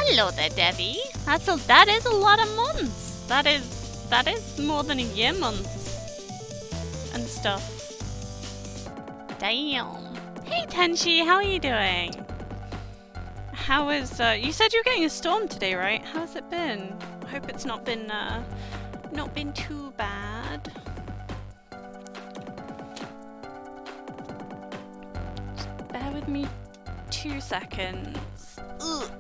Hello there, Debbie. That is a lot of months. That is more than a year months and stuff. Damn. Hey Tenchi, how are you doing? How is you said you were getting a storm today, right? How's it been? I hope it's not been too bad. Just bear with me 2 seconds. Ugh.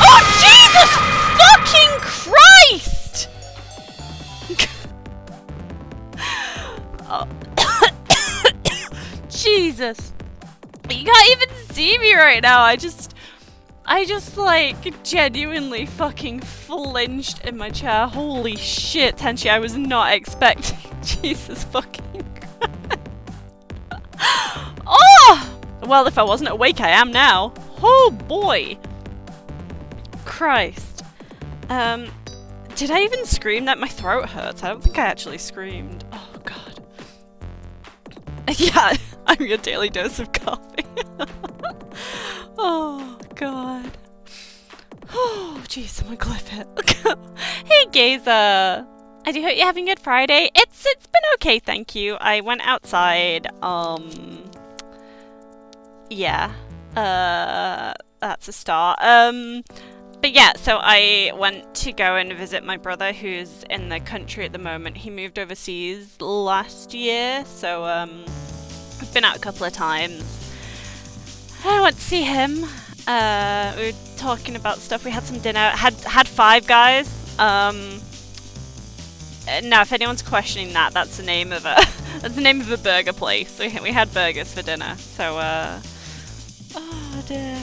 Oh Jesus fucking Christ! Oh. Jesus. You can't even see me right now. I just like genuinely fucking flinched in my chair. Holy shit, Tenchi, I was not expecting. Jesus fucking Oh! Well, if I wasn't awake, I am now. Oh boy. Christ. Did I even scream that my throat hurts? I don't think I actually screamed. Oh god. Yeah, I'm your daily dose of coffee. Oh god. Oh jeez, someone clip it. Hey Gaza. I do hope you're having a good Friday. It's been okay, thank you. I went outside, yeah. That's a start. But yeah, so I went to go and visit my brother who's in the country at the moment. He moved overseas last year, so I've been out a couple of times. I went to see him. We were talking about stuff. We had some dinner. Had Five Guys. Now, if anyone's questioning that, that's the name of a that's the name of a burger place. We had burgers for dinner. So oh dear.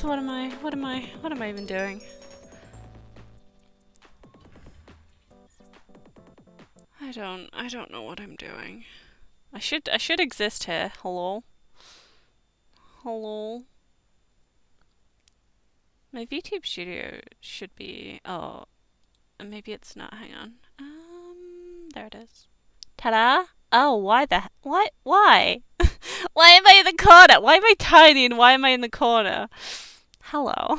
What am I even doing? I don't know what I'm doing. I should exist here. Hello? Hello? My VTube studio should be, oh, maybe it's not, hang on. There it is. Ta-da! Oh, why? Why? Why am I in the corner? Why am I tiny and why am I in the corner? Hello.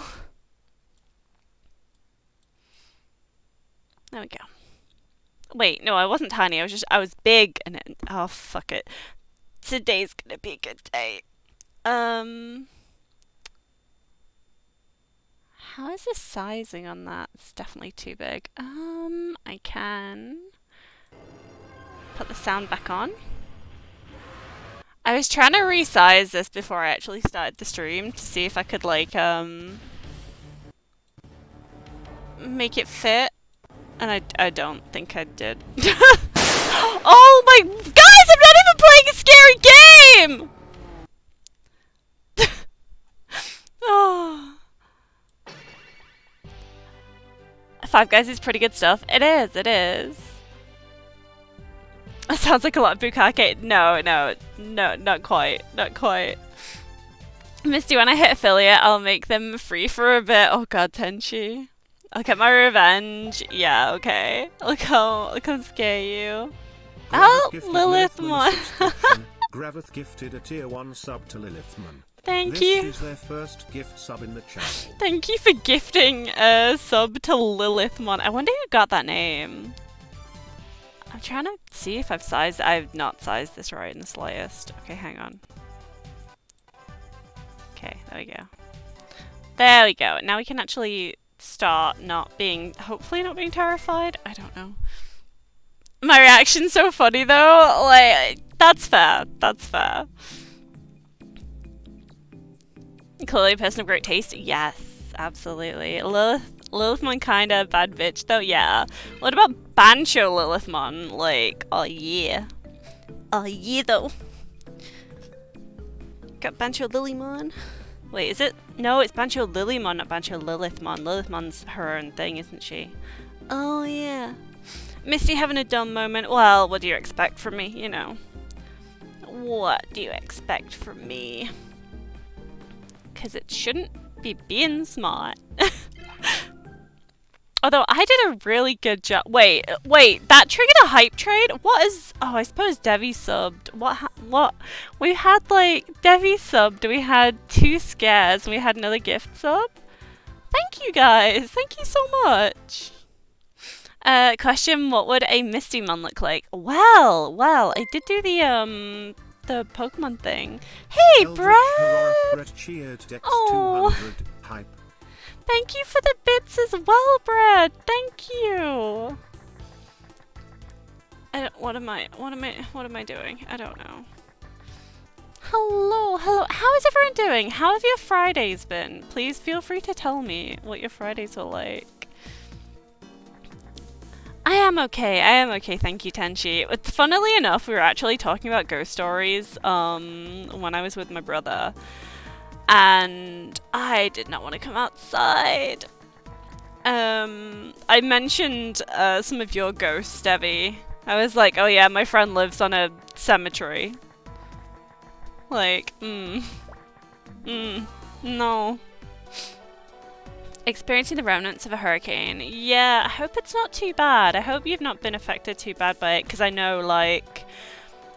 There we go. Wait, no, I wasn't tiny. I was big and oh, fuck it. Today's gonna be a good day. How is the sizing on that? It's definitely too big. I can put the sound back on. I was trying to resize this before I actually started the stream to see if I could like make it fit, and I don't think I did. Oh my guys, I'm not even playing a scary game. Oh. Five Guys is pretty good stuff. It is. It sounds like a lot of bukkake. No, not quite. Not quite. Misty, when I hit affiliate, I'll make them free for a bit. Oh god, Tenchi. I'll get my revenge. Yeah, okay. Look how scare you. Oh, Lilithmon. Gravith gifted a tier 1 sub to Lilithmon. Thank you. This is their first gift sub in the channel. Thank you for gifting a sub to Lilithmon. I wonder who got that name. I'm trying to see if I've not sized this right in the slightest. Okay, hang on. Okay, there we go. There we go. Now we can actually start hopefully not being terrified. I don't know. My reaction's so funny though. Like, that's fair. That's fair. Clearly a person of great taste. Yes, absolutely. Lilithmon kinda bad bitch though. Yeah. What about Bancho Lilithmon? Like, oh yeah. Oh yeah though. Got Bancho Lilymon. Wait, is it? No, it's Bancho Lilymon, not Bancho Lilithmon. Lilithmon's her own thing, isn't she? Oh yeah. Misty having a dumb moment. Well, what do you expect from me, you know? What do you expect from me? Because it shouldn't be being smart. Although I did a really good job. Wait, that triggered a hype trade? What is... Oh, I suppose Devi subbed. What? We had, like, Devi subbed, we had 2 scares, and we had another gift sub. Thank you, guys. Thank you so much. Question, what would a Misty Mon look like? Well, I did do the Pokemon thing. Hey, Brad! Oh, thank you for the bits as well, Brad. Thank you. What am I doing? I don't know. Hello. How is everyone doing? How have your Fridays been? Please feel free to tell me what your Fridays were like. I am okay, thank you, Tenchi. Funnily enough, we were actually talking about ghost stories when I was with my brother. And I did not want to come outside. I mentioned some of your ghosts, Debbie. I was like, oh yeah, my friend lives on a cemetery. Like, no. Experiencing the remnants of a hurricane. Yeah, I hope it's not too bad. I hope you've not been affected too bad by it, because I know, like,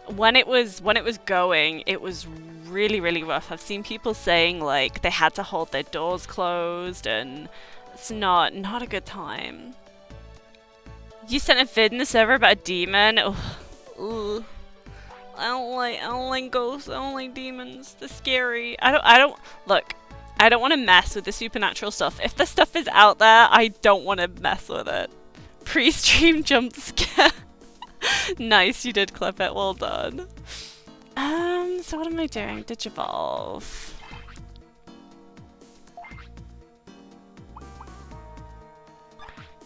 when it was going, it was really, really rough. I've seen people saying, like, they had to hold their doors closed, and it's not a good time. You sent a vid in the server about a demon. Ugh. I don't like ghosts. I don't like demons. They're scary. I don't look. I don't want to mess with the supernatural stuff. If the stuff is out there, I don't want to mess with it. Pre-stream jump scare. Nice, you did clip it. Well done. So what am I doing? Digivolve.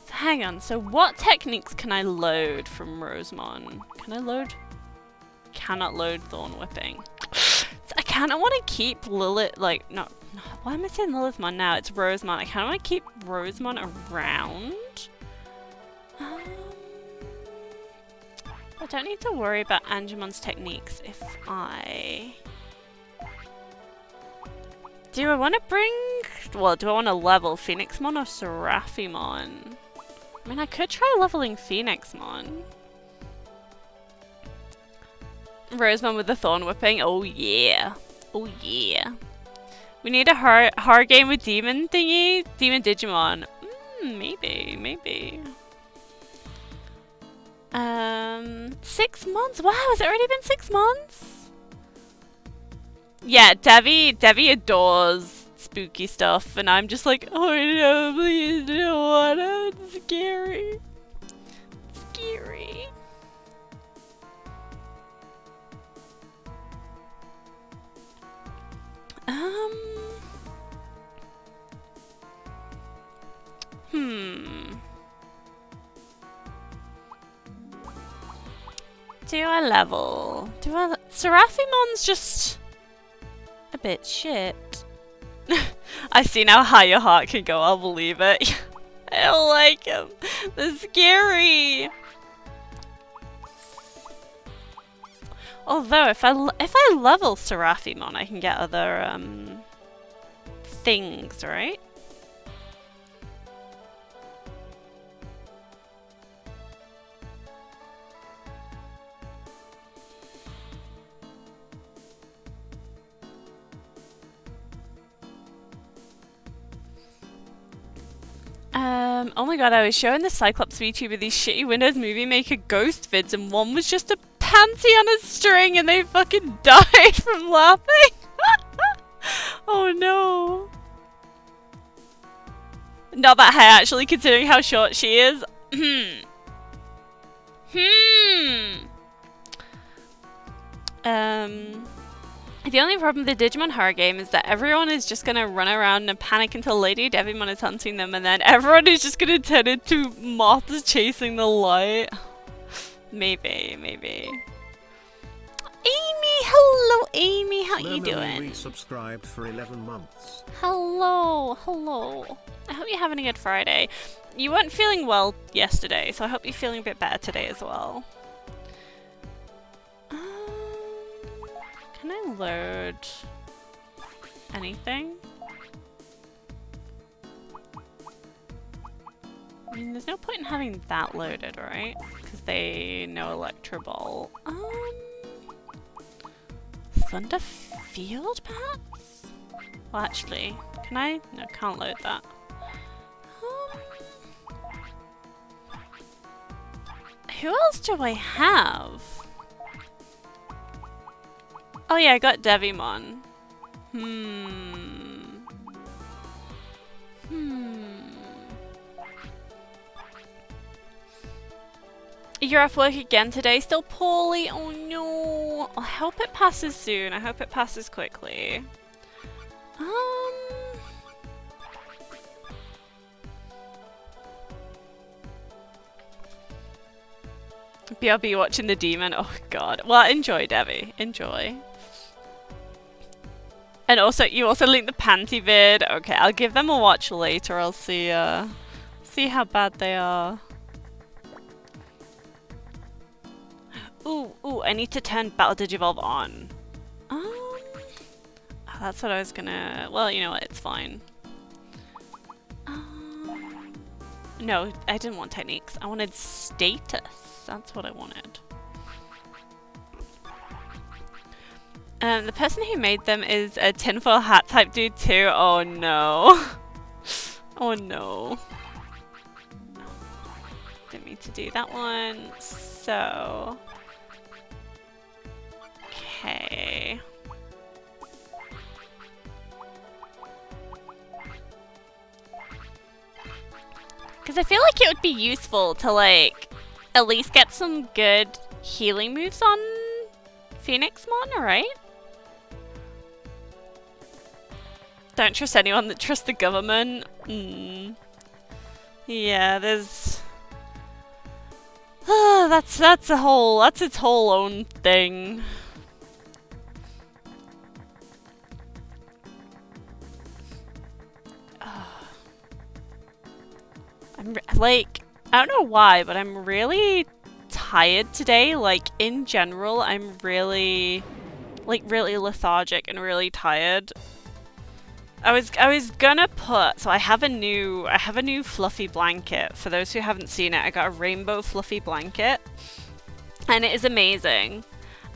So hang on. So what techniques can I load from Rosemon? Can I load? Cannot load Thorn Whipping. So I kind of want to keep Lilith, like, no, why am I saying Lilithmon now? It's Rosemon. I kind of want to keep Rosemon around. I don't need to worry about Angemon's techniques if I... Do I want to bring... Well, do I want to level Phoenixmon or Seraphimon? I mean, I could try leveling Phoenixmon. Rosemon with the Thorn Whipping. Oh yeah. Oh yeah. We need a hard game with Demon thingy? Demon Digimon. Maybe. 6 months? Wow, has it already been 6 months? Yeah, Devi adores spooky stuff, and I'm just like, oh no, please don't wanna. It's scary. Scary. Do I level? Seraphimon's just a bit shit. I see now how your heart can go, I'll believe it. I don't like him. They're scary. Although, if I level Seraphimon, I can get other, things, right? Oh my god, I was showing the Cyclops VTuber these shitty Windows Movie Maker ghost vids, and one was just a panty on a string, and they fucking died from laughing. Oh no. Not that high, actually, considering how short she is. The only problem with the Digimon horror game is that everyone is just gonna run around and panic until Lady Devimon is hunting them, and then everyone is just gonna turn into moths chasing the light. Maybe. Amy, hello Amy, how you doing? Resubscribed for 11 months. Hello. I hope you're having a good Friday. You weren't feeling well yesterday, so I hope you're feeling a bit better today as well. Can I load anything? mean, there's no point in having that loaded, right? Because they know Electro Ball. Thunder Field, perhaps? Well, actually, can I? No, can't load that. Who else do I have? Oh yeah, I got Devimon. You're off work again today? Still poorly? Oh no. I hope it passes soon. I hope it passes quickly. BRB watching the demon. Oh god. Well, enjoy, Debbie. Enjoy. And also, you also linked the panty vid. Okay, I'll give them a watch later. I'll see how bad they are. Ooh, I need to turn Battle Digivolve on. That's what I was gonna... Well, you know what, it's fine. No, I didn't want techniques. I wanted status. That's what I wanted. The person who made them is a tinfoil hat type dude too. Oh no. Oh no. Didn't mean to do that one. So... Okay. Because I feel like it would be useful to, like, at least get some good healing moves on Phoenixmon, right? Don't trust anyone that trusts the government. Yeah, there's... that's its whole own thing. Like, I don't know why, but I'm really tired today. Like, in general, I'm really, like, really lethargic and really tired. I was gonna put, so I have a new fluffy blanket. For those who haven't seen it, I got a rainbow fluffy blanket, and it is amazing.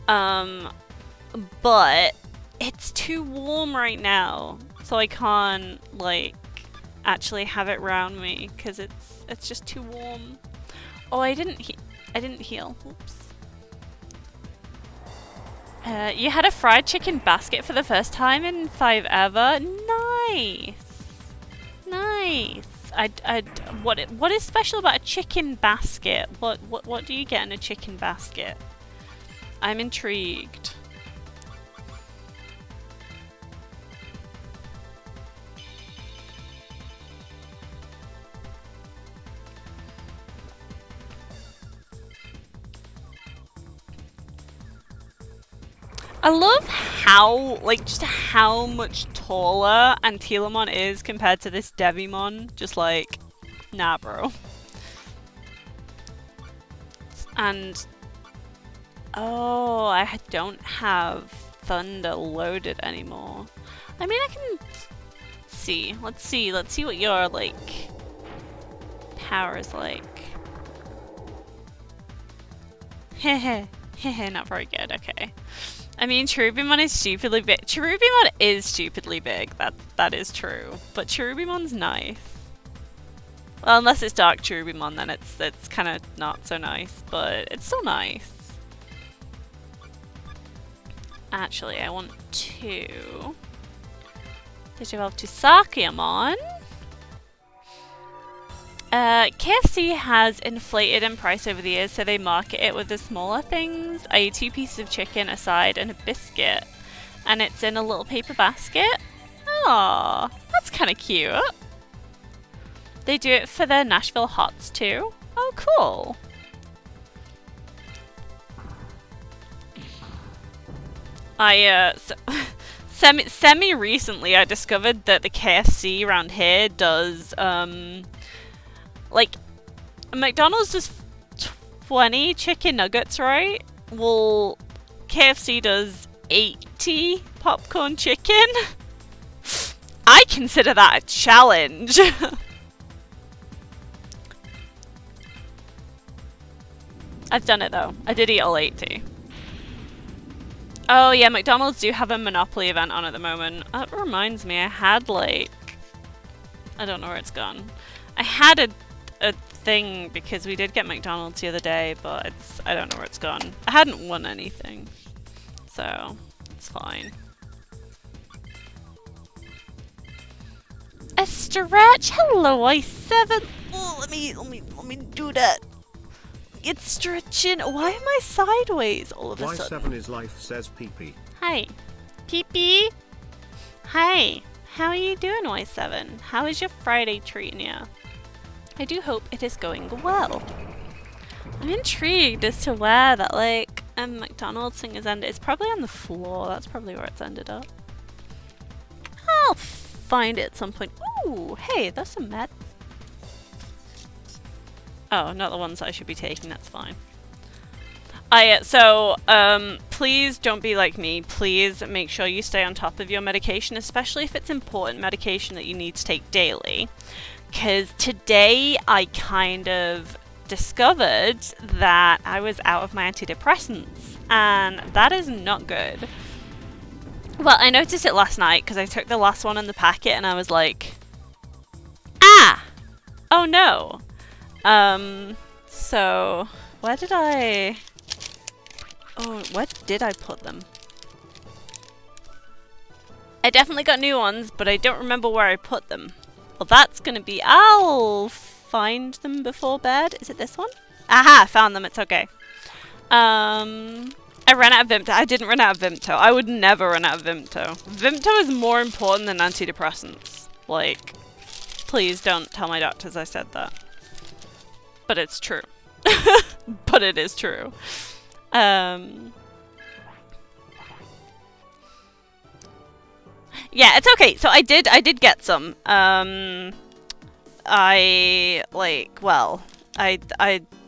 But it's too warm right now, so I can't, like, actually have it round me because it's just too warm. Oh, I didn't heal. Oops. You had a fried chicken basket for the first time in 5 ever. Nice, nice. What is special about a chicken basket? What do you get in a chicken basket? I'm intrigued. I love how, like, just how much taller Antilamon is compared to this Devimon. Just like, nah, bro. And, oh, I don't have Thunder loaded anymore. I mean, I can see. Let's see what your, like, power is like. Heh heh, not very good, okay. I mean, Cherubimon is stupidly big. Cherubimon is stupidly big. That is true. But Cherubimon's nice. Well, unless it's Dark Cherubimon, then it's kind of not so nice. But it's still nice. Actually, I want to Digivolve to Sakyamon. KFC has inflated in price over the years, so they market it with the smaller things, i.e. 2 pieces of chicken, a side, and a biscuit. And it's in a little paper basket. Aww, that's kind of cute. They do it for their Nashville Hots too. Oh, cool. Semi-recently I discovered that the KFC around here does, like, McDonald's does 20 chicken nuggets, right? Well, KFC does 80 popcorn chicken. I consider that a challenge. I've done it though. I did eat all 80. Oh yeah, McDonald's do have a Monopoly event on at the moment. That reminds me, I had like... I don't know where it's gone. I had a thing because we did get McDonald's the other day, but I don't know where it's gone. I hadn't won anything, so it's fine. A stretch. Hello, I7. Oh, let me do that. It's stretching. Why am I sideways all of a sudden? Y7 is life, says PP. Hi, PP. Hi. How are you doing, Y7? How is your Friday treating you? I do hope it is going well. I'm intrigued as to where that, like, McDonald's thing has ended. It's probably on the floor. That's probably where it's ended up. I'll find it at some point. Ooh, hey, there's some meds. Oh, not the ones that I should be taking. That's fine. Please don't be like me. Please make sure you stay on top of your medication, especially if it's important medication that you need to take daily. Because today I kind of discovered that I was out of my antidepressants, and that is not good. Well, I noticed it last night because I took the last one in the packet and I was like, ah! Oh no! So, where did I... Oh, where did I put them? I definitely got new ones, but I don't remember where I put them. Well, that's gonna be... I'll find them before bed. Is it this one? Aha! Found them. It's okay. I ran out of Vimto. I didn't run out of Vimto. I would never run out of Vimto. Vimto is more important than antidepressants. Like, please don't tell my doctors I said that. But it's true. But it is true. Yeah, it's okay. So I did get some. I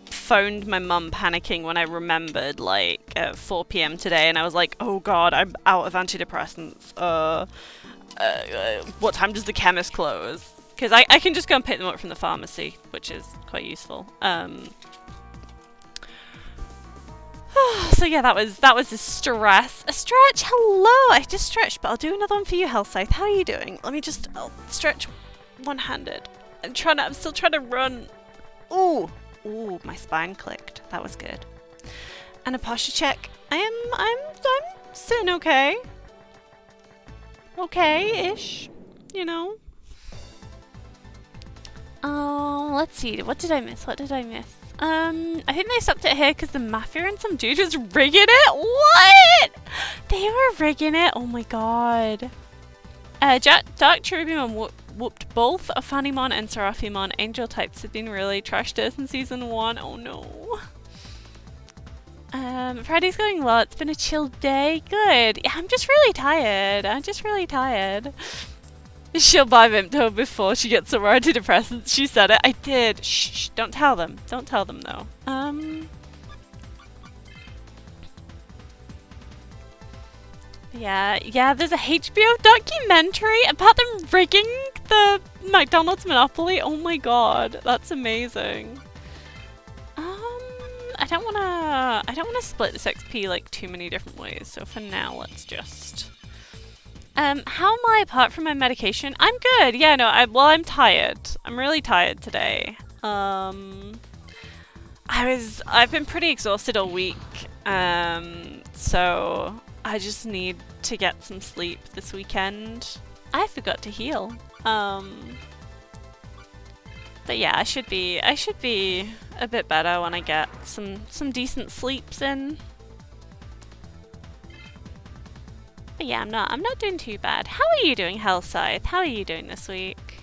phoned my mum panicking when I remembered, like, at 4 PM today, and I was like, oh god, I'm out of antidepressants. What time does the chemist close? Because I can just go and pick them up from the pharmacy, which is quite useful. So yeah, that was a stress. A stretch. Hello. I just stretched, but I'll do another one for you, Hellscythe. How are you doing? Let me just stretch one-handed. I'm still trying to run. Ooh, my spine clicked. That was good. And a posture check. I'm sitting okay. Okay-ish. You know. Oh, let's see. What did I miss? I think they stopped it here because the Mafia and some dude was rigging it. What? They were rigging it? Oh my god. Dark Cherubium whooped both Ophanimon and Seraphimon. Angel types have been really trashed us in Season 1. Oh no. Friday's going well. It's been a chill day. Good. Yeah, I'm just really tired. She'll buy Vimto before she gets some antidepressants. She said it. I did. Shh, don't tell them. Don't tell them though. Yeah, there's a HBO documentary about them rigging the McDonald's Monopoly. Oh my god, that's amazing. I don't wanna split this XP like too many different ways, so for now let's just... how am I apart from my medication? I'm good. Yeah, no, I'm tired. I'm really tired today. I've been pretty exhausted all week. So I just need to get some sleep this weekend. I forgot to heal. But yeah, I should be a bit better when I get some decent sleeps in. But yeah, I'm not doing too bad. How are you doing, Hellscythe? How are you doing this week?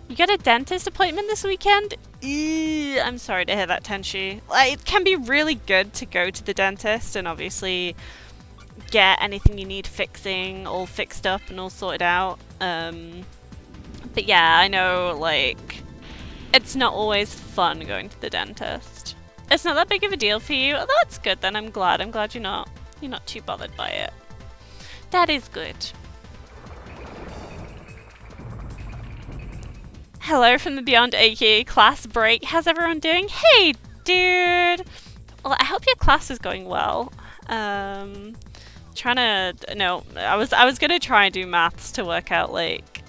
You got a dentist appointment this weekend? Ew, I'm sorry to hear that, Tenshi. It can be really good to go to the dentist and obviously get anything you need fixing all fixed up and all sorted out. But yeah, I know, like, it's not always fun going to the dentist. It's not that big of a deal for you. Oh, that's good then. I'm glad you're not too bothered by it. That is good. Hello from the Beyond, aka Class Break. How's everyone doing? Hey, dude! Well, I hope your class is going well. Trying to no, I was gonna try and do maths to work out like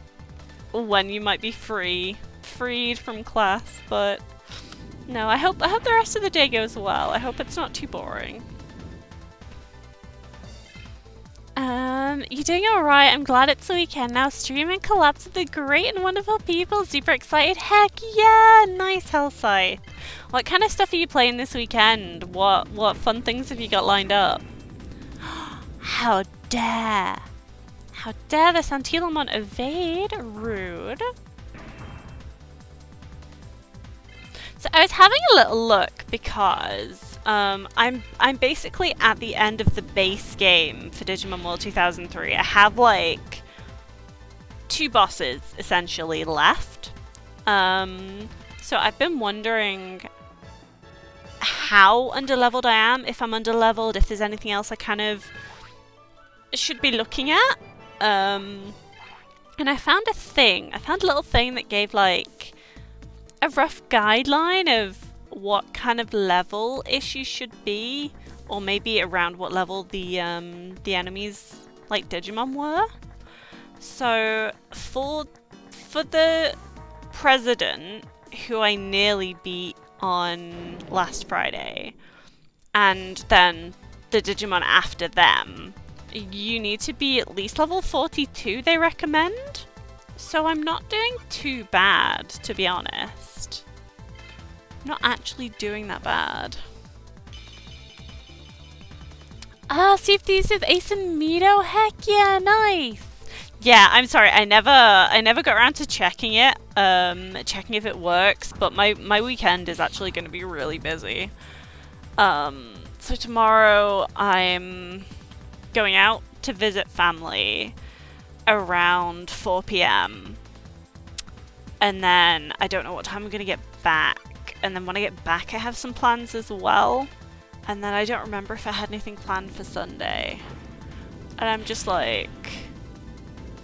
when you might be freed from class, but no, I hope the rest of the day goes well. I hope it's not too boring. You're doing alright. I'm glad it's the weekend now. Streaming collabs with the great and wonderful people. Super excited. Heck yeah! Nice, Hellscythe. What kind of stuff are you playing this weekend? What fun things have you got lined up? How dare! How dare the Santilamont evade? Rude. So I was having a little look because I'm basically at the end of the base game for Digimon World 2003. I have like 2 bosses essentially left. So I've been wondering how underleveled I am, if I'm underleveled, if there's anything else I kind of should be looking at. And I found a thing. I found a little thing that gave like a rough guideline of what kind of level-ish you should be, or maybe around what level the enemies like Digimon were. So for the president, who I nearly beat on last Friday, and then the Digimon after them, you need to be at least level 42, they recommend. So I'm not doing too bad, to be honest. I'm not actually doing that bad. Ah, see if these with Ace and Mito. Heck yeah, nice. Yeah, I'm sorry. I never got around to checking it, checking if it works. But my weekend is actually going to be really busy. So tomorrow I'm going out to visit family around 4 p.m. and then I don't know what time I'm gonna get back, and then when I get back I have some plans as well, and then I don't remember if I had anything planned for Sunday, and I'm just like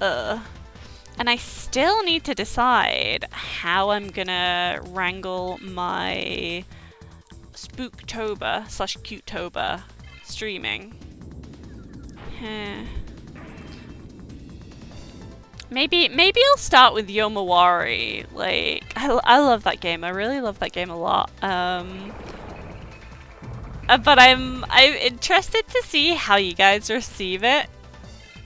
and I still need to decide how I'm gonna wrangle my Spooktober / Cutetober streaming. Maybe I'll start with Yomawari. Like, I love that game. I really love that game a lot. But I'm interested to see how you guys receive it,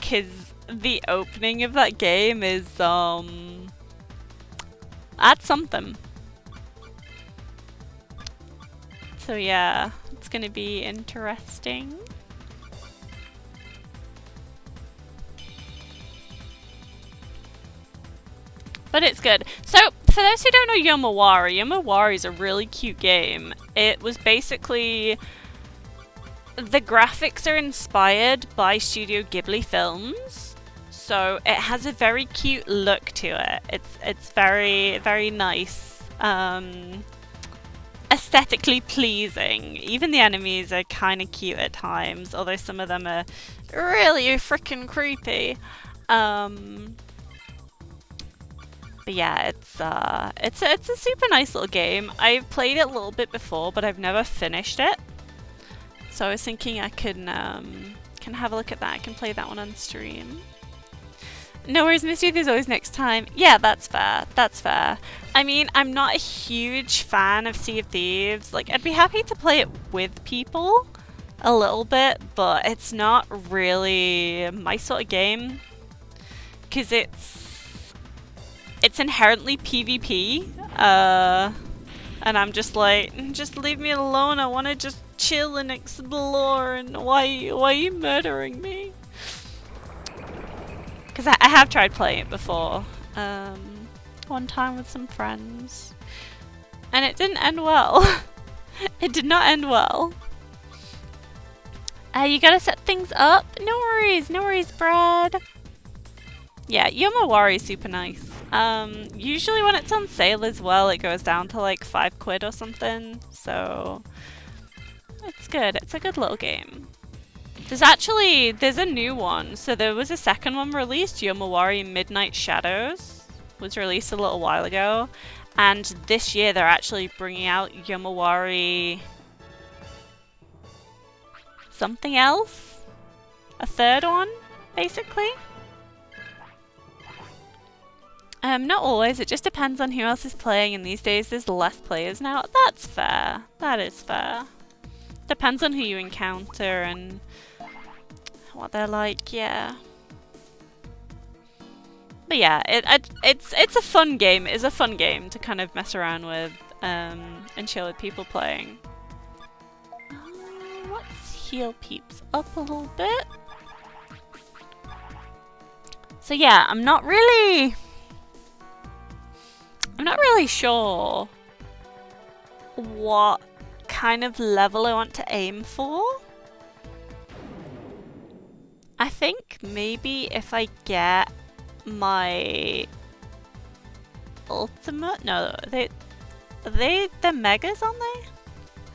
cause the opening of that game is that's something. So yeah, it's gonna be interesting. But it's good. So, for those who don't know Yomawari is a really cute game. It was basically... the graphics are inspired by Studio Ghibli films. So, it has a very cute look to it. It's very, very nice. Aesthetically pleasing. Even the enemies are kind of cute at times, although some of them are really freaking creepy. But yeah, it's a super nice little game. I've played it a little bit before, but I've never finished it. So I was thinking I can have a look at that. I can play that one on stream. No worries, Misty. There's always next time. Yeah, that's fair. That's fair. I mean, I'm not a huge fan of Sea of Thieves. Like, I'd be happy to play it with people a little bit, but it's not really my sort of game. Because it's inherently PvP, and I'm just like, just leave me alone. I want to just chill and explore. And why are you murdering me? Because I have tried playing it before, one time with some friends, and it didn't end well. It did not end well. You gotta set things up. No worries, Brad. Yeah, Yomawari is super nice. Usually when it's on sale as well, it goes down to like £5 or something. So it's good. It's a good little game. There's a new one. So there was a second one released, Yomawari Midnight Shadows, was released a little while ago. And this year they're actually bringing out Yomawari something else. A third one, basically. Not always, it just depends on who else is playing, and these days there's less players now. That's fair. That is fair. Depends on who you encounter and what they're like, yeah. But yeah, it's a fun game. It's a fun game to kind of mess around with and chill with people playing. Let's heal peeps up a little bit. So yeah, I'm not really sure what kind of level I want to aim for. I think maybe if I get my ultimate, no, they're megas, aren't they?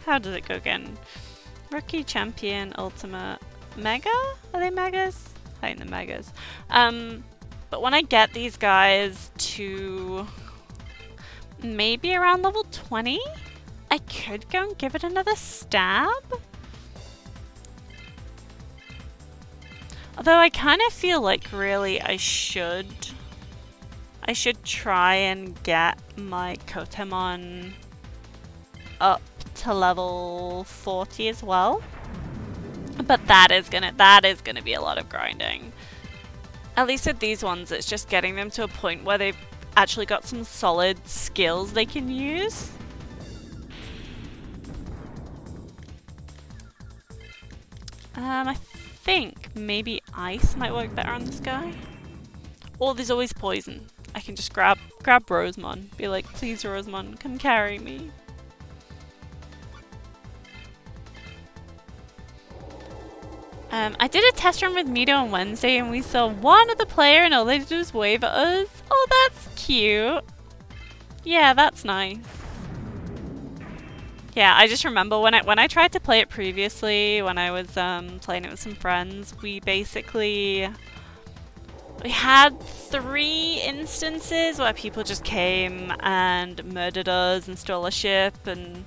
How does it go again? Rookie, champion, ultimate, mega? Are they megas? I think they're megas. But when I get these guys to maybe around level 20, I could go and give it another stab. Although I kind of feel like really I should try and get my Kotemon up to level 40 as well. But that is gonna be a lot of grinding. At least with these ones, it's just getting them to a point where they've actually got some solid skills they can use. I think maybe ice might work better on this guy. Or there's always poison. I can just grab Rosemon. Be like, please Rosemon, come carry me. I did a test run with Mito on Wednesday and we saw one other player and all they did was wave at us. Oh, that's cute. Yeah, that's nice. Yeah, I just remember when I tried to play it previously, when I was playing it with some friends, we had 3 instances where people just came and murdered us and stole a ship and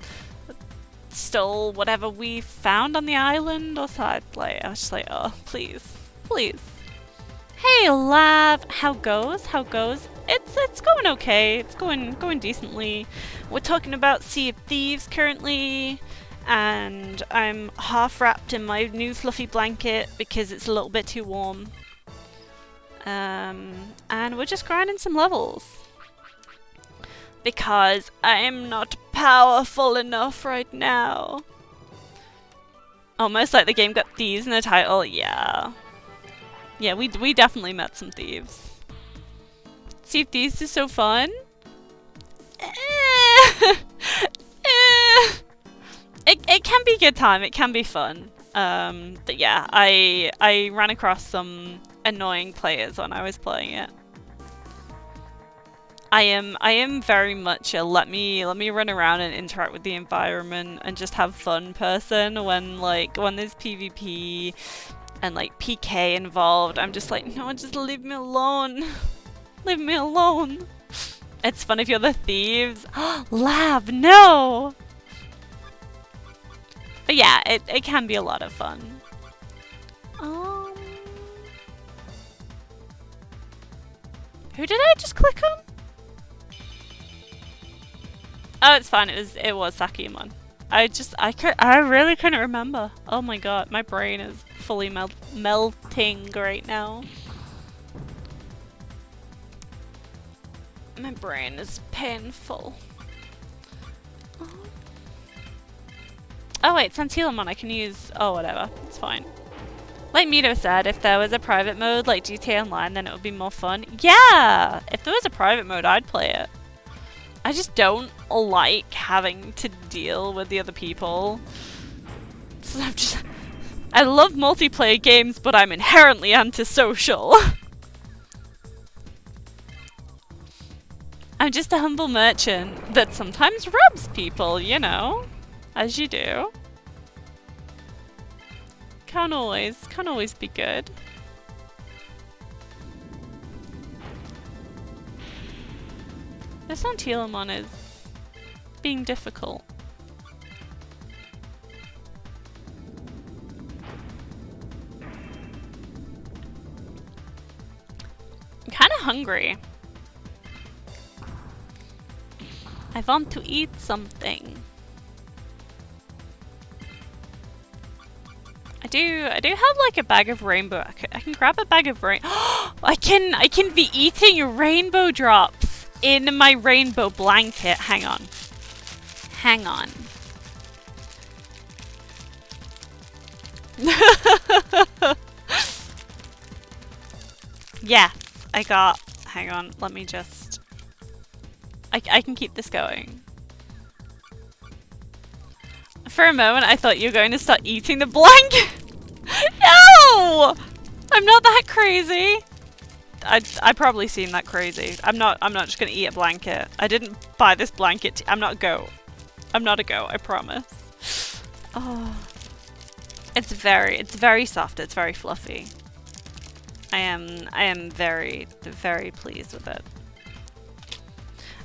stole whatever we found on the island or side. Like, I was just like, oh, please, please. Hey, Lav, how goes? How goes? It's going okay. It's going decently. We're talking about Sea of Thieves currently, and I'm half wrapped in my new fluffy blanket because it's a little bit too warm. And we're just grinding some levels. Because I am not powerful enough right now. Almost like the game got thieves in the title. Yeah. Yeah, we definitely met some thieves. Sea of Thieves is so fun. It can be a good time. It can be fun. But yeah, I ran across some annoying players when I was playing it. I am very much a let me run around and interact with the environment and just have fun person. When there's PvP and like PK involved, I'm just like, no, just leave me alone. Leave me alone. It's fun if you're the thieves. Lab, no. But yeah, it can be a lot of fun. Who did I just click on? Oh, it's fine. It was Sakimon. I really couldn't remember. Oh my god, my brain is fully melting right now. My brain is painful. Oh wait, Santilamon I can use. Oh, whatever. It's fine. Like Mito said, if there was a private mode like GTA Online, then it would be more fun. Yeah! If there was a private mode, I'd play it. I just don't like having to deal with the other people. So I love multiplayer games, but I'm inherently antisocial. I'm just a humble merchant that sometimes rubs people, you know? As you do. Can't always be good. This Antilamon is being difficult. I'm kind of hungry. I want to eat something. I do have like a bag of rainbow. I can grab a bag of rain. I can be eating rainbow drops in my rainbow blanket. Hang on. Hang on. Yes, I got. Hang on, let me just. I can keep this going. For a moment, I thought you were going to start eating the blanket. No, I'm not that crazy. I probably seem that crazy. I'm not just gonna eat a blanket. I didn't buy this blanket. I'm not a goat. I'm not a goat. I promise. Oh, it's very soft. It's very fluffy. I am very pleased with it.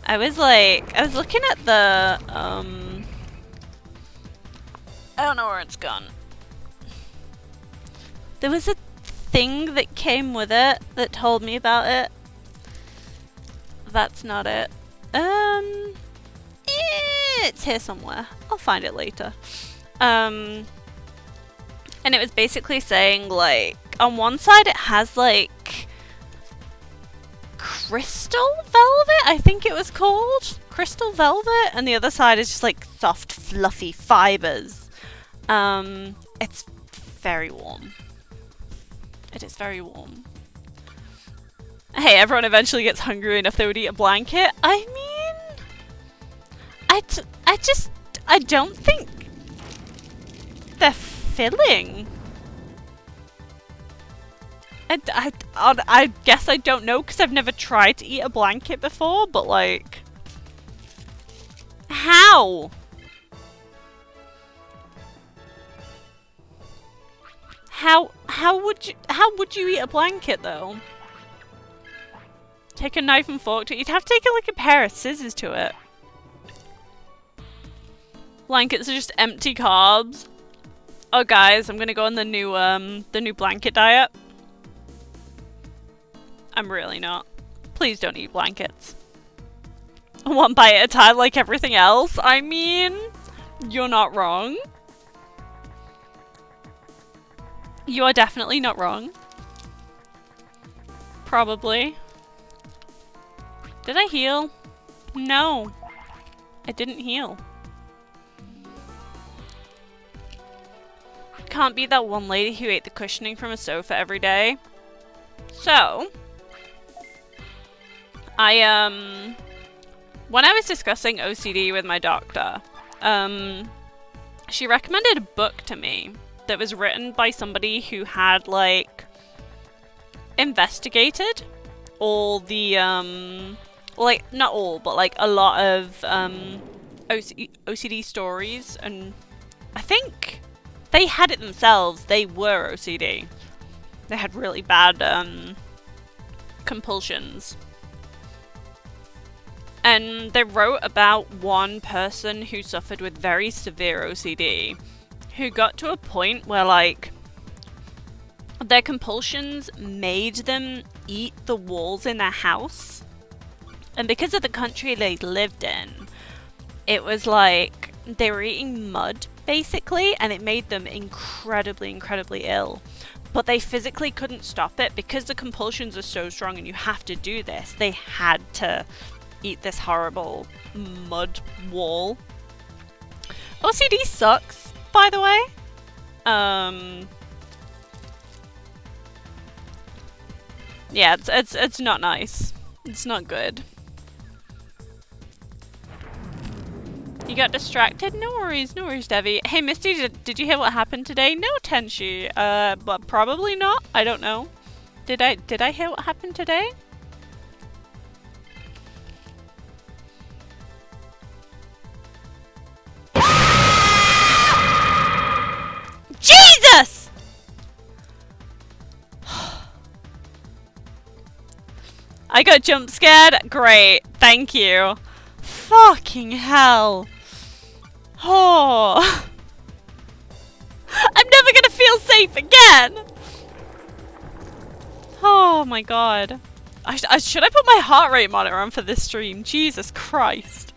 I was looking at the I don't know where it's gone. There was a thing that came with it that told me about it. That's not it. It's here somewhere. I'll find it later. And it was basically saying, like, on one side it has like crystal velvet, I think it was called. Crystal velvet, and the other side is just like soft, fluffy fibers. It's very warm. It is very warm. Hey, everyone eventually gets hungry enough they would eat a blanket. I mean, I don't think they're filling. I guess I don't know because I've never tried to eat a blanket before, but like, how? How would you eat a blanket though? Take a knife and fork to it. You'd have to take like a pair of scissors to it. Blankets are just empty carbs. Oh guys, I'm gonna go on the new blanket diet. I'm really not. Please don't eat blankets. One bite at a time like everything else. I mean, you're not wrong. You are definitely not wrong. Probably. Did I heal? No. I didn't heal. Can't be that one lady who ate the cushioning from a sofa every day. So, when I was discussing OCD with my doctor, she recommended a book to me that was written by somebody who had, like, investigated all the, like, not all, but, like, a lot of, OCD stories, and I think they had it themselves. They were OCD. They had really bad, compulsions. And they wrote about one person who suffered with very severe OCD, who got to a point where, like, their compulsions made them eat the walls in their house. And because of the country they lived in, it was like they were eating mud, basically, and it made them incredibly, incredibly ill. But they physically couldn't stop it because the compulsions are so strong and you have to do this. They had to eat this horrible mud wall. OCD sucks, by the way. Yeah, it's not nice. It's not good. You got distracted? No worries, Devi. Hey, Misty, did you hear what happened today? No, Tenshi. But probably not. I don't know. Did I hear what happened today? Jesus! I got jump scared? Great. Thank you. Fucking hell. Oh. I'm never gonna feel safe again. Oh my god. Should I put my heart rate monitor on for this stream? Jesus Christ.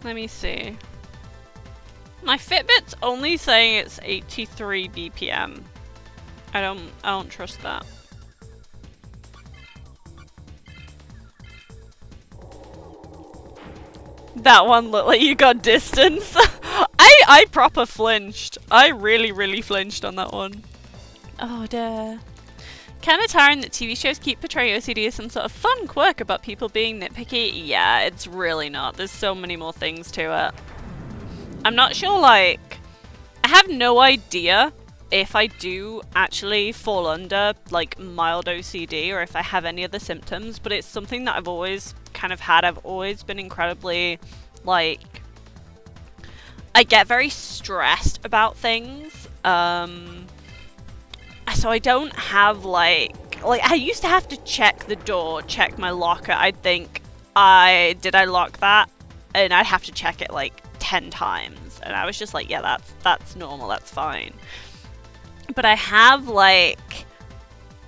Let me see. My Fitbit's only saying it's 83 BPM. I don't trust that. That one looked like you got distance. I proper flinched. I really flinched on that one. Oh dear. Kinda tiring that TV shows keep portraying OCD as some sort of fun quirk about people being nitpicky. Yeah, it's really not. There's so many more things to it. I'm not sure, like... I have no idea if I do actually fall under, like, mild OCD or if I have any other symptoms, but it's something that I've always kind of had. I've always been incredibly, like... I get very stressed about things. So I don't have, like, I used to have to check the door, check my locker. I'd think, did I lock that? And I'd have to check it, like, 10 times. And I was just like, yeah, that's normal, that's fine. But I have, like,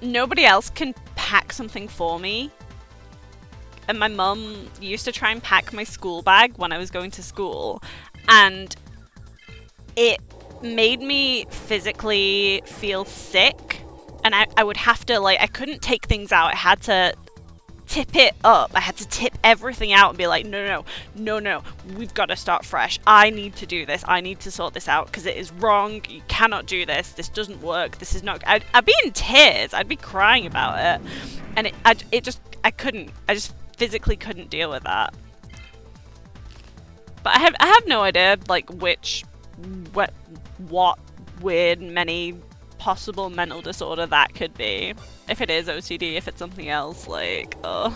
nobody else can pack something for me. And my mum used to try and pack my school bag when I was going to school. And it made me physically feel sick. And I would have to, like, I couldn't take things out. I had to tip it up. I had to tip everything out and be like, no, we've got to start fresh. I need to do this. I need to sort this out because it is wrong. You cannot do this. This doesn't work. This is not... I'd be in tears. I'd be crying about it. And I couldn't. I just physically couldn't deal with that. But I have no idea, like, what weird, many possible mental disorder that could be. If it is OCD, if it's something else, like, ugh.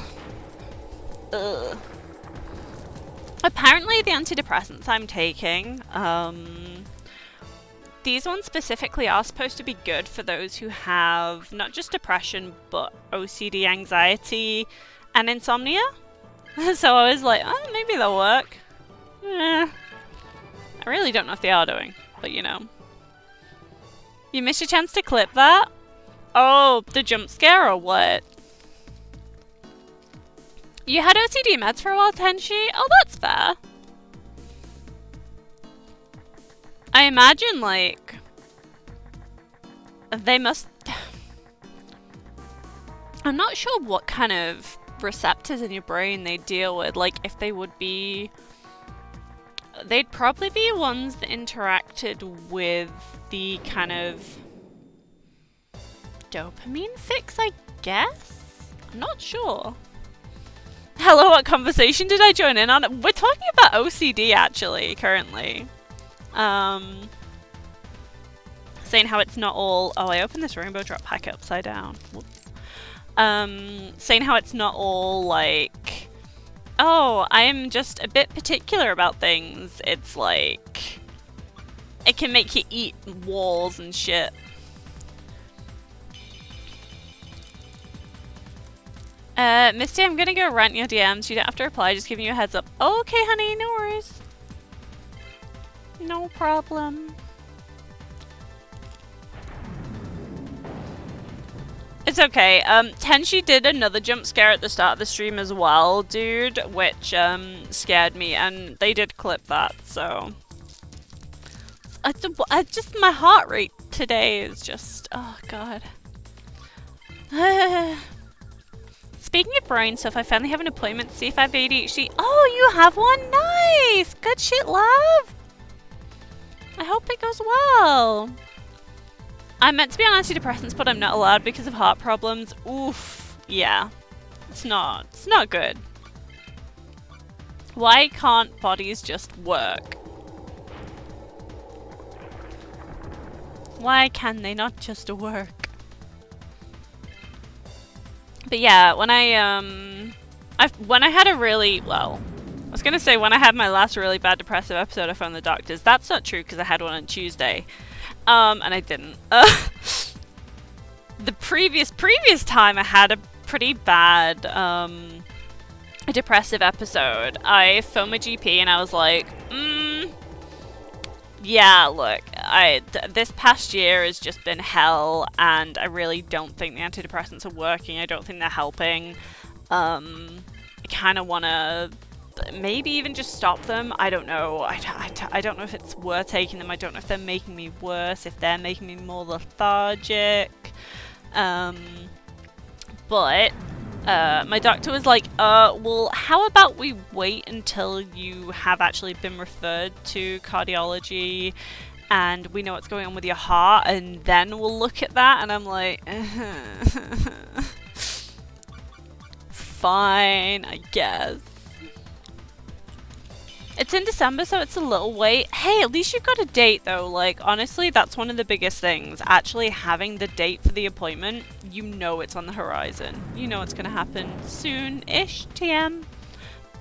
Apparently the antidepressants I'm taking, these ones specifically are supposed to be good for those who have not just depression, but OCD, anxiety, and insomnia. So I was like, oh, maybe they'll work. I really don't know if they are doing, but you know. You missed your chance to clip that? Oh, the jump scare or what? You had OCD meds for a while, Tenshi? Oh, that's fair. I imagine, like... They must... I'm not sure what kind of receptors in your brain they deal with. Like, if they would be... They'd probably be ones that interacted with the kind of dopamine fix, I guess? I'm not sure. Hello, what conversation did I join in on? We're talking about OCD, actually, currently. Saying how it's not all... Oh, I opened this rainbow drop packet upside down. Whoops. Saying how it's not all, like... Oh, I'm just a bit particular about things. It's like... It can make you eat walls and shit. Misty, I'm gonna go rant your DMs. You don't have to reply, just giving you a heads up. Okay, honey, no worries. No problem. It's okay. Tenshi did another jump scare at the start of the stream as well, dude, which scared me, and they did clip that, so... just my heart rate today is just... Oh, God. Speaking of brain stuff, I finally have an appointment to see if I have ADHD. Oh, you have one? Nice! Good shit, love! I hope it goes well. I'm meant to be on antidepressants, but I'm not allowed because of heart problems. Oof. Yeah. It's not good. Why can't bodies just work? Why can they not just work? But yeah, when I had a really, well, I was gonna say when I had my last really bad depressive episode, I found the doctors. That's not true because I had one on Tuesday. And I didn't. The previous time I had a pretty bad depressive episode. I phoned my GP and I was like, Yeah, look, this past year has just been hell, and I really don't think the antidepressants are working. I don't think they're helping. I kind of want to maybe even just stop them. I don't know. I don't know if it's worth taking them. I don't know if they're making me worse, if they're making me more lethargic. But my doctor was like, well, how about we wait until you have actually been referred to cardiology and we know what's going on with your heart, and then we'll look at that. And I'm like, fine, I guess. It's in December, so it's a little wait. Hey, at least you've got a date, though. Like, honestly, that's one of the biggest things. Actually having the date for the appointment, you know it's on the horizon. You know it's going to happen soon-ish, TM.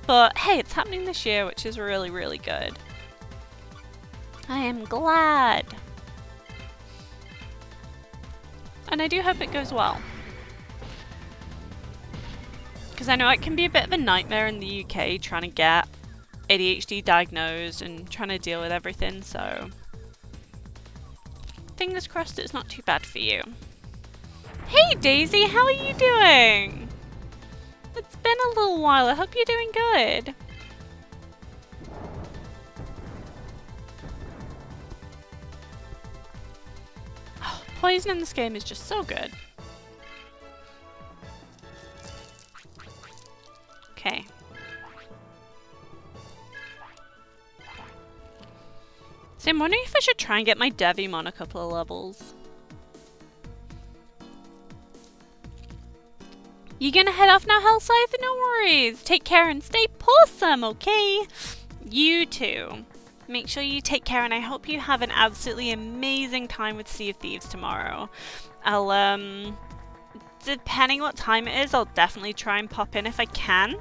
But, hey, it's happening this year, which is really, really good. I am glad. And I do hope it goes well. Because I know it can be a bit of a nightmare in the UK trying to get ADHD diagnosed and trying to deal with everything, so fingers crossed it's not too bad for you. Hey Daisy, how are you doing? It's been a little while. I hope you're doing good. Oh, poison in this game is just so good. Okay. So I'm wondering if I should try and get my Devim on a couple of levels. You gonna head off now, Hellscythe? No worries. Take care and stay awesome, okay? You too. Make sure you take care, and I hope you have an absolutely amazing time with Sea of Thieves tomorrow. I'll, depending what time it is, I'll definitely try and pop in if I can.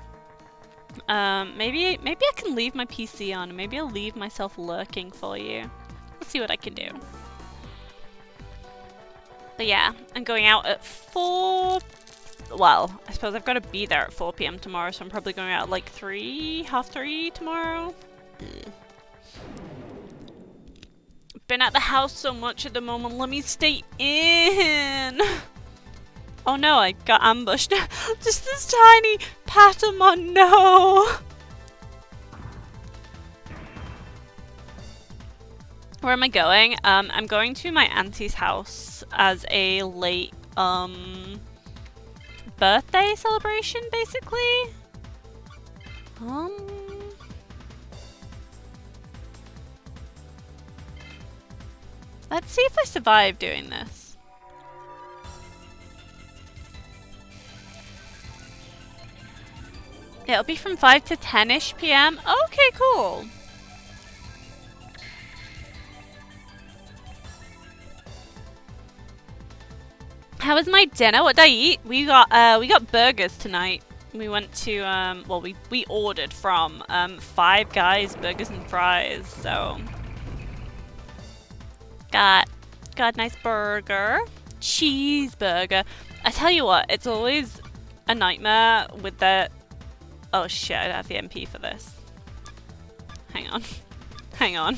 Maybe I can leave my PC on, and maybe I'll leave myself lurking for you. Let's see what I can do. But yeah, I'm going out at 4... Well, I suppose I've got to be there at 4 PM tomorrow, so I'm probably going out at like 3, half 3 tomorrow. Been at the house so much at the moment, let me stay in! Oh no, I got ambushed. Just this tiny Patamon, no! Where am I going? I'm going to my auntie's house as a late, birthday celebration, basically. Let's see if I survive doing this. It'll be from 5 to 10-ish PM. Okay, cool. How was my dinner? What did I eat? We got burgers tonight. We went to well, we ordered from Five Guys Burgers and Fries. So got a nice burger, cheeseburger. I tell you what, it's always a nightmare with the. Oh shit, I don't have the MP for this. Hang on. Hang on.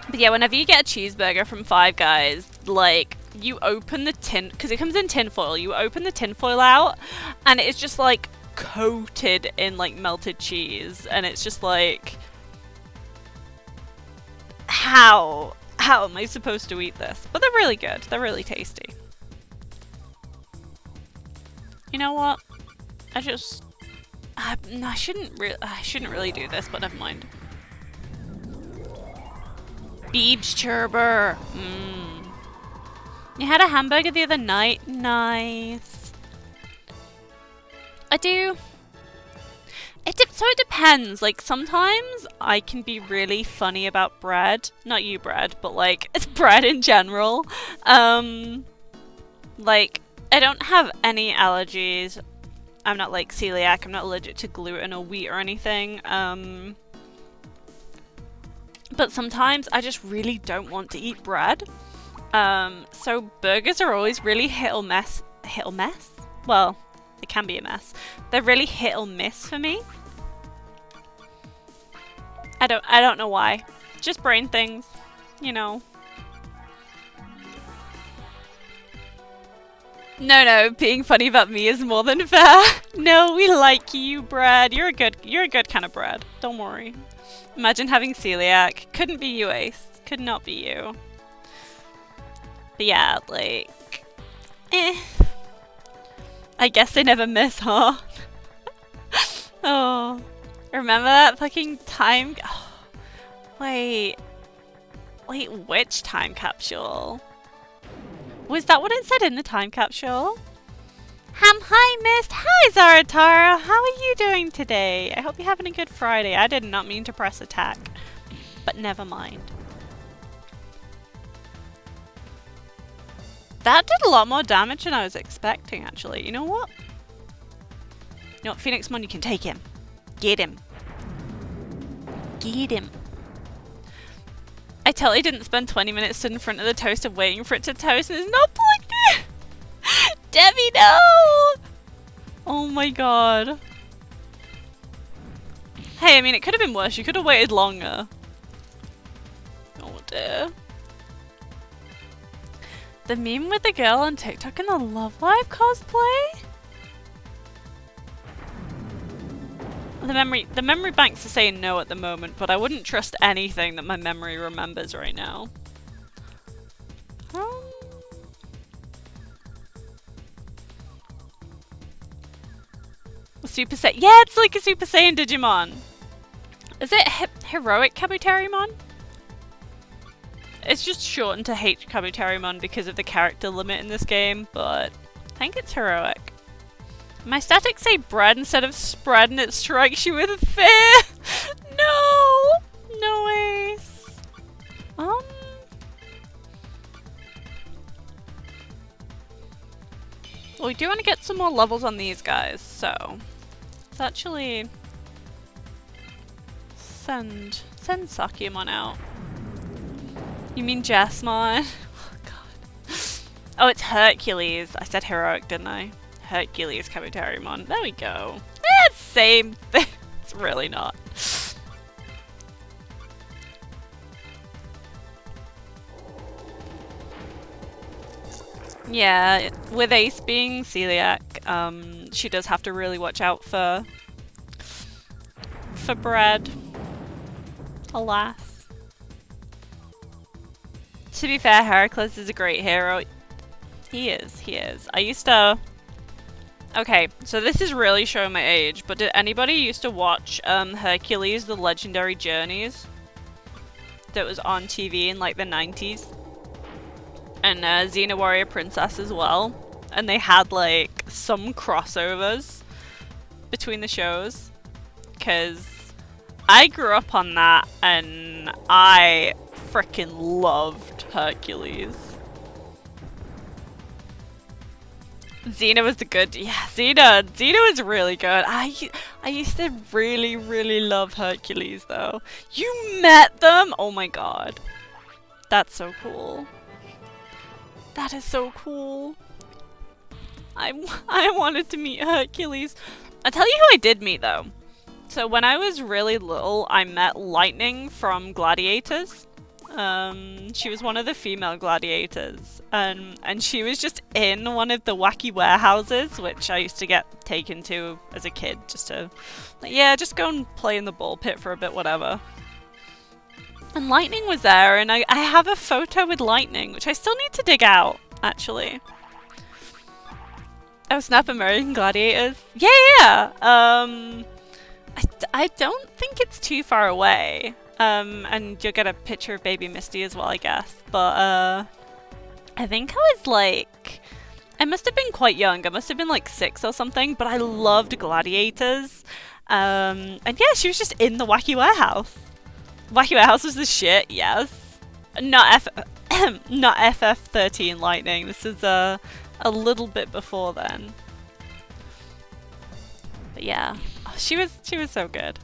But yeah, whenever you get a cheeseburger from Five Guys, like, you open the tin, because it comes in tin foil, you open the tin foil out, and it's just like coated in like melted cheese, and it's just like, how am I supposed to eat this? But they're really good. They're really tasty. You know what? I shouldn't really do this, but never mind. Beebs Churber. You had a hamburger the other night. Nice. I do. So it depends. Like, sometimes I can be really funny about bread. Not you, bread, but like, it's bread in general. Like, I don't have any allergies. I'm not like celiac. I'm not allergic to gluten or wheat or anything. But sometimes I just really don't want to eat bread. So burgers are always really hit or miss. Hit or miss? Well, It can be a mess. They're really hit or miss for me. I don't know why. Just brain things, you know. No, being funny about me is more than fair. No, we like you, Brad. You're a good kind of Brad. Don't worry. Imagine having celiac. Couldn't be you, Ace. Could not be you. But yeah, like, I guess I never miss, huh? Oh, remember that fucking time? Oh, wait, which time capsule? Was that what it said in the time capsule? Hi, Mist. Hi, Zaratara. How are you doing today? I hope you're having a good Friday. I did not mean to press attack, but never mind. That did a lot more damage than I was expecting, actually. You know what? You know what, Phoenix Mon, you can take him. Get him. Get him. I totally didn't spend 20 minutes stood in front of the toaster waiting for it to toast and it's not plugged in! Debbie, no! Oh my god. Hey, I mean, it could have been worse. You could have waited longer. Oh dear. The meme with the girl on TikTok in the Love Live cosplay? The memory banks are saying no at the moment, but I wouldn't trust anything that my memory remembers right now. Super Saiyan. Yeah, it's like a Super Saiyan Digimon. Is it Heroic Kabuterimon? It's just shortened to H Kabuterimon because of the character limit in this game, but I think it's Heroic. My statics say bread instead of spread and it strikes you with fear! No! No Ace. Well, we do want to get some more levels on these guys, so let's actually send Sakyamon out. You mean Jasmine? Oh god. Oh, it's Hercules. I said Heroic, didn't I? Hercules Kabuterimon. There we go. It's same thing. It's really not. Yeah, with Ace being celiac, she does have to really watch out for bread. Alas. To be fair, Heracles is a great hero. He is. I used to... Okay, so this is really showing my age, but did anybody used to watch Hercules, The Legendary Journeys? That was on TV in like the 90s? And Xena Warrior Princess as well. And they had like some crossovers between the shows. Because I grew up on that and I freaking loved Hercules. Xena was the good, yeah, Xena was really good. I used to really love Hercules though. You met them? Oh my god. That's so cool. That is so cool. I wanted to meet Hercules. I'll tell you who I did meet though. So when I was really little, I met Lightning from Gladiators. She was one of the female gladiators, and she was just in one of the wacky warehouses, which I used to get taken to as a kid, just to, like, yeah, just go and play in the ball pit for a bit, whatever. And Lightning was there, and I have a photo with Lightning, which I still need to dig out, actually. Oh, snap, American Gladiators. Yeah! I don't think it's too far away. And you'll get a picture of baby Misty as well, I guess. But, I think I was like... I must have been quite young. I must have been like 6 or something, but I loved Gladiators. And yeah, she was just in the Wacky Warehouse. Wacky Warehouse was the shit, yes. Not FF13 Lightning. This is a little bit before then. But yeah, oh, she was so good.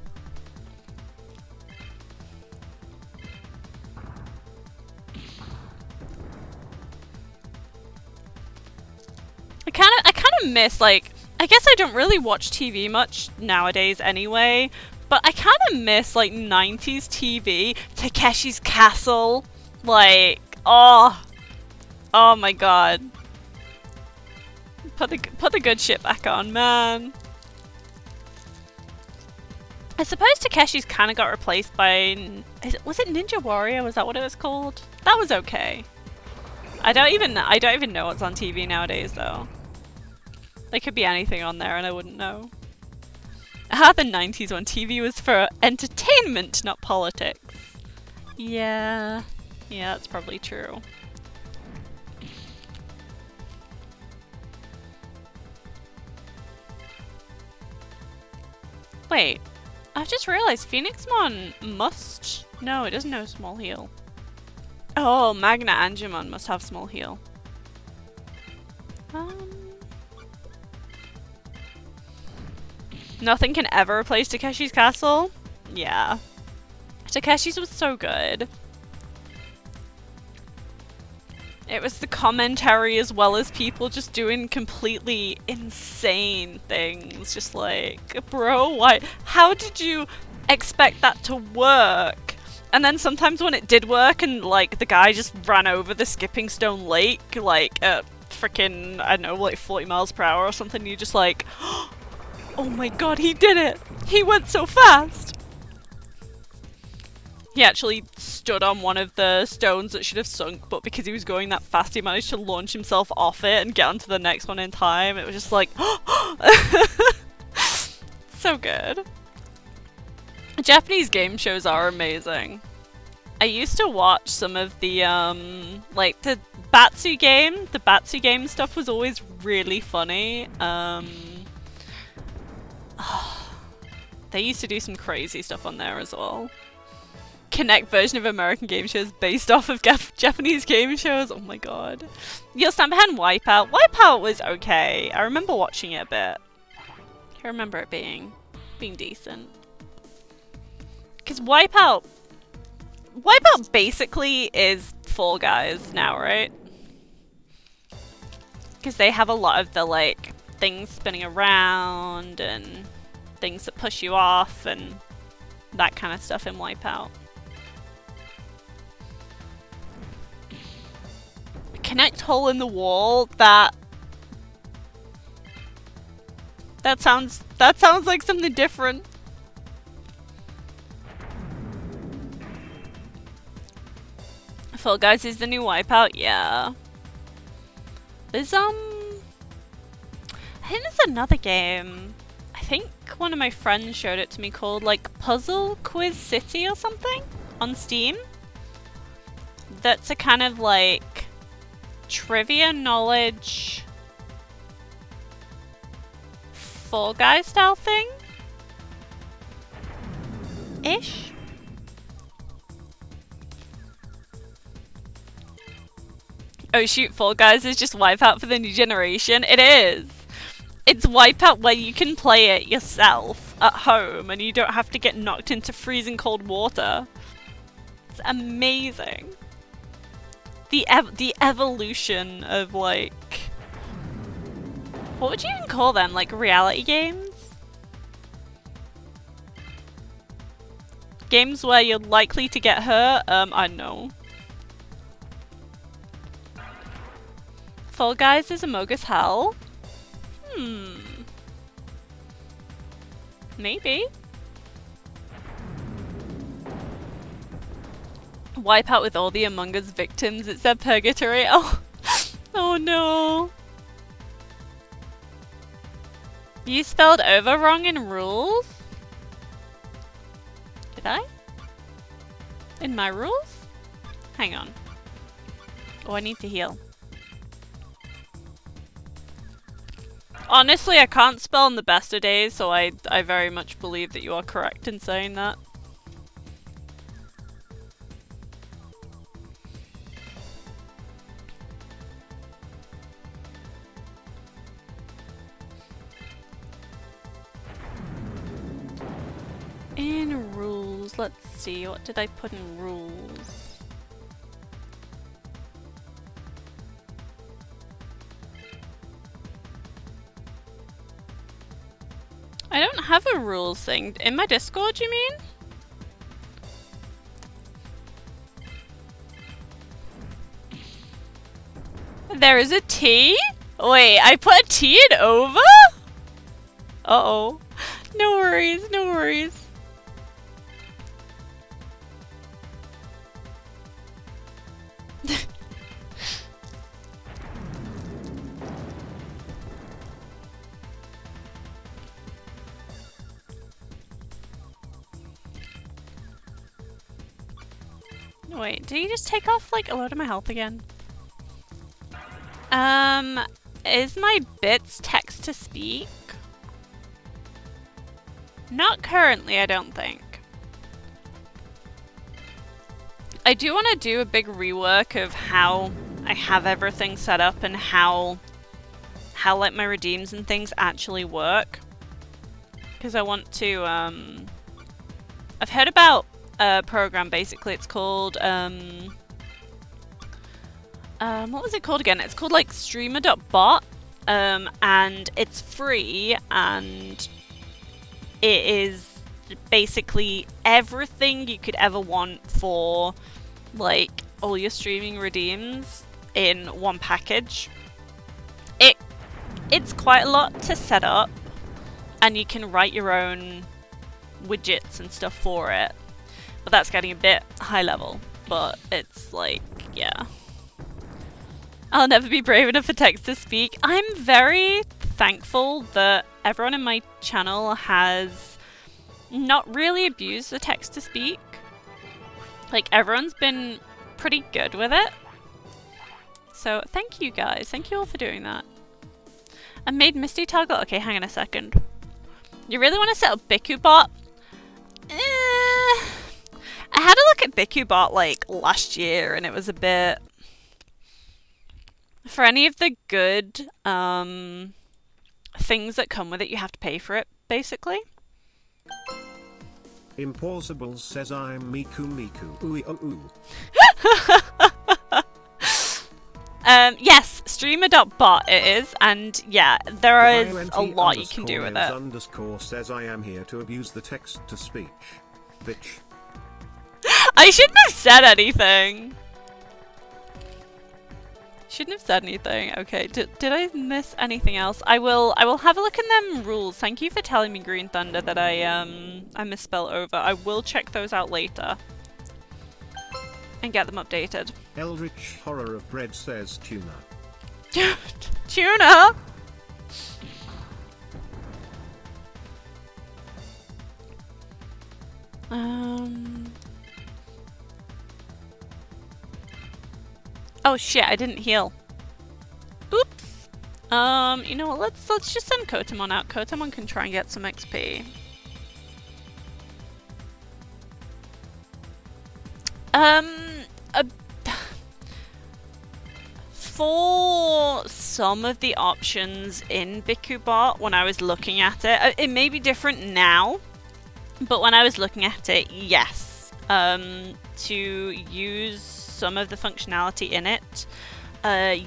I kind of miss, like, I guess I don't really watch TV much nowadays anyway, but I kind of miss like 90s TV. Takeshi's Castle, like, oh my god. Put the good shit back on, man. I suppose Takeshi's kind of got replaced by, was it Ninja Warrior? Was that what it was called? That was okay. I don't even know what's on TV nowadays though. There could be anything on there and I wouldn't know. How the 90s when TV was for entertainment, not politics. Yeah, that's probably true. Wait, I just realized Phoenixmon must... No, it doesn't know Small Heal. Oh, Magna Angemon must have Small Heal. Nothing can ever replace Takeshi's Castle? Yeah. Takeshi's was so good. It was the commentary as well as people just doing completely insane things. Just like, bro, why? How did you expect that to work? And then sometimes when it did work and like the guy just ran over the skipping stone lake like at freaking, I don't know, like 40 miles per hour or something, you're just like, oh my god, he did it! He went so fast! He actually stood on one of the stones that should have sunk, but because he was going that fast, he managed to launch himself off it and get onto the next one in time. It was just like, so good. Japanese game shows are amazing. I used to watch some of the, like the Batsu game. The Batsu game stuff was always really funny. They used to do some crazy stuff on there as well. Connect version of American game shows based off of Japanese game shows. Oh my god. You'll stand behind Wipeout. Wipeout was okay. I remember watching it a bit. I remember it being decent. Because Wipeout basically is Fall Guys now, right? Because they have a lot of the like things spinning around and things that push you off and that kind of stuff in Wipeout. Connect hole in the wall, that sounds like something different. Fall Guys is the new Wipeout, yeah. There's I think there's another game. I think one of my friends showed it to me called like Puzzle Quiz City or something on Steam. That's a kind of like trivia knowledge Fall Guys style thing ish. Oh shoot, Fall Guys is just Wipeout for the new generation. It is. It's Wipeout where you can play it yourself at home and you don't have to get knocked into freezing cold water. It's amazing. The evolution of like, what would you even call them? Like reality games? Games where you're likely to get hurt? I don't know. Fall Guys is Amogus Hell? Maybe. Wipe out with all the Among Us victims. It's their purgatory. Oh, oh no. You spelled over wrong in rules? Did I? In my rules? Hang on. Oh, I need to heal. Honestly, I can't spell in the best of days, so I very much believe that you are correct in saying that. In rules, let's see, what did I put in rules? I don't have a rules thing. In my Discord, you mean? There is a T? Wait, I put a T in over? Uh-oh. No worries, no worries. Wait, did he just take off like a load of my health again? Is my bits text to speak? Not currently, I don't think. I do want to do a big rework of how I have everything set up and how like my redeems and things actually work. Because I want to, I've heard about a program, basically. It's called, what was it called again? It's called like streamer.bot, and it's free, and it is basically everything you could ever want for like all your streaming redeems in one package. It's quite a lot to set up, and you can write your own widgets and stuff for it, but that's getting a bit high level. But it's like, yeah. I'll never be brave enough for text to speak. I'm very thankful that everyone in my channel has not really abused the text to speak. Like, everyone's been pretty good with it. So thank you guys. Thank you all for doing that. I made Misty toggle. Okay, hang on a second. You really want to set up BikuBot? I had a look at BikuBot like last year, and it was a bit... For any of the good things that come with it, you have to pay for it, basically. Implausible says I'm Miku Miku. Ooh, oh, ooh. Yes, streamer.bot it is, and yeah, there is a lot you can do with it. Underscore says I am here to abuse the text to speech. Bitch. I shouldn't have said anything. Shouldn't have said anything. Okay, did I miss anything else? I will have a look in them rules. Thank you for telling me, Green Thunder, that I misspelled over. I will check those out later and get them updated. Eldritch Horror of Bread says tuna. Tuna? Oh shit, I didn't heal. Oops. You know what, let's just send Kotamon out. Kotamon can try and get some XP. For some of the options in BikuBot, when I was looking at it, it may be different now, but when I was looking at it, yes. To use some of the functionality in it,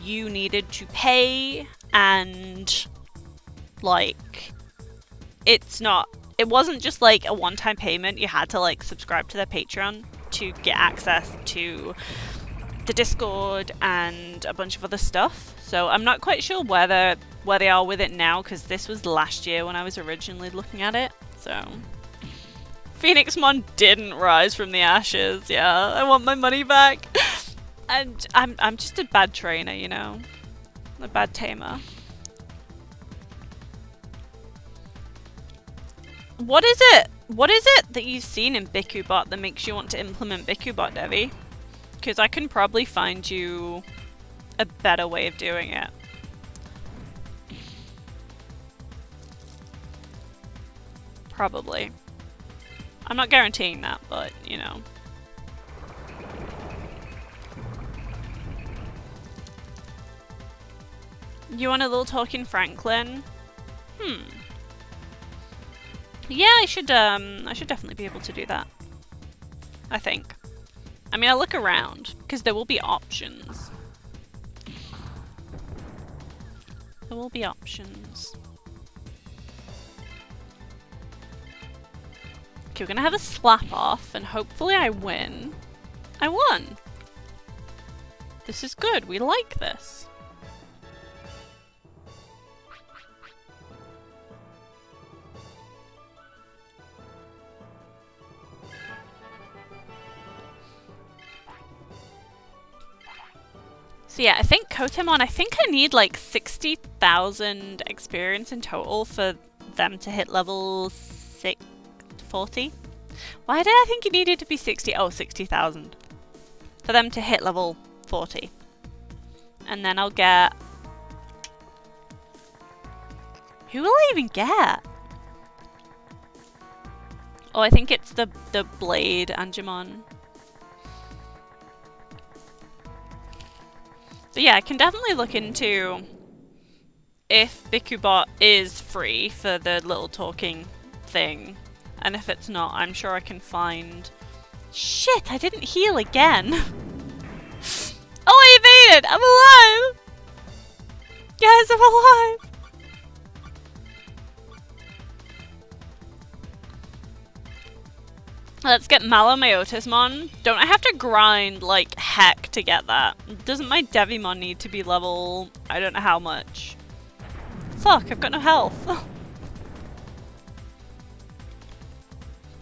you needed to pay, and like, it wasn't just like a one-time payment. You had to like subscribe to their Patreon to get access to the Discord and a bunch of other stuff. So I'm not quite sure where they are with it now, because this was last year when I was originally looking at it. So Phoenixmon didn't rise from the ashes. Yeah, I want my money back. And I'm just a bad trainer, you know, a bad tamer. What is it? What is it that you've seen in BikuBot that makes you want to implement BikuBot, Devi? Because I can probably find you a better way of doing it. Probably. I'm not guaranteeing that, but, you know. You want a little talking Franklin? Yeah, I should definitely be able to do that. I think. I mean, I'll look around, because there will be options. There will be options. Okay, we're gonna have a slap off and hopefully I win. I won! This is good, we like this. So yeah, I think Kotemon, I think I need like 60,000 experience in total for them to hit level 40. Why did I think it needed to be 60? Oh, 60,000. For them to hit level 40. And then I'll get... Who will I even get? Oh, I think it's the Blade Angemon. But yeah, I can definitely look into if Bikubot is free for the little talking thing. And if it's not, I'm sure I can find... Shit, I didn't heal again! Oh, I made it! I'm alive! Guys, I'm alive! Let's get Malomyotismon. Don't I have to grind like heck to get that? Doesn't my Devimon need to be level... I don't know how much. Fuck, I've got no health.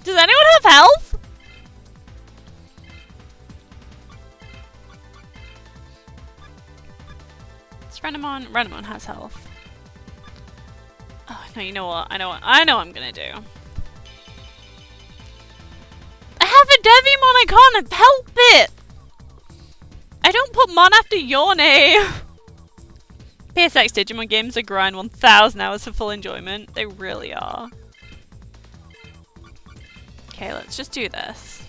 Does anyone have health? It's Renamon. Renamon has health. Oh, no, you know what? I know what I'm gonna do. I have a Devimon, I can't help it! I don't put Mon after your name! PSX Digimon games are grind 1,000 hours for full enjoyment. They really are. Okay, let's just do this.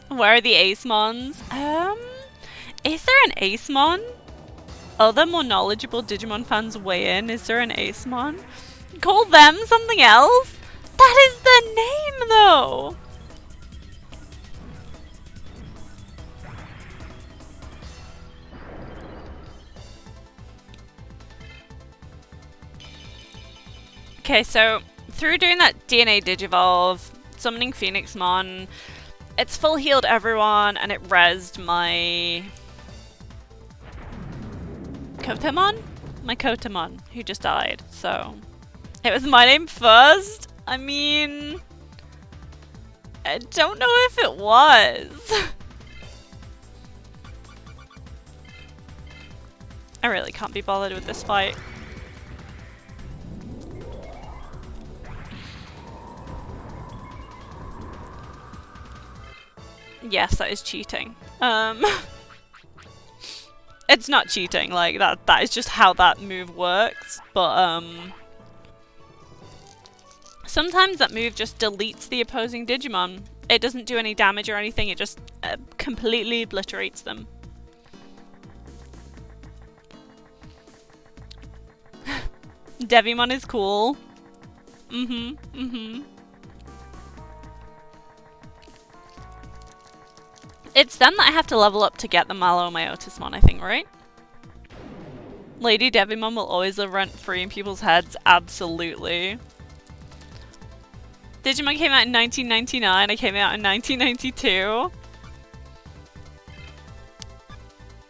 Where are the Acemons? Is there an Acemon? Other more knowledgeable Digimon fans weigh in. Is there an Acemon? Call them something else? That is the name though! Okay, so through doing that DNA Digivolve, summoning Phoenixmon, it's full healed everyone and it rezzed my Kotemon? My Kotemon, who just died, so... It was my name first? I mean... I don't know if it was. I really can't be bothered with this fight. Yes, that is cheating. It's not cheating, like, that is just how that move works, but, sometimes that move just deletes the opposing Digimon. It doesn't do any damage or anything, it just completely obliterates them. Devimon is cool. It's them that I have to level up to get the Malomyotismon, I think, right? Lady Devimon will always live rent-free in people's heads, absolutely. Digimon came out in 1999, I came out in 1992.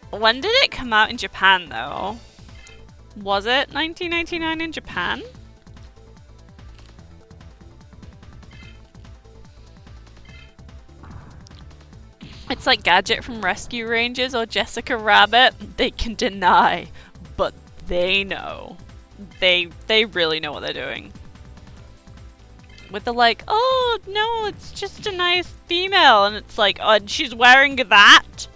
When did it come out in Japan, though? Was it 1999 in Japan? It's like Gadget from Rescue Rangers or Jessica Rabbit. They can deny, but they know. They really know what they're doing. With the like, oh no, it's just a nice female, and it's like, oh, she's wearing that?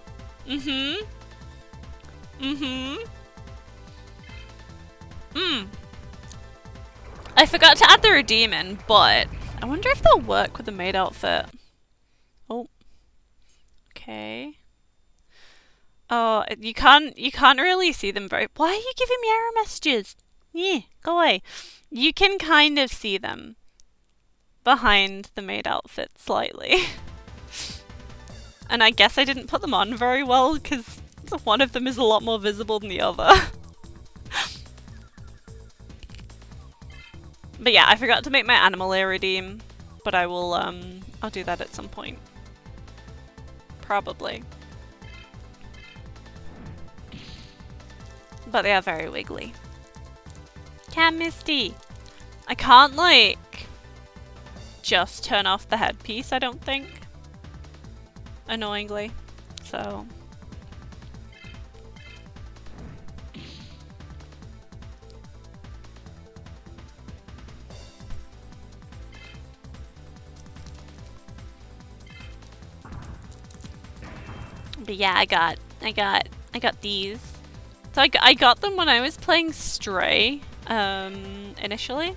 I forgot to add the redeem in, but I wonder if they'll work with the maid outfit. Oh. Okay. Oh, you can't really see them very... Why are you giving me error messages? Yeah, go away. You can kind of see them behind the maid outfit slightly. And I guess I didn't put them on very well because one of them is a lot more visible than the other. But yeah, I forgot to make my animal iridium, but I will, I'll do that at some point. Probably. But they are very wiggly. Cat Misty! I can't, like, just turn off the headpiece, I don't think. Annoyingly. So... But yeah, I got these. So I got them when I was playing Stray, initially.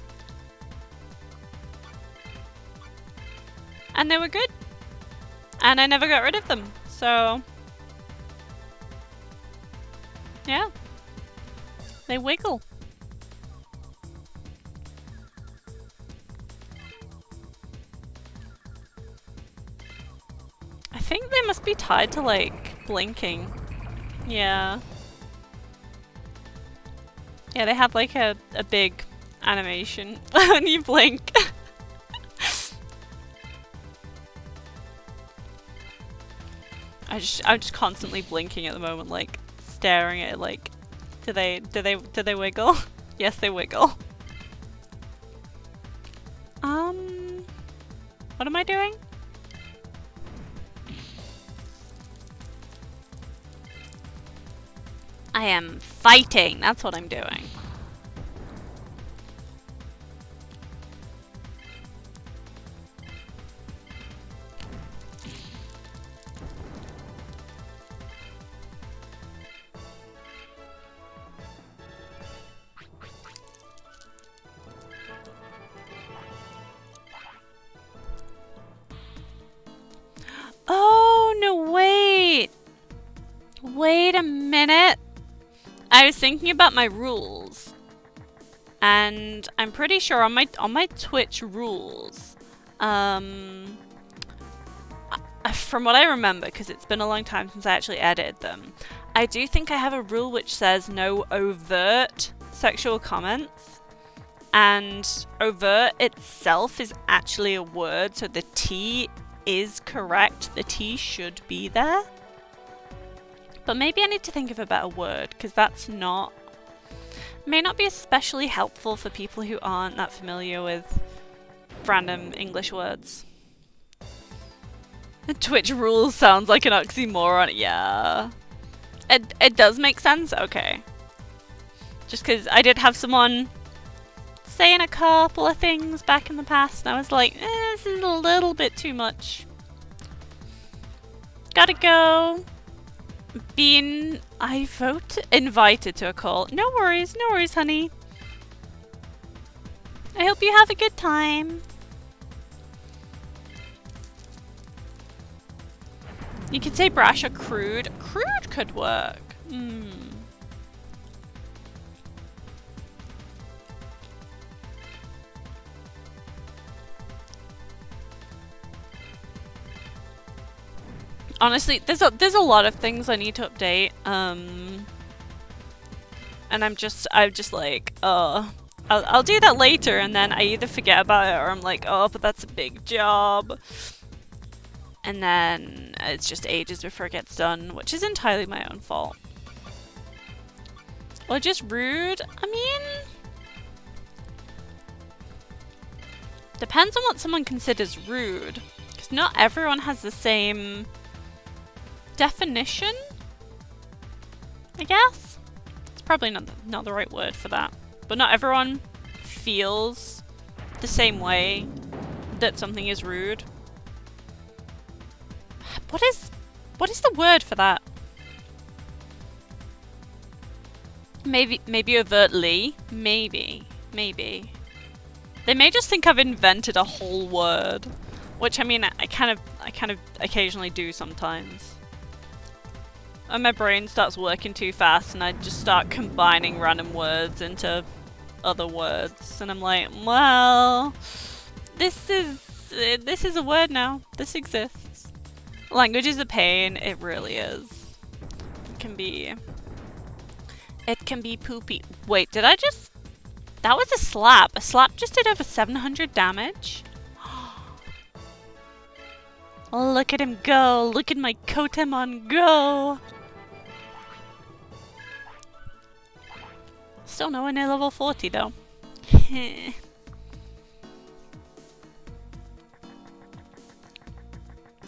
And they were good. And I never got rid of them, so... Yeah. They wiggle. I think they must be tied to, like, blinking. Yeah. Yeah, they have, like, a big animation when you blink. I'm just constantly blinking at the moment, like, staring at it, like, do they wiggle? Yes, they wiggle. What am I doing? I am fighting, that's what I'm doing. Oh, no, wait. Wait a minute. I was thinking about my rules. And I'm pretty sure on my Twitch rules, from what I remember, because it's been a long time since I actually edited them, I do think I have a rule which says no overt sexual comments. And overt itself is actually a word, so the T is correct. The T should be there. But maybe I need to think of a better word, because that's not... may not be especially helpful for people who aren't that familiar with random English words. Twitch rules sounds like an oxymoron. Yeah. It does make sense? Okay. Just because I did have someone saying a couple of things back in the past, and I was like, this is a little bit too much. Gotta go. Being invited to a call. No worries, honey. I hope you have a good time. You could say brash or crude. Crude could work. Honestly, there's a lot of things I need to update. And I'm just like, I'll do that later, and then I either forget about it or I'm like, oh, but that's a big job. And then it's just ages before it gets done, which is entirely my own fault. Or just rude. I mean, depends on what someone considers rude, because not everyone has the same definition, I guess. It's probably not the right word for that, but not everyone feels the same way that something is rude. What is the word for that? Maybe overtly. Maybe. They may just think I've invented a whole word, which I mean I kind of occasionally do sometimes. And my brain starts working too fast, and I just start combining random words into other words, and I'm like, well, this is a word now. This exists. Language is a pain. It really is. It can be poopy. Wait, did I just That was a slap. A slap just did over 700 damage. Look at him go. Look at my Kotemon go. Still nowhere near level 40 though.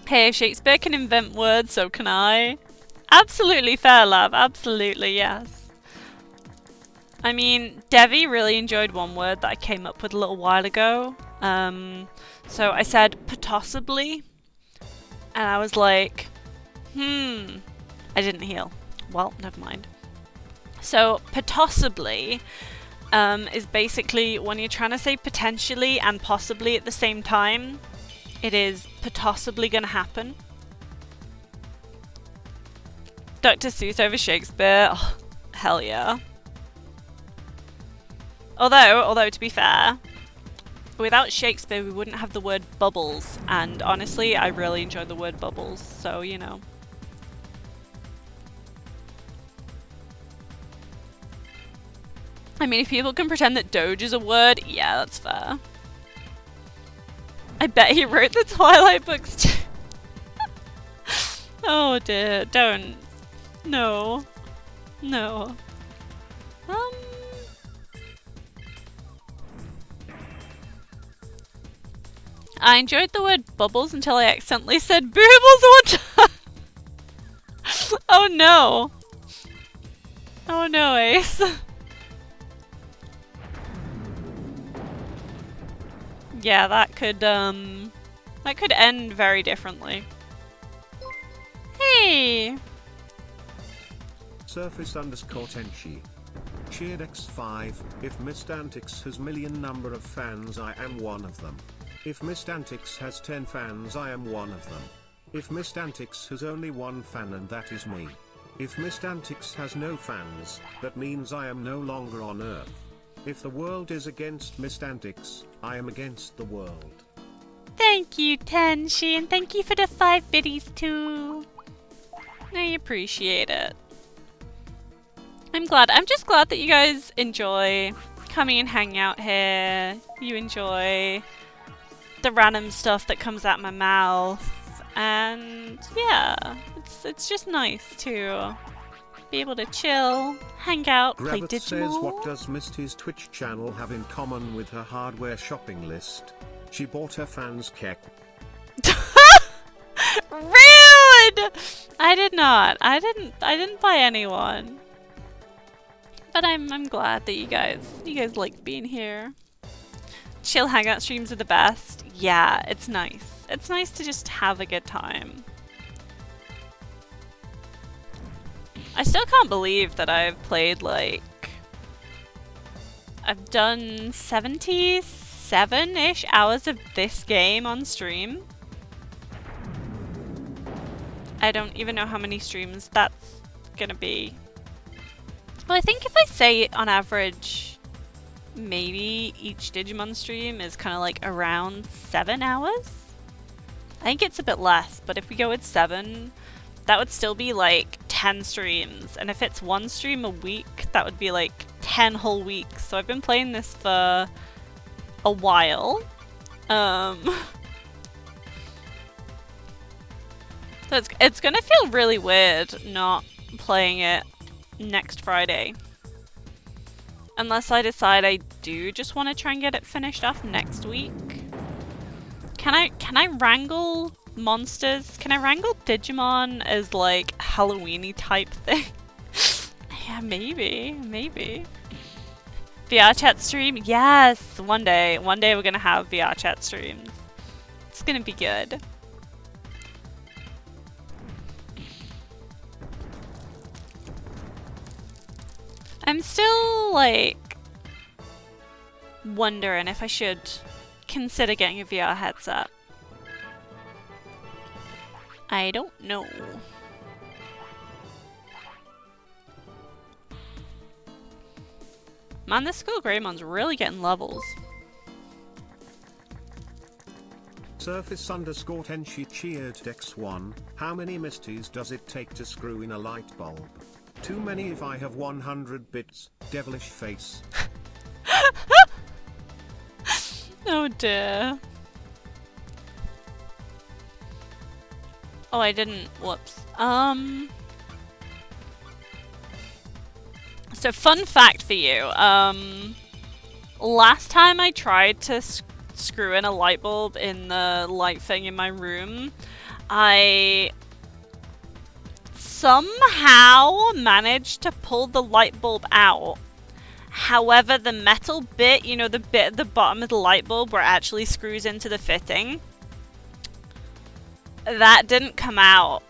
Hey, if Shakespeare can invent words, so can I. Absolutely fair, love. Absolutely, yes. I mean, Devi really enjoyed one word that I came up with a little while ago. So I said potpossibly. And I was like, I didn't heal. Well, never mind. So potpossibly is basically when you're trying to say potentially and possibly at the same time. It is possibly gonna happen. Dr. Seuss over Shakespeare. Oh, hell yeah. Although to be fair, without Shakespeare we wouldn't have the word bubbles, and honestly I really enjoy the word bubbles, so you know. I mean, if people can pretend that Doge is a word, yeah, that's fair. I bet he wrote the Twilight books too. Oh dear, don't. No. No. I enjoyed the word bubbles until I accidentally said boobles one time. Oh no. Oh no, Ace. Yeah, that could end very differently. Hey! Surface_Tenchi. Cheered X5. If Mist Antics has million number of fans, I am one of them. If Mist Antics has 10 fans, I am one of them. If Mist Antics has only one fan, and that is me. If Mist Antics has no fans, that means I am no longer on Earth. If the world is against Mist Antics, I am against the world. Thank you, Tenshi, and thank you for the 5 biddies too. I appreciate it. I'm glad. I'm just glad that you guys enjoy coming and hanging out here. You enjoy the random stuff that comes out my mouth, and yeah, it's just nice to be able to chill, hang out, play Grabbit Digimon. says, what does Misty's Twitch channel have in common with her hardware shopping list? She bought her fans cake. Rude! I did not. I didn't buy anyone. But I'm glad that you guys like being here. Chill hangout streams are the best. Yeah, it's nice. It's nice to just have a good time. I still can't believe that I've played I've done 77-ish hours of this game on stream. I don't even know how many streams that's gonna be. Well, I think if I say on average, maybe each Digimon stream is kind of around 7 hours. I think it's a bit less, but if we go with 7, that would still be 10 streams. And if it's 1 stream a week, that would be 10 whole weeks. So I've been playing this for a while. So it's gonna feel really weird not playing it next Friday. Unless I decide I do just want to try and get it finished off next week. Can I wrangle monsters? Can I wrangle Digimon as Halloween-y type thing? Yeah, maybe. VR chat stream? Yes! One day we're gonna have VR chat streams. It's gonna be good. I'm still wondering if I should consider getting a VR headset. I don't know. Man, this Skull Greymon's really getting levels. Surface_Tenchi cheered X1. How many Misties does it take to screw in a light bulb? Too many if I have 100 bits. Devilish face. Oh dear. Oh, I didn't. Whoops. So fun fact for you. Last time I tried to screw in a light bulb in the light thing in my room, I somehow managed to pull the light bulb out. However, the metal bit, you know, the bit at the bottom of the light bulb where it actually screws into the fitting, that didn't come out.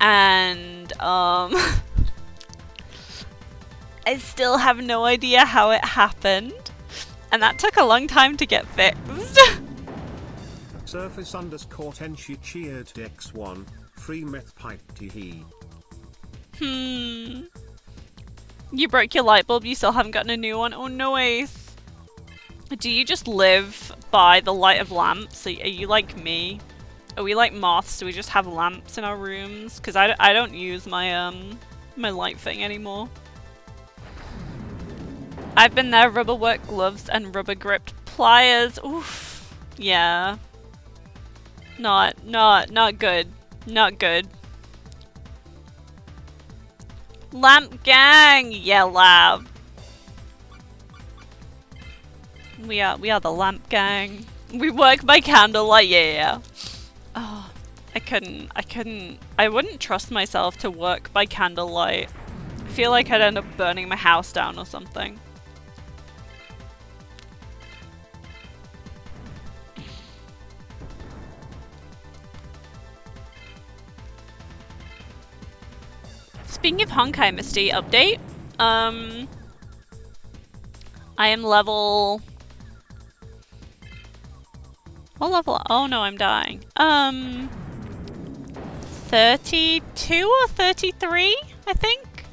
And, I still have no idea how it happened. And that took a long time to get fixed. Surface underscore Tenshi cheered X1, free meth pipe tee. You broke your light bulb, you still haven't gotten a new one? Oh no, Ace. Do you just live by the light of lamps? Are you like me? Are we like moths? Do we just have lamps in our rooms? Because I don't use my, my light thing anymore. I've been there, rubber work gloves and rubber gripped pliers. Oof. Yeah. Not good. Not good. Lamp gang! Yeah, lab. We are the lamp gang. We work by candlelight, yeah. Oh, I wouldn't trust myself to work by candlelight. I feel like I'd end up burning my house down or something. Speaking of Honkai Misty update, I am level... What level? Oh no, I'm dying. 32 or 33, I think?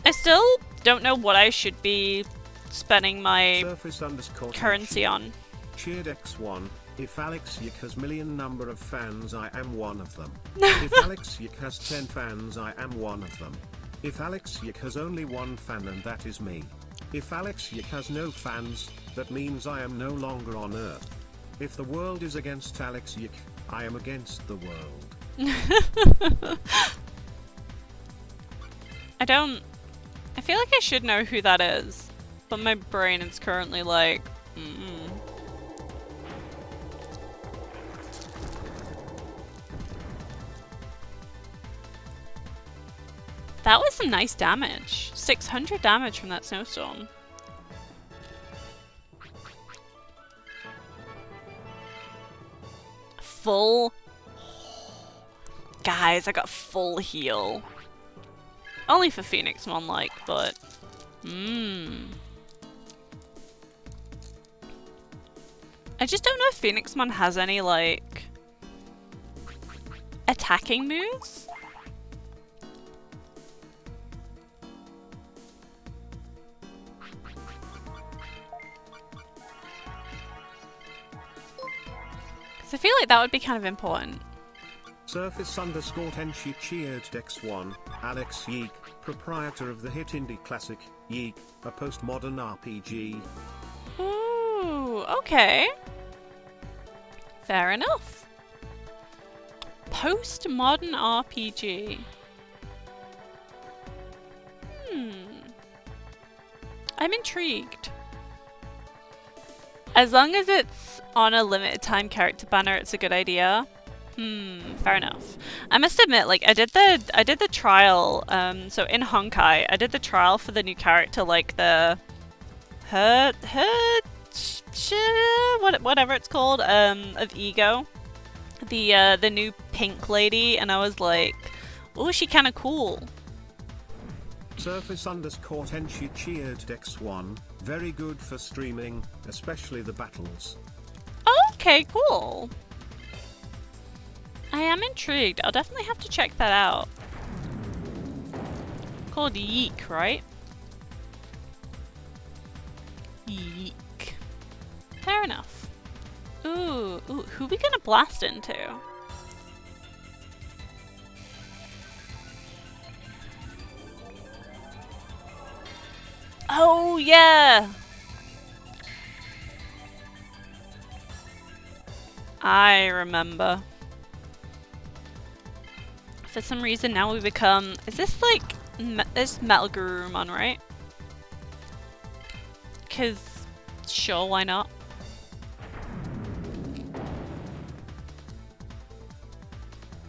I still don't know what I should be spending my currency on. Cheered X1. If Alex Yik has million number of fans, I am one of them. If Alex Yik has 10 fans, I am one of them. If Alex Yik has only one fan, and that is me. If Alex Yik has no fans, that means I am no longer on Earth. If the world is against Alex Yik, I am against the world. I feel like I should know who that is, but my brain is currently like, That was some nice damage. 600 damage from that snowstorm. Full... Guys, I got full heal. Only for Phoenix Mon, like, but... I just don't know if Phoenix Mon has any, like... attacking moves? So I feel like that would be kind of important. Surface underscore Tenshi cheered X1, Alex Yeek, proprietor of the hit indie classic, Yeek, a postmodern RPG. Ooh, okay. Fair enough. Postmodern RPG. I'm intrigued. As long as it's on a limited time character banner, it's a good idea. Fair enough. I must admit, like, I did the trial, so in Honkai, I did the trial for the new character, like the whatever it's called, of Ego. The new pink lady, and I was like, oh, she kinda cool. Surface underscore Tenshi cheered X1, very good for streaming, especially the battles. Okay, cool. I am intrigued. I'll definitely have to check that out. Called Yeek, right? Yeek. Fair enough. Ooh, who are we gonna blast into? Oh, yeah! I remember. For some reason now we become... Is this like... This Metal Gurumon, right? Because... Sure, why not?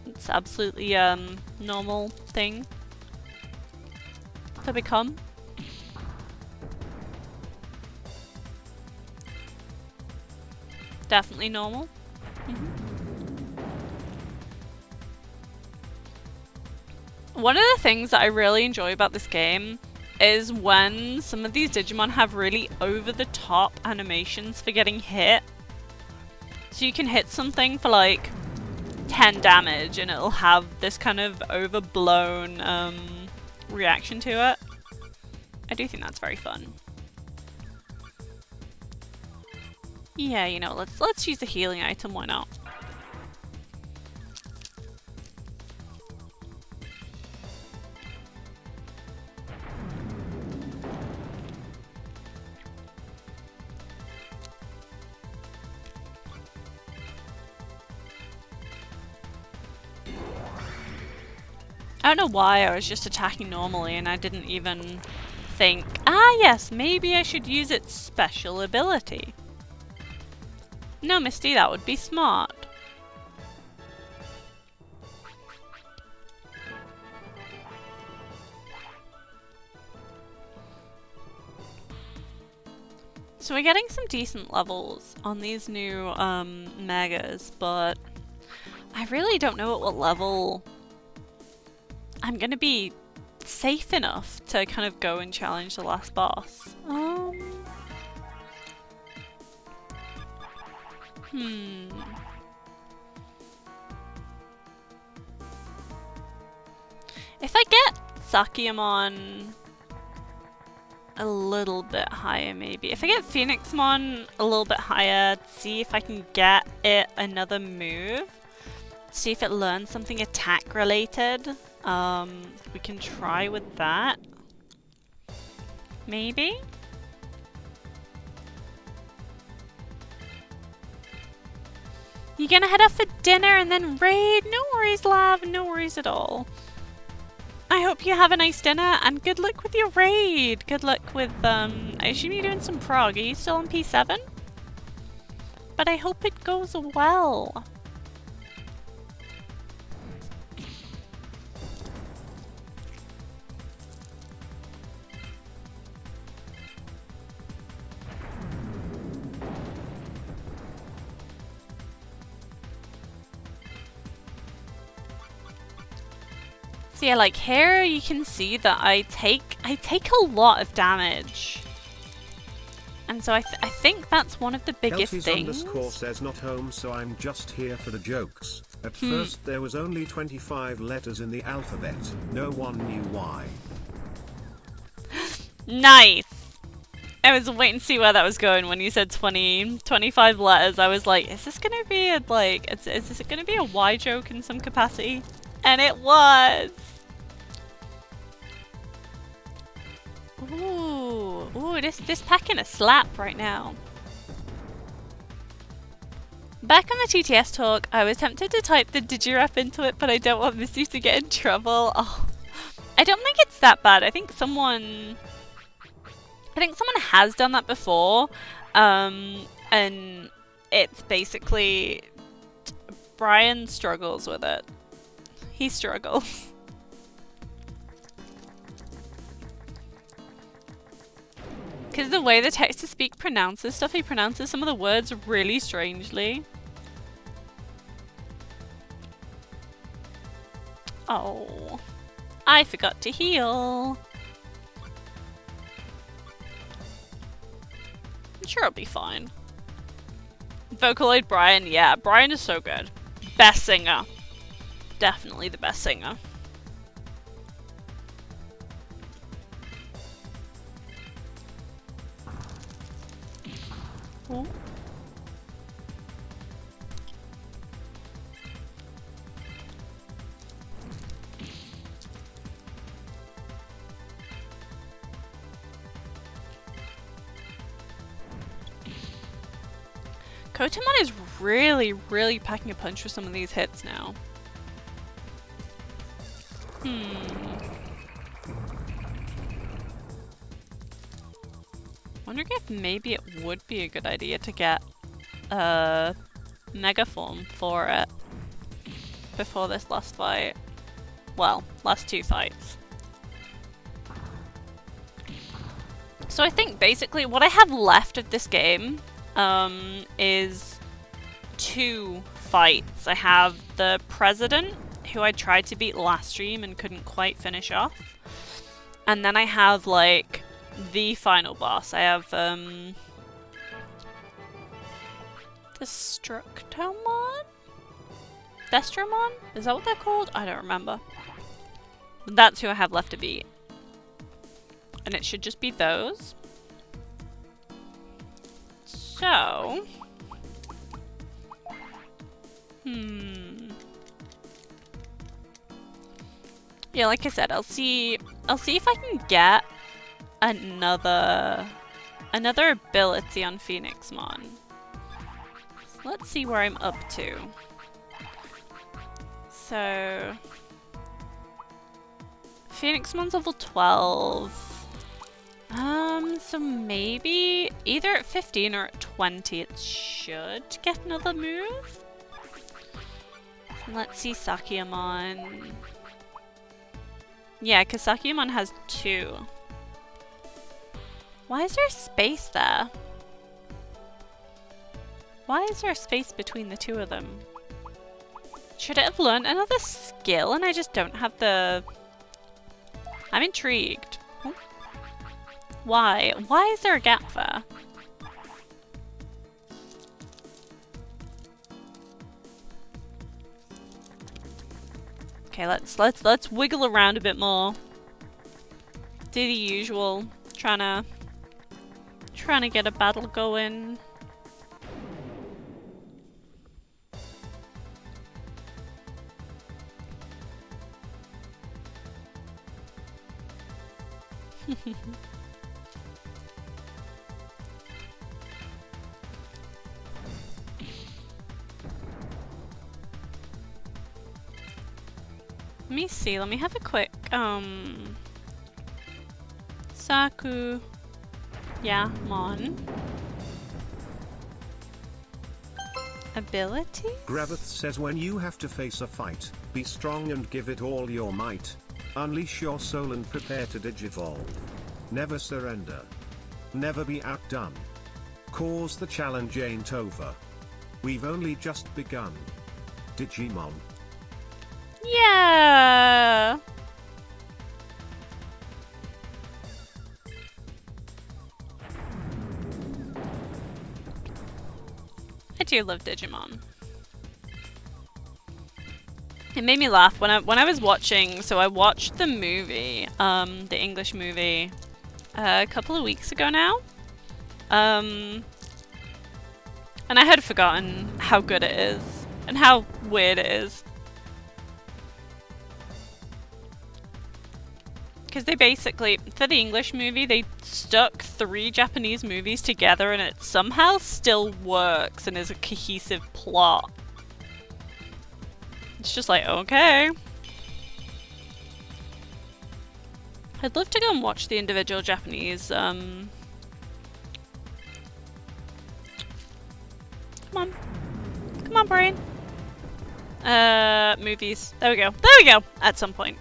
It's absolutely normal thing to become. Definitely normal. One of the things that I really enjoy about this game is when some of these Digimon have really over-the-top animations for getting hit. So you can hit something for like 10 damage and it'll have this kind of overblown reaction to it. I do think that's very fun. Yeah, you know, let's use the healing item, why not? I don't know why I was just attacking normally and I didn't even think, ah yes, maybe I should use its special ability. No, Misty, that would be smart. So we're getting some decent levels on these new megas, but I really don't know at what level I'm gonna be safe enough to kind of go and challenge the last boss. If I get Sakyamon a little bit higher, maybe. If I get Phoenixmon a little bit higher, see if I can get it another move. See if it learns something attack related. We can try with that. Maybe? You gonna head off for dinner and then raid? No worries, Lav. No worries at all. I hope you have a nice dinner and good luck with your raid. Good luck with, I assume you're doing some prog. Are you still on P7? But I hope it goes well. So yeah, like here you can see that I take a lot of damage. And so I think that's one of the biggest things. __ says not home, so I'm just here for the jokes. At first there was only 25 letters in the alphabet. No one knew why. Nice! I was waiting to see where that was going when you said 25 letters. I was like, is this gonna be a, like, is this gonna be a Y joke in some capacity? And it was! Ooh, this packing a slap right now. Back on the TTS talk, I was tempted to type the digirep into it, but I don't want Missy to get in trouble. Oh, I don't think it's that bad. I think someone has done that before, and it's basically Brian struggles with it. He struggles. Because the way the text-to-speak pronounces stuff, he pronounces some of the words really strangely. Oh, I forgot to heal. I'm sure it'll be fine. Vocaloid Brian, yeah, Brian is so good. Best singer. Definitely the best singer. Ooh. Kotemon is really, really packing a punch for some of these hits now. Wondering if maybe it would be a good idea to get a Mega Form for it before this last fight. Well, last two fights. So I think basically what I have left of this game is 2 fights. I have the President, who I tried to beat last stream and couldn't quite finish off. And then I have, like, the final boss. I have, Destructomon? Destromon? Is that what they're called? I don't remember. But that's who I have left to beat. And it should just be those. So... Yeah, like I said, I'll see if I can get another ability on Phoenixmon. So let's see where I'm up to. So Phoenixmon's level 12. So maybe either at 15 or at 20 it should get another move. And let's see Sakyamon. Yeah, because Sakyamon has 2. Why is there a space there? Why is there a space between the 2 of them? Should I have learned another skill and I just don't have the... I'm intrigued. Why? Why is there a gap there? Okay, let's wiggle around a bit more. Do the usual, trying to get a battle going. Let me see, let me have a quick, Saku... Yeah, Mon. Abilities? Graveth says when you have to face a fight, be strong and give it all your might. Unleash your soul and prepare to digivolve. Never surrender. Never be outdone. Cause the challenge ain't over. We've only just begun. Digimon. Yeah! I do love Digimon. It made me laugh when I was watching, so I watched the movie, the English movie, a couple of weeks ago now. And I had forgotten how good it is, and how weird it is. Because they basically, for the English movie, they stuck 3 Japanese movies together and it somehow still works and is a cohesive plot. It's just like, okay. I'd love to go and watch the individual Japanese, Come on. Come on, brain. Movies. There we go. There we go! At some point.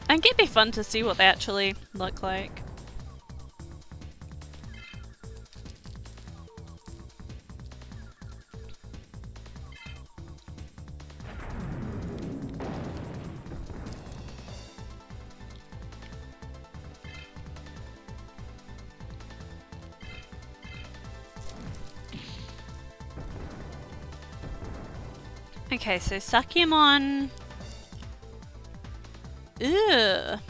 I think it'd be fun to see what they actually look like. Okay, so Sakyamon... Ugh.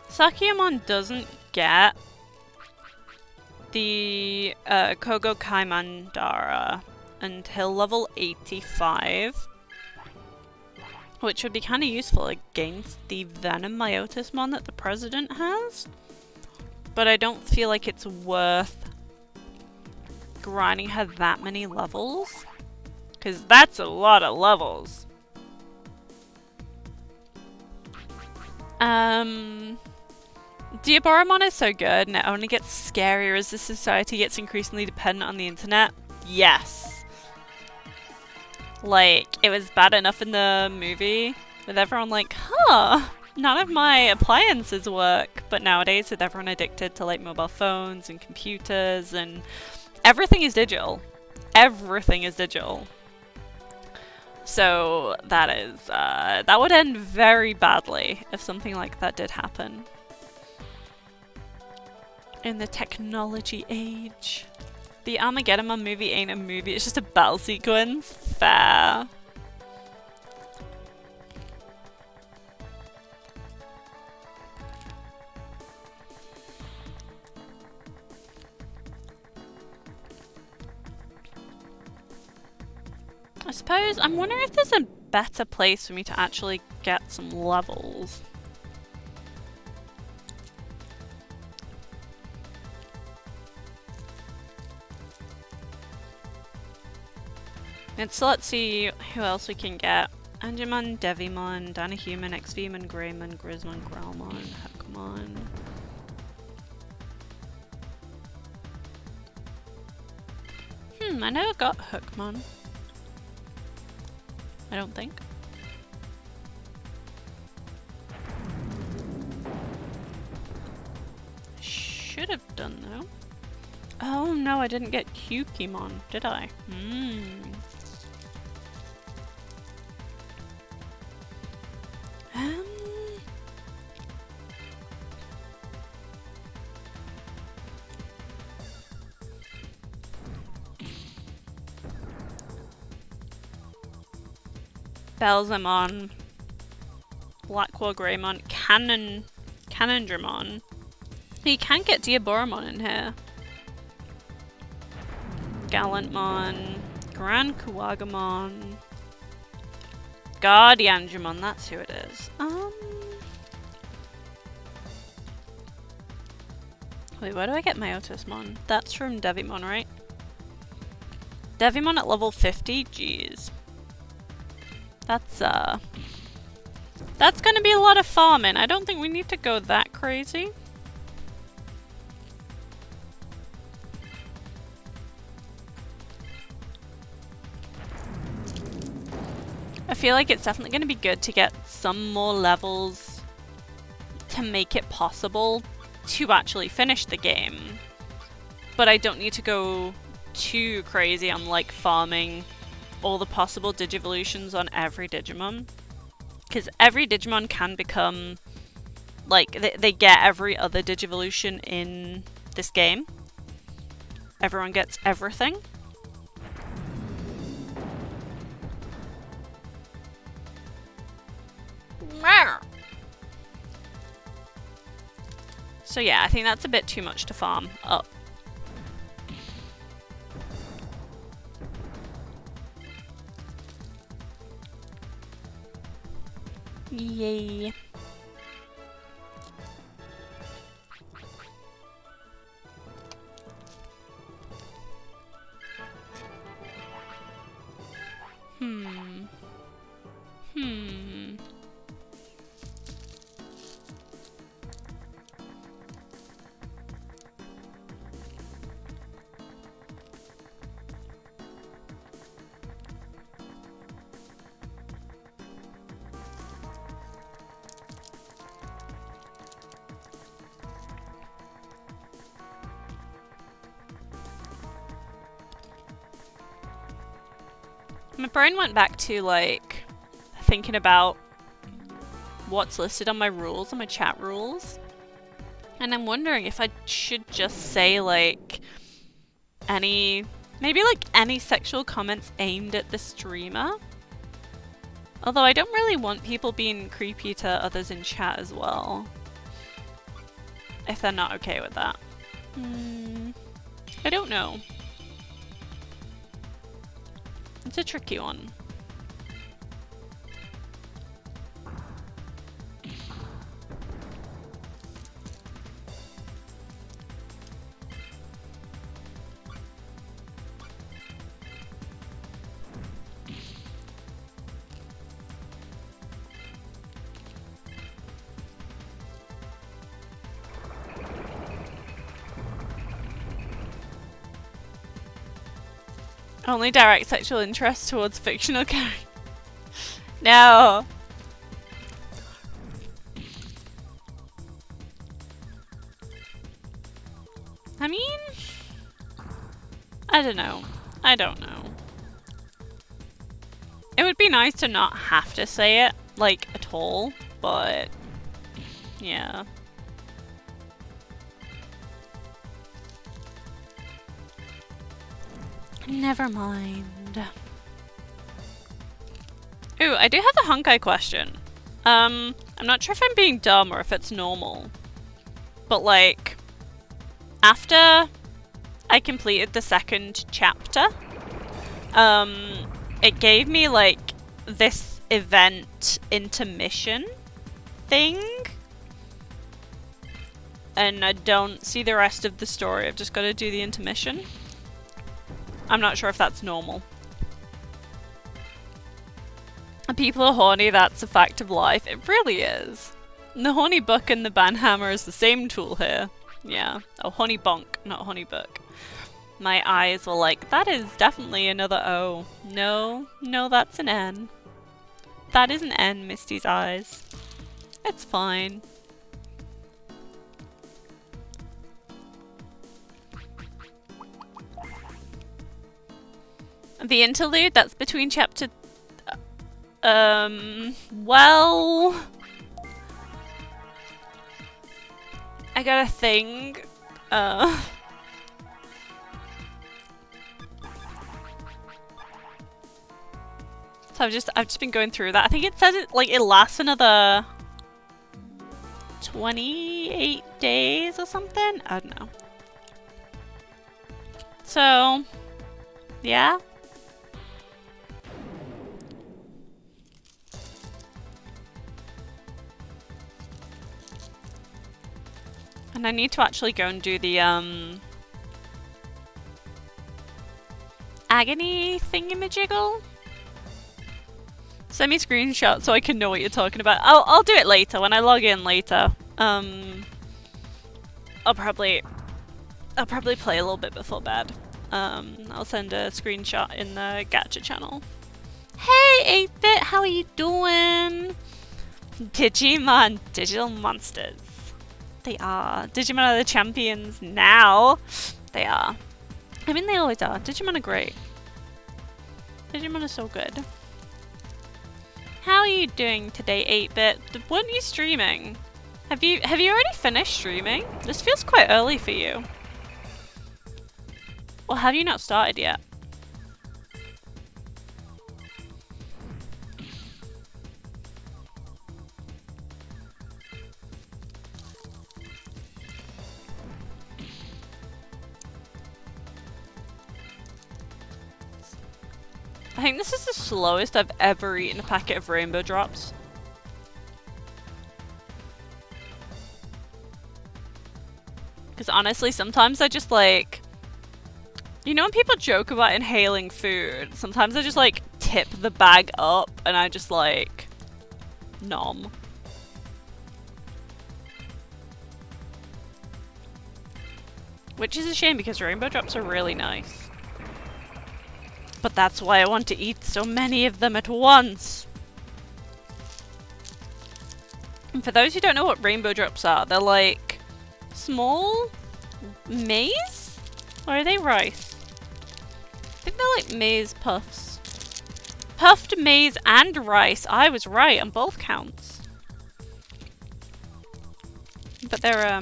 Sakyamon doesn't get the Kogo Kaimandara until level 85. which would be kind of useful against the Venom Myotismon that the president has. But I don't feel like it's worth grinding her that many levels, because that's a lot of levels. Diaboromon is so good, and it only gets scarier as the society gets increasingly dependent on the internet. Yes. Like, it was bad enough in the movie with everyone like, huh, none of my appliances work. But nowadays, with everyone addicted to like mobile phones and computers, and everything is digital. Everything is digital. So that is, that would end very badly if something like that did happen. In the technology age. The Armageddon movie ain't a movie, it's just a battle sequence. Fair. I suppose, I'm wondering if there's a better place for me to actually get some levels. And so let's see who else we can get. Angemon, Devimon, Danahuman, Xvmon, Greymon, Grizzmon, Growlmon, Hookmon. I never got Hookmon. I don't think. Should have done though. Oh no, I didn't get Cukimon, did I? Belzamon, Blackwall Greymon, Canondramon. You can get Diaboromon in here. Gallantmon, Grand Kuwagamon, Guardiangemon, that's who it is. Wait, where do I get Myotismon? That's from Devimon, right? Devimon at level 50? Jeez. That's gonna be a lot of farming. I don't think we need to go that crazy. I feel like it's definitely gonna be good to get some more levels to make it possible to actually finish the game. But I don't need to go too crazy on like farming all the possible Digivolutions on every Digimon. Because every Digimon can become, like, they get every other Digivolution in this game. Everyone gets everything. So yeah, I think that's a bit too much to farm up. Yay. My brain went back to, like, thinking about what's listed on my rules, on my chat rules. And I'm wondering if I should just say, like, maybe like any sexual comments aimed at the streamer. Although I don't really want people being creepy to others in chat as well. If they're not okay with that. I don't know. It's a tricky one. Only direct sexual interest towards fictional characters. No. I mean, I don't know. I don't know. It would be nice to not have to say it, like, at all, but yeah. Never mind. Ooh, I do have a Honkai question. I'm not sure if I'm being dumb or if it's normal. But like, after I completed the second chapter, it gave me like this event intermission thing. And I don't see the rest of the story. I've just got to do the intermission. I'm not sure if that's normal. People are horny, that's a fact of life. It really is. The horny book and the banhammer is the same tool here. Yeah. Oh, honey bonk, not honey book. My eyes were like, that is definitely another O. No, no, that's an N. That is an N, Misty's eyes. It's fine. The interlude, that's between chapter... well... I got a thing. So I've just been going through that. I think it says it like it lasts another 28 days or something. I don't know. So, yeah. And I need to actually go and do the agony thingamajiggle. Send me a screenshot so I can know what you're talking about. I'll do it later when I log in later. I'll probably play a little bit before bed. I'll send a screenshot in the Gacha channel. Hey 8-bit, how are you doing? Digimon Digital Monsters. They are. Digimon are the champions now. They are. I mean, they always are. Digimon are great. Digimon are so good. How are you doing today, 8-bit? Weren't you streaming? Have you already finished streaming? This feels quite early for you. Or have you not started yet? I think this is the slowest I've ever eaten a packet of rainbow drops. Because honestly, sometimes I just like... You know when people joke about inhaling food? Sometimes I just like tip the bag up and I just like... nom. Which is a shame because rainbow drops are really nice. But that's why I want to eat so many of them at once. And for those who don't know what rainbow drops are, they're like small maize? Or are they rice? I think they're like maize puffs. Puffed maize and rice. I was right on both counts. But they're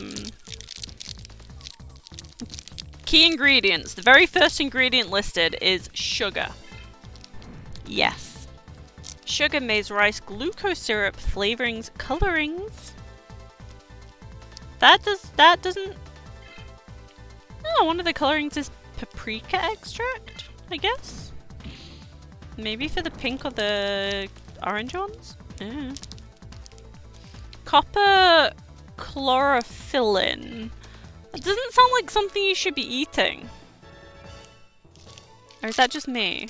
key ingredients. The very first ingredient listed is sugar. Yes. Sugar, maize, rice, glucose syrup, flavorings, colorings. That doesn't... Oh, one of the colorings is paprika extract, I guess? Maybe for the pink or the orange ones? Yeah. Copper chlorophyllin. It doesn't sound like something you should be eating. Or is that just me?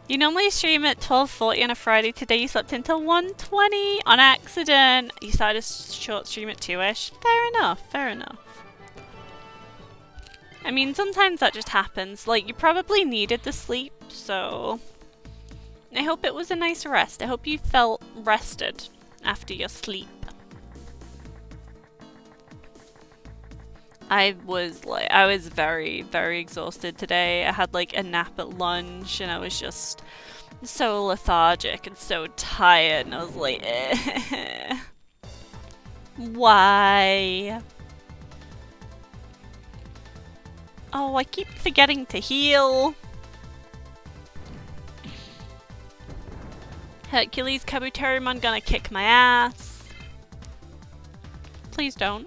You normally stream at 12:40 on a Friday. Today you slept until 1:20 on accident. You started a short stream at 2ish. Fair enough, fair enough. I mean, sometimes that just happens. Like, you probably needed the sleep, so I hope it was a nice rest. I hope you felt rested after your sleep. I was very, very exhausted today. I had like a nap at lunch and I was just so lethargic and so tired, and I was like, why? Oh, I keep forgetting to heal. Hercules Kabuterimon gonna kick my ass. Please don't.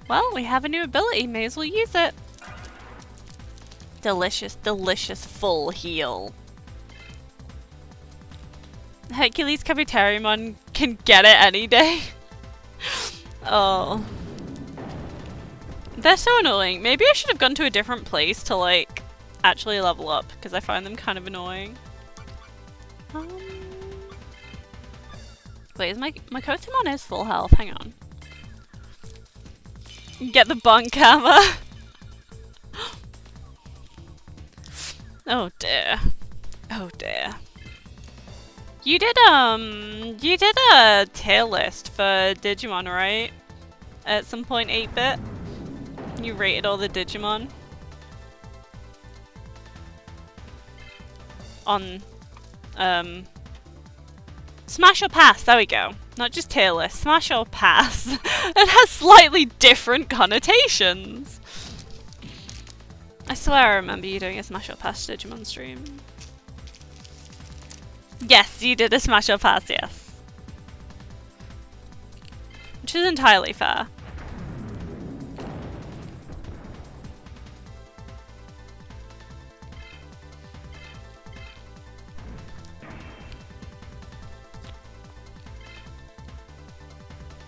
Well, we have a new ability, may as well use it. Delicious, delicious full heal. Hercules Kabuterimon can get it any day. Oh. They're so annoying. Maybe I should have gone to a different place to like actually level up, because I find them kind of annoying. Wait, is my Kotemon is full health? Hang on. Get the bunk hammer. Oh dear. Oh dear. You did a tier list for Digimon, right? At some point, 8-bit? You rated all the Digimon? On, Smash or Pass, there we go. Not just tier list, Smash or Pass. It has slightly different connotations. I swear I remember you doing a Smash or Pass Digimon stream. Yes, you did a Smash or Pass, yes. Which is entirely fair.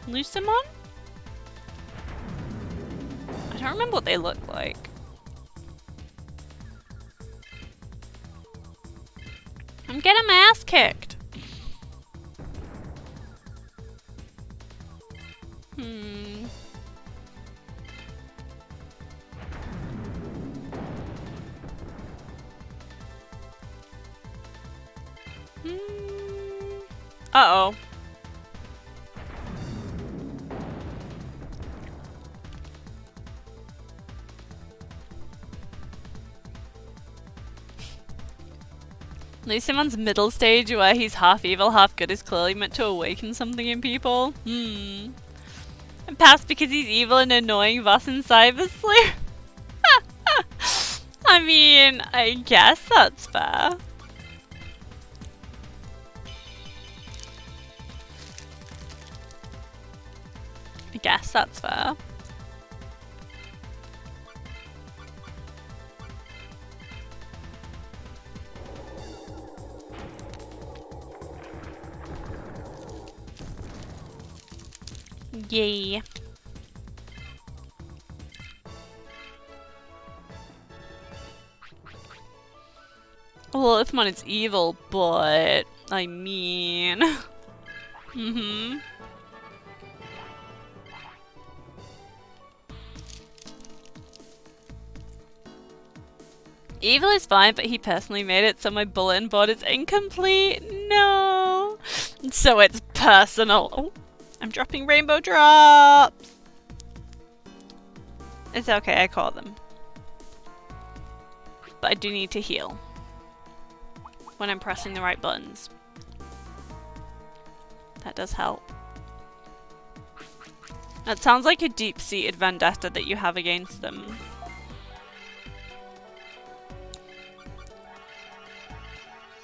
Lucemon? I don't remember what they look like. I'm getting my ass kicked. Uh-oh. Lucimon's middle stage where he's half evil, half good is clearly meant to awaken something in people. And pass because he's evil and annoying Voss and Cyber Slayer. I mean, I guess that's fair. I guess that's fair. Yay. Well, Lithmon is evil, but I mean... Evil is fine, but he personally made it, so my bulletin board is incomplete. No! So it's personal. Oh, I'm dropping rainbow drops! It's okay, I caught them. But I do need to heal when I'm pressing the right buttons. That does help. That sounds like a deep-seated vendetta that you have against them.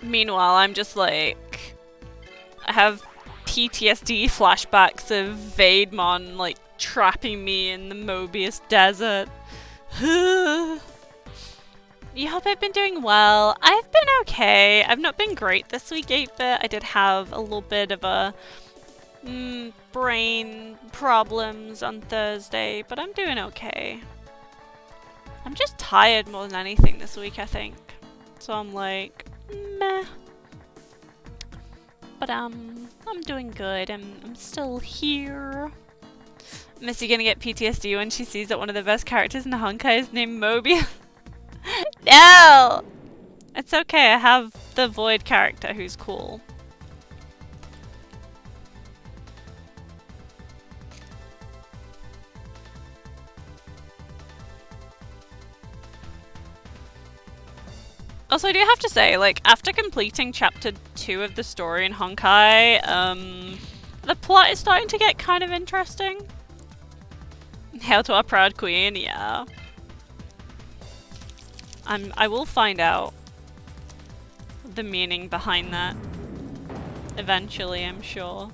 Meanwhile, I'm just like... I have PTSD flashbacks of Vaidmon, like, trapping me in the Mobius Desert. You hope I've been doing well. I've been okay. I've not been great this week, 8-bit. I did have a little bit of a brain problems on Thursday, but I'm doing okay. I'm just tired more than anything this week, I think. So I'm like, meh. But I'm doing good. I'm still here. Missy gonna get PTSD when she sees that one of the best characters in the Honkai is named Moby. No! It's okay, I have the Void character who's cool. Also, I do have to say, like, after completing chapter 2 of the story in Honkai, the plot is starting to get kind of interesting. Hail to our proud queen, yeah. I will find out the meaning behind that eventually, I'm sure.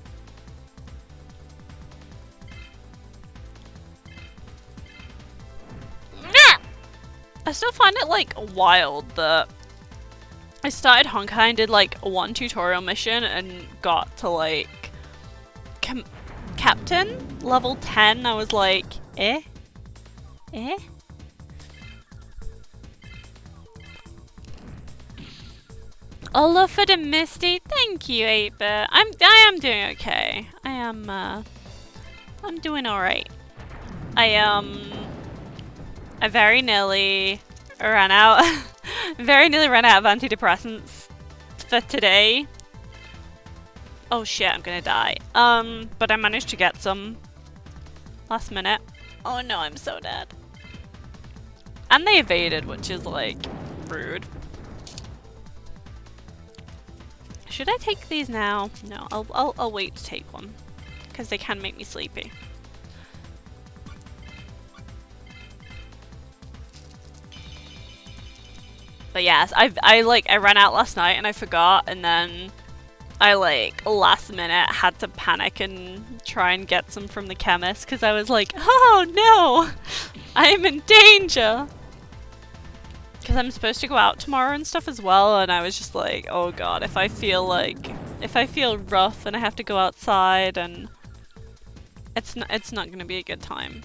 I still find it, like, wild that I started Honkai and did, like, one tutorial mission and got to, like, Captain? Level 10, I was like, eh? Eh? Aloha for the Misty, thank you, 8-bit. I am doing okay. I'm doing alright. I very nearly ran out very nearly ran out of antidepressants for today. Oh shit, I'm gonna die. But I managed to get some last minute. Oh no, I'm so dead. And they evaded, which is like rude. Should I take these now? No, I'll wait to take one because they can make me sleepy. But yes, I ran out last night and I forgot, and then I like last minute had to panic and try and get some from the chemist because I was like, oh no, I'm in danger. Because I'm supposed to go out tomorrow and stuff as well, and I was just like, oh god, if I feel rough and I have to go outside, and it's not gonna be a good time.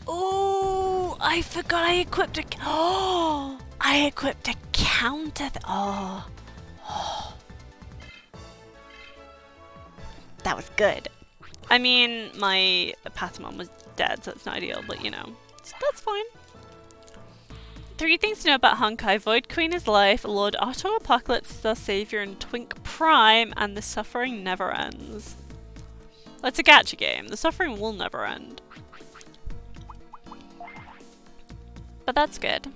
Oh, I forgot I equipped I equipped a counter. Oh. That was good. I mean, my Patamon was dead, so it's not ideal, but you know, that's fine. 3 things to know about Honkai. Void Queen is life, Lord Otto Apocalypse is our savior, and Twink Prime, and the suffering never ends. Well, it's a gacha game. The suffering will never end. But that's good.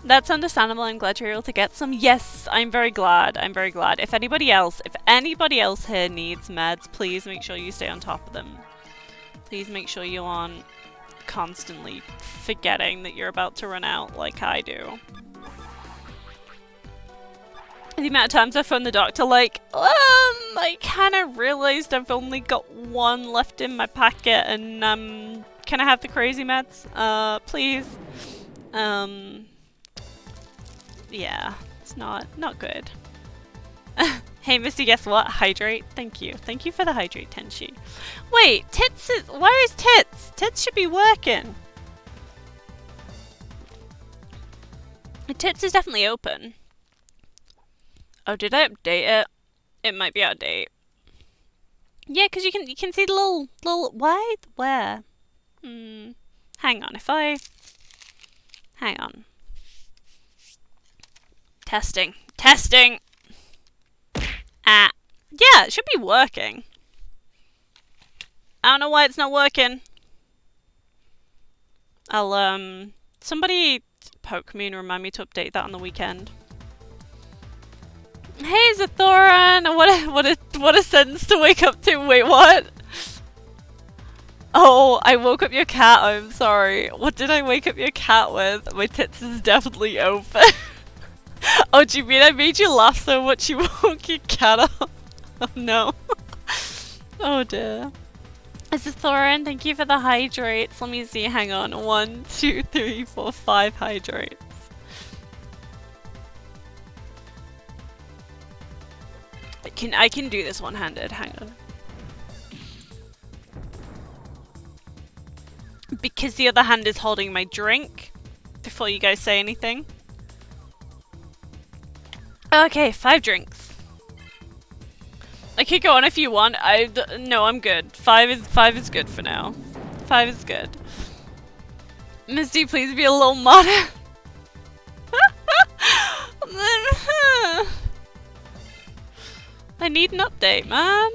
That's understandable. I'm glad you're able to get some. Yes, I'm very glad. I'm very glad. If anybody else here needs meds, please make sure you stay on top of them. Please make sure you aren't constantly forgetting that you're about to run out like I do. The amount of times I phoned the doctor like, I kind of realized I've only got 1 left in my packet, and can I have the crazy meds? Please. Yeah, it's not good. Hey Missy, guess what? Hydrate. Thank you. Thank you for the hydrate, Tenshi. Wait, where is Tits? Tits should be working. Tits is definitely open. Oh, did I update it? It might be out of date. Yeah, because you can see the little where? Hang on, hang on. Testing. Yeah, it should be working. I don't know why it's not working. Somebody poke me and remind me to update that on the weekend. Hey Zathoran! What a sentence to wake up to. Wait, what? Oh, I woke up your cat. I'm sorry. What did I wake up your cat with? My tits is definitely open. Oh, do you mean I made you laugh so much you woke your cat up? Oh no. Oh dear. Zathoran, thank you for the hydrates. Let me see, hang on. 1, 2, 3, 4, 5 hydrates. I can do this one-handed, hang on. Because the other hand is holding my drink. Before you guys say anything. Okay, 5 drinks. I could go on if you want. No, I'm good. Five is good for now. 5 is good. Misty, please be a little modest. I need an update, man.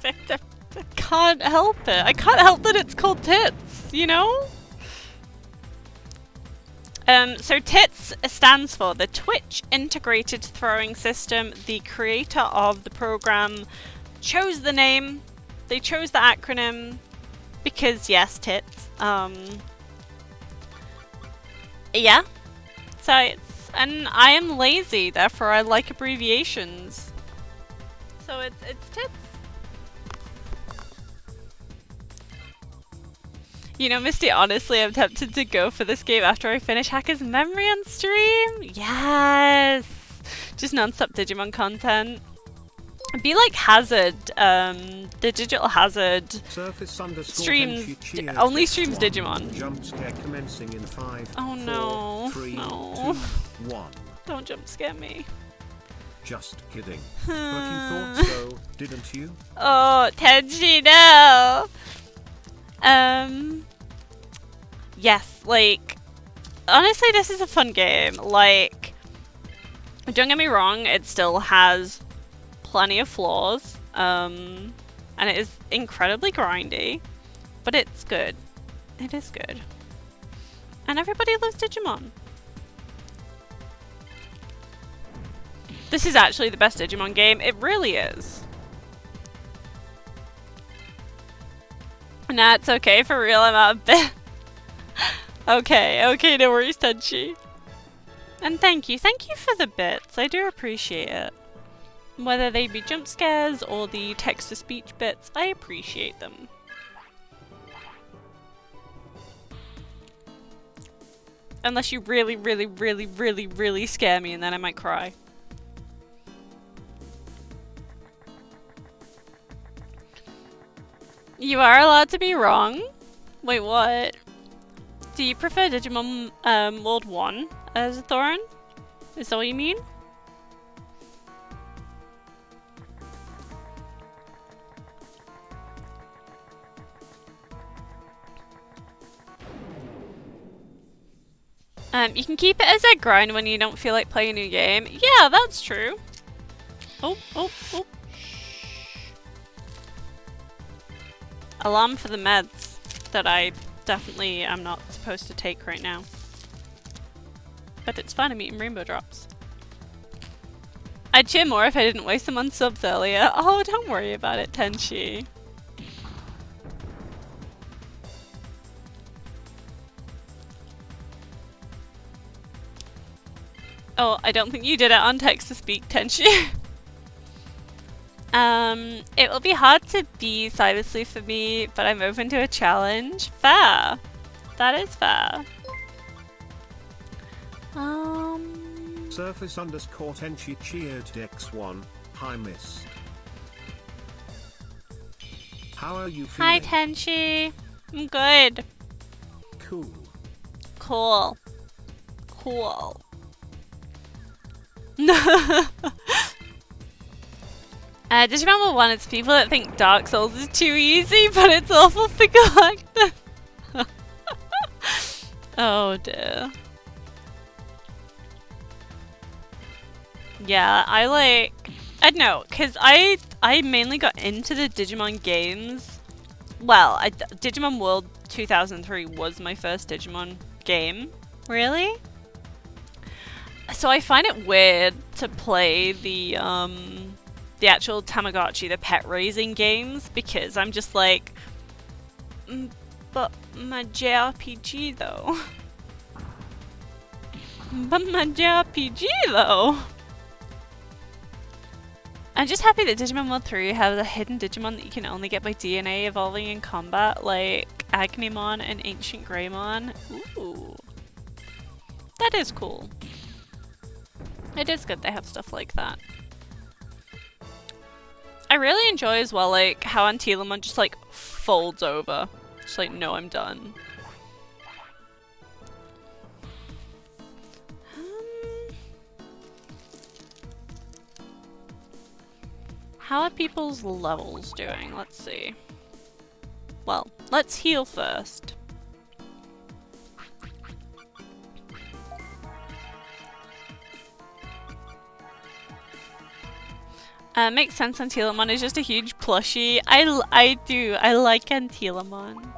I can't help it. I can't help that it's called tits, you know? So TITS stands for the Twitch Integrated Throwing System. The creator of the program chose the name. They chose the acronym because yes, tits. Yeah. So it's, and I am lazy, therefore I like abbreviations. So it's tits. You know, Misty, honestly, I'm tempted to go for this game after I finish Hacker's Memory on stream. Yes! Just non-stop Digimon content. Be like Hazard, the Digital Hazard streams, only streams Digimon. Jump scare commencing in 5, oh no, 4, 3, no. 2, 1. Don't jump scare me. Just kidding. But you thought so, didn't you? Oh, Tenchi, no! Yes, like, honestly, this is a fun game. Like, don't get me wrong, it still has plenty of flaws, and it is incredibly grindy, but it's good. It is good. And everybody loves Digimon. This is actually the best Digimon game. It really is. Nah, it's okay, for real, I'm out of bed. Okay, no worries, Tenchi. And thank you for the bits, I do appreciate it. Whether they be jump scares or the text-to-speech bits, I appreciate them. Unless you really scare me and then I might cry. You are allowed to be wrong? Wait, what? Do you prefer Digimon World 1 as a Thorin? Is that what you mean? You can keep it as a grind when you don't feel like playing a new game. Yeah, that's true. Oh. Alarm for the meds that I definitely am not supposed to take right now. But it's fun, I'm eating rainbow drops. I'd cheer more if I didn't waste them on subs earlier. Oh, don't worry about it, Tenchi. Oh, I don't think you did it on text-to-speak, Tenchi. It will be hard to be Cybersleep for me, but I'm open to a challenge. Fair. That is fair. Surface _ Tenchi cheered Dex1. Hi, Mist. How are you feeling? Hi, Tenchi. I'm good. Cool. Cool. Digimon World 1, it's people that think Dark Souls is too easy, but it's awful for collectors. Oh dear. Yeah, I don't know, cause I mainly got into the Digimon games. Well, Digimon World 2003 was my first Digimon game. Really? So I find it weird to play the actual Tamagotchi, the pet raising games, because I'm just like, but my JRPG though. I'm just happy that Digimon World 3 has a hidden Digimon that you can only get by DNA evolving in combat, like Agnemon and Ancient Greymon. Ooh. That is cool. It is good they have stuff like that. I really enjoy as well, like, how Antilamon just, like, folds over. Just like, no, I'm done. How are people's levels doing? Let's see. Well, let's heal first. Makes sense. Antilamon is just a huge plushie. I like Antilamon.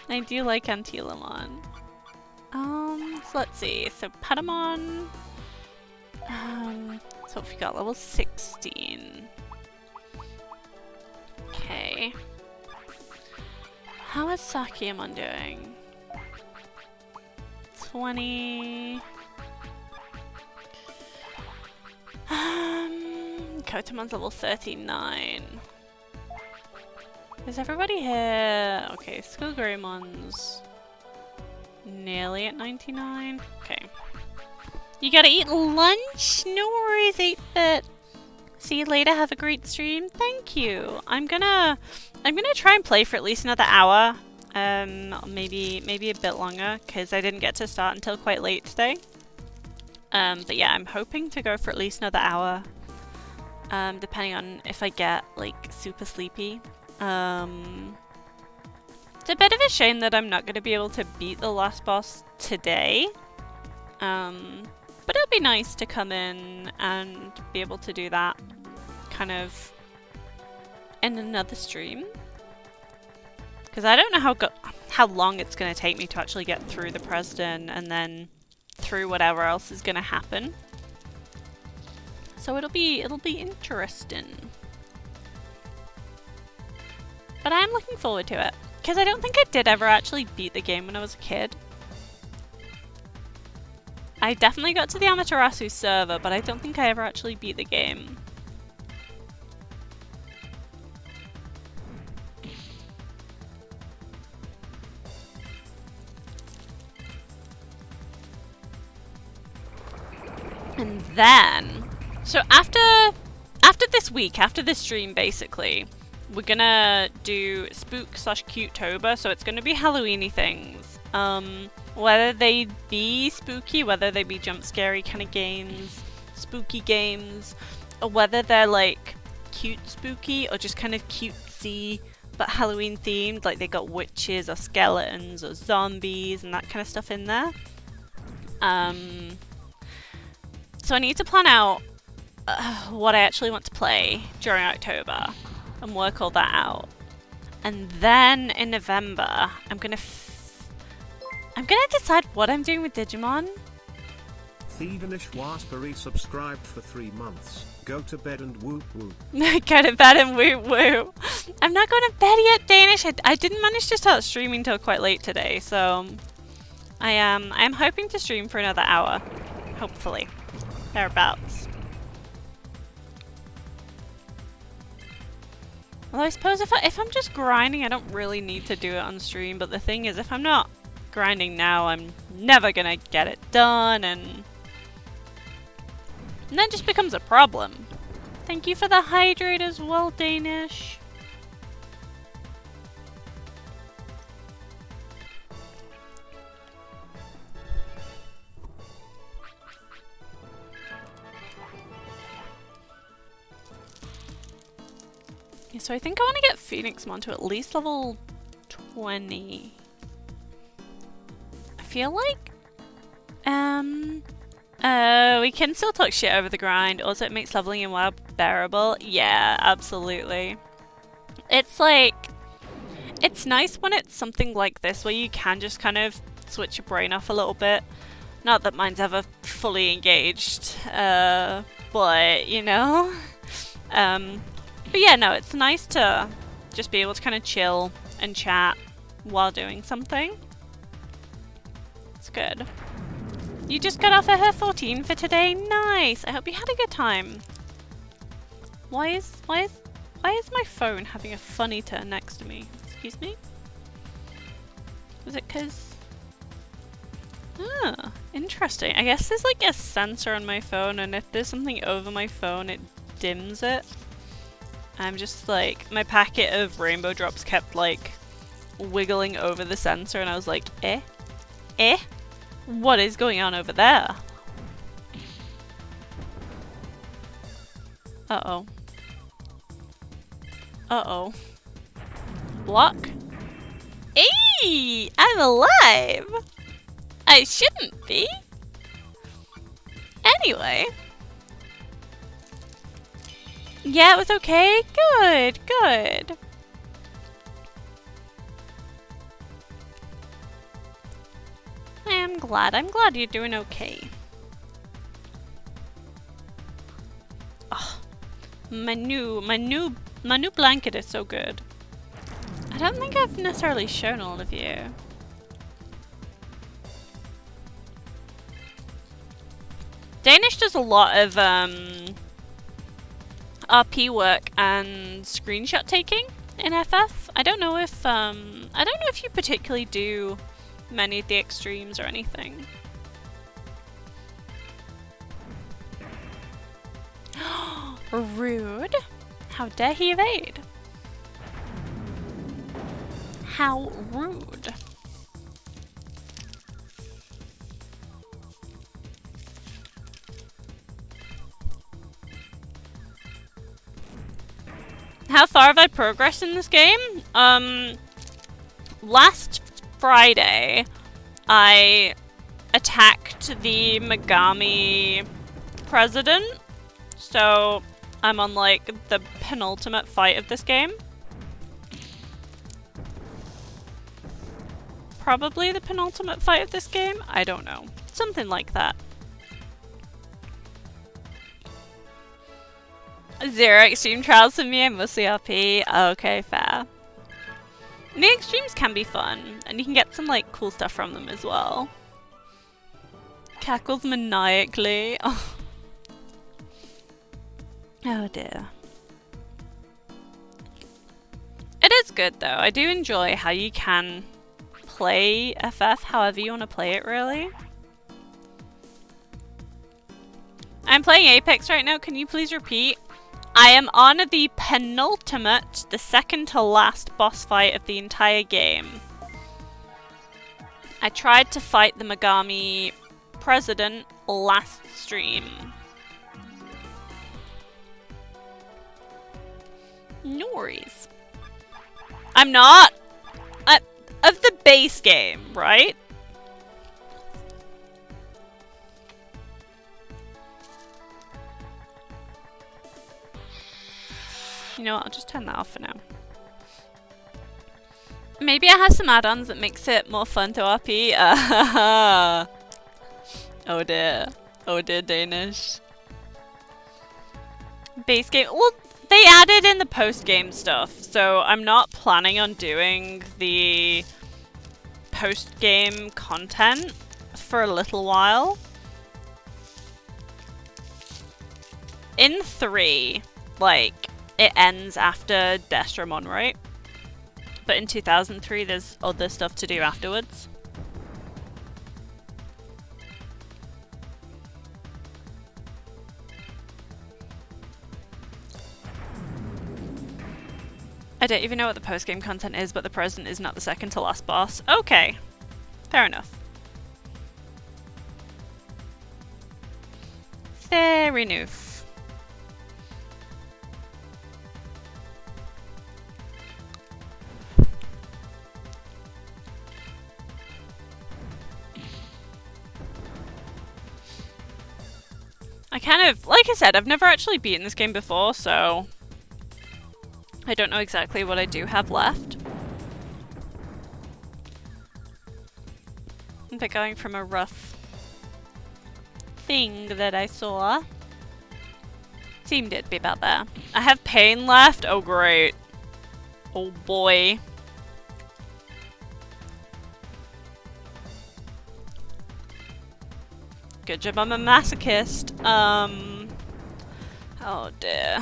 I do like Antilamon. So let's see. So Patamon. So we got level 16. Okay. How is Sakyamon doing? 20. Kotamon's level 39. Is everybody here? Okay, Skullgreimon's nearly at 99. Okay. You gotta eat lunch? No worries, 8-bit. See you later, have a great stream. Thank you. I'm gonna try and play for at least another hour. Maybe a bit longer, because I didn't get to start until quite late today. But yeah, I'm hoping to go for at least another hour. Depending on if I get, like, super sleepy. It's a bit of a shame that I'm not going to be able to beat the last boss today. But it'll be nice to come in and be able to do that kind of in another stream. Because I don't know how long it's going to take me to actually get through the president and then through whatever else is going to happen. So it'll be interesting. But I am looking forward to it. Because I don't think I did ever actually beat the game when I was a kid. I definitely got to the Amaterasu server, but I don't think I ever actually beat the game. And then, so after this week, after this stream, basically, we're gonna do Spook/Cute-tober, so it's gonna be Halloweeny things. Whether they be spooky, whether they be jump scary kind of games, spooky games, or whether they're like cute spooky or just kind of cutesy but Halloween themed, like they got witches or skeletons or zombies and that kind of stuff in there. So I need to plan out what I actually want to play during October and work all that out. And then in November, I'm gonna decide what I'm doing with Digimon. Thievenish Waspery subscribed for 3 months. Go to bed and whoop whoop. Go to bed and whoop whoop. I'm not going to bed yet, Danish. I didn't manage to start streaming till quite late today, so I am hoping to stream for another hour, hopefully, thereabouts. Although I suppose if I'm just grinding, I don't really need to do it on stream. But the thing is, if I'm not grinding now, I'm never gonna get it done, and that just becomes a problem. Thank you for the hydrate as well, Danish. Yeah, so I think I want to get Phoenixmon to at least level 20. I feel like we can still talk shit over the grind. Also, it makes leveling in WoW bearable. Yeah, absolutely. It's like, it's nice when it's something like this where you can just kind of switch your brain off a little bit. Not that mine's ever fully engaged, but you know. But yeah, no, it's nice to just be able to kind of chill and chat while doing something. It's good. You just got off at her 14 for today. Nice. I hope you had a good time. Why is my phone having a funny turn next to me? Excuse me? Was it because... Ah, interesting. I guess there's like a sensor on my phone, and if there's something over my phone, it dims it. I'm just like, my packet of rainbow drops kept like wiggling over the sensor, and I was like, eh? Eh? What is going on over there? Uh-oh. Uh-oh. Block. Eee! I'm alive! I shouldn't be. Anyway. Yeah, it was okay. Good, good. I'm glad. I'm glad you're doing okay. Oh, my new blanket is so good. I don't think I've necessarily shown all of you. Danish does a lot of RP work and screenshot taking in FF. I don't know if you particularly do many of the extremes or anything. Rude. How dare he evade? How rude. How far have I progressed in this game? Last Friday, I attacked the Megami president, so I'm on like the penultimate fight of this game. Probably the penultimate fight of this game? I don't know. Something like that. 0 extreme trials for me, I'm mostly RP. Okay, fair. And the extremes can be fun, and you can get some like cool stuff from them as well. Cackles maniacally. Oh, oh dear. It is good though. I do enjoy how you can play FF however you want to play it, really. I'm playing Apex right now. Can you please repeat? I am on the penultimate, the second to last boss fight of the entire game. I tried to fight the Megami president last stream. No worries. I'm not of the base game, right? You know what, I'll just turn that off for now. Maybe I have some add-ons that makes it more fun to RP. Oh dear. Oh dear, Danish. Base game. Well, they added in the post-game stuff, so I'm not planning on doing the post-game content for a little while. In 3, like, it ends after Destramon, right? But in 2003, there's other stuff to do afterwards. I don't even know what the post-game content is, but the president is not the second to last boss. Okay. Fair enough. Fair enough. I kind of, like I said, I've never actually beaten this game before, so I don't know exactly what I do have left. But going from a rough thing that I saw, seemed it'd be about there. I have pain left. Oh great. Oh boy. Good job, I'm a masochist. Oh dear.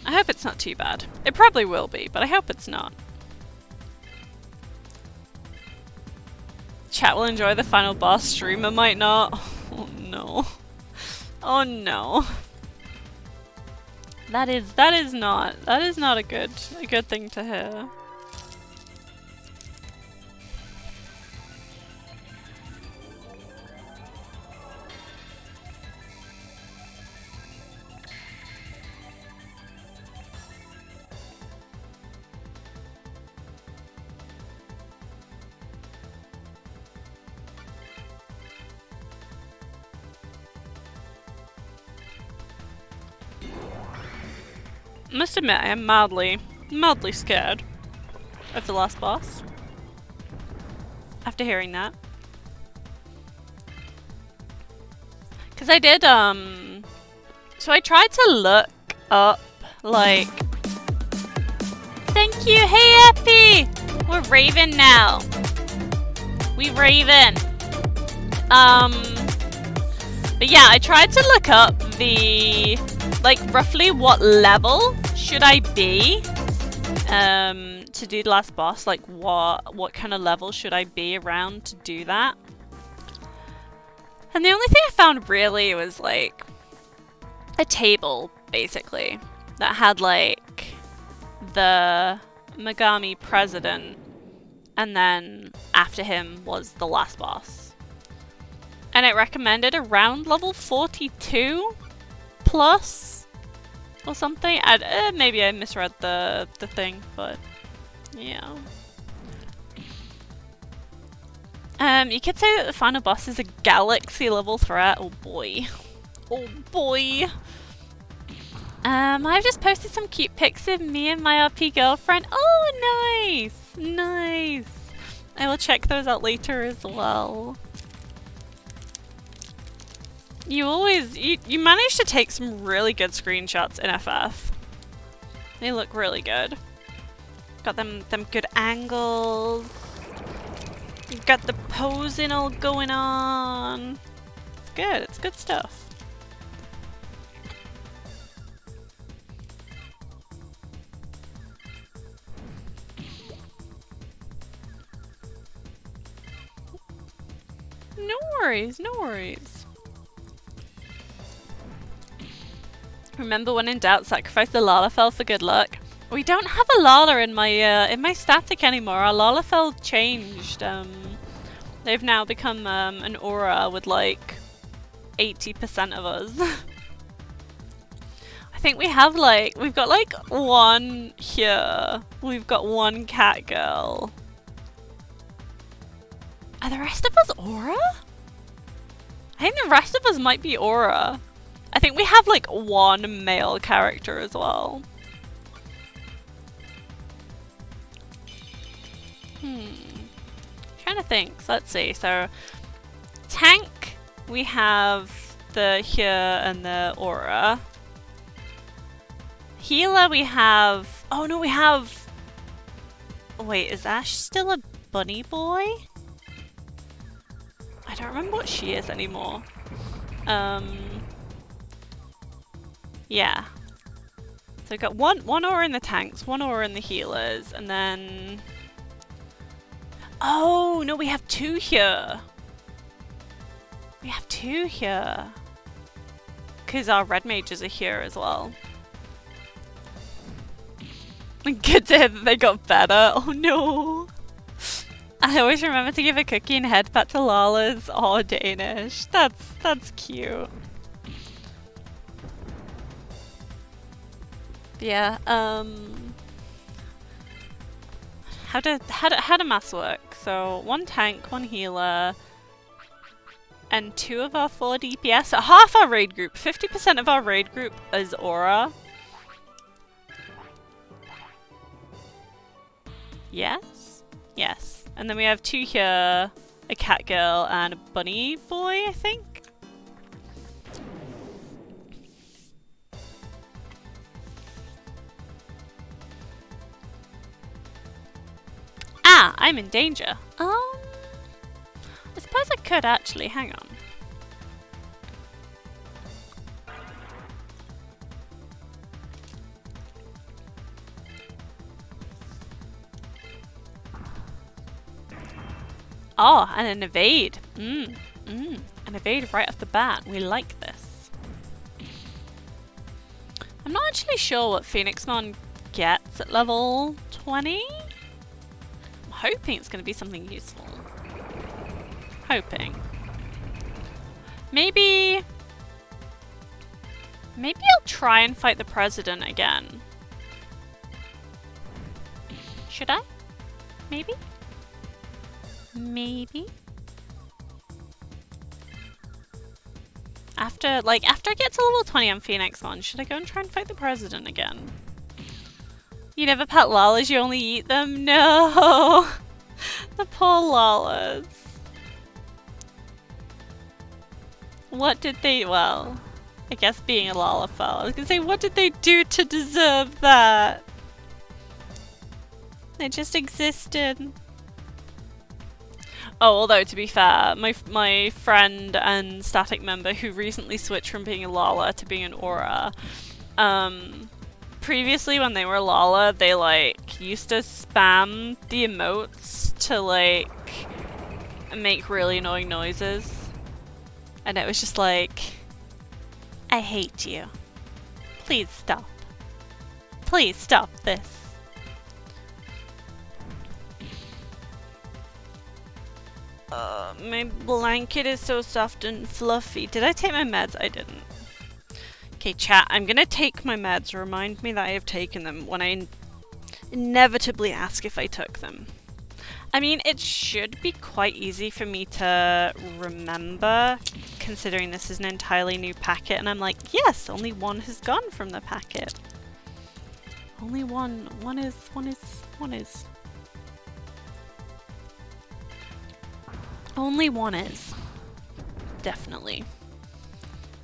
I hope it's not too bad. It probably will be, but I hope it's not. Chat will enjoy the final boss, streamer might not. Oh no. Oh no. That is not a good thing to hear. must admit, I am mildly scared of the last boss. After hearing that. Because I did, so I tried to look up, like... Thank you! Hey, Epi! We're Raven now. We Raven. But yeah, I tried to look up the... like, roughly what level should I be to do the last boss? Like, what kind of level should I be around to do that? And the only thing I found really was, like, a table, basically, that had, like, the Megami president, and then after him was the last boss. And it recommended around level 42 plus or something. Maybe I misread the thing, but yeah. You could say that the final boss is a galaxy level threat. Oh boy. Oh boy. I've just posted some cute pics of me and my RP girlfriend. Oh, nice! Nice! I will check those out later as well. You manage to take some really good screenshots in FF. They look really good. Got them good angles. You've got the posing all going on. It's good, it's good stuff. No worries, no worries. Remember, when in doubt, sacrifice the Lalafell for good luck. We don't have a Lala in my static anymore. Our Lalafell changed. They've now become an aura with like 80% of us. I think we've got like one here. We've got one cat girl. Are the rest of us aura? I think the rest of us might be aura. I think we have like one male character as well. Trying to think. So let's see. So tank, we have the here and the aura. Healer, we have. Oh no, we have. Wait, is Ash still a bunny boy? I don't remember what she is anymore. Yeah. So we've got one aura in the tanks, one aura in the healers, and then... Oh, no, we have two here. We have two here. Because our red mages are here as well. Good to hear that they got better. Oh no. I always remember to give a cookie and headbutt to Lala's. Oh, Danish. That's cute. Yeah, how do maths work? So, one tank, one healer, and 2 of our 4 DPS. So half our raid group, 50% of our raid group is aura. Yes? Yes. And then we have 2 here, a cat girl and a bunny boy, I think? Ah, I'm in danger. I suppose I could actually, hang on. Oh, and an evade. An evade right off the bat. We like this. I'm not actually sure what Phoenixmon gets at level 20. I'm hoping it's going to be something useful. Hoping. Maybe I'll try and fight the president again. Should I? Maybe? Maybe? After I get to level 20 on Phoenixmon, should I go and try and fight the president again? You never pet lalas, you only eat them? No! The poor lalas. What did they, well, I guess being a lala fell. I was gonna say, what did they do to deserve that? They just existed. Oh, although to be fair, my friend and static member who recently switched from being a Lala to being an Aura, previously when they were Lala, they like used to spam the emotes to like make really annoying noises. And it was just like, I hate you. Please stop. Please stop this. My blanket is so soft and fluffy. Did I take my meds? I didn't. Okay, chat, I'm gonna take my meds. Remind me that I have taken them when I inevitably ask if I took them. I mean, it should be quite easy for me to remember, considering this is an entirely new packet, and I'm like, yes, only one has gone from the packet. Only one. One is. Only one is. Definitely.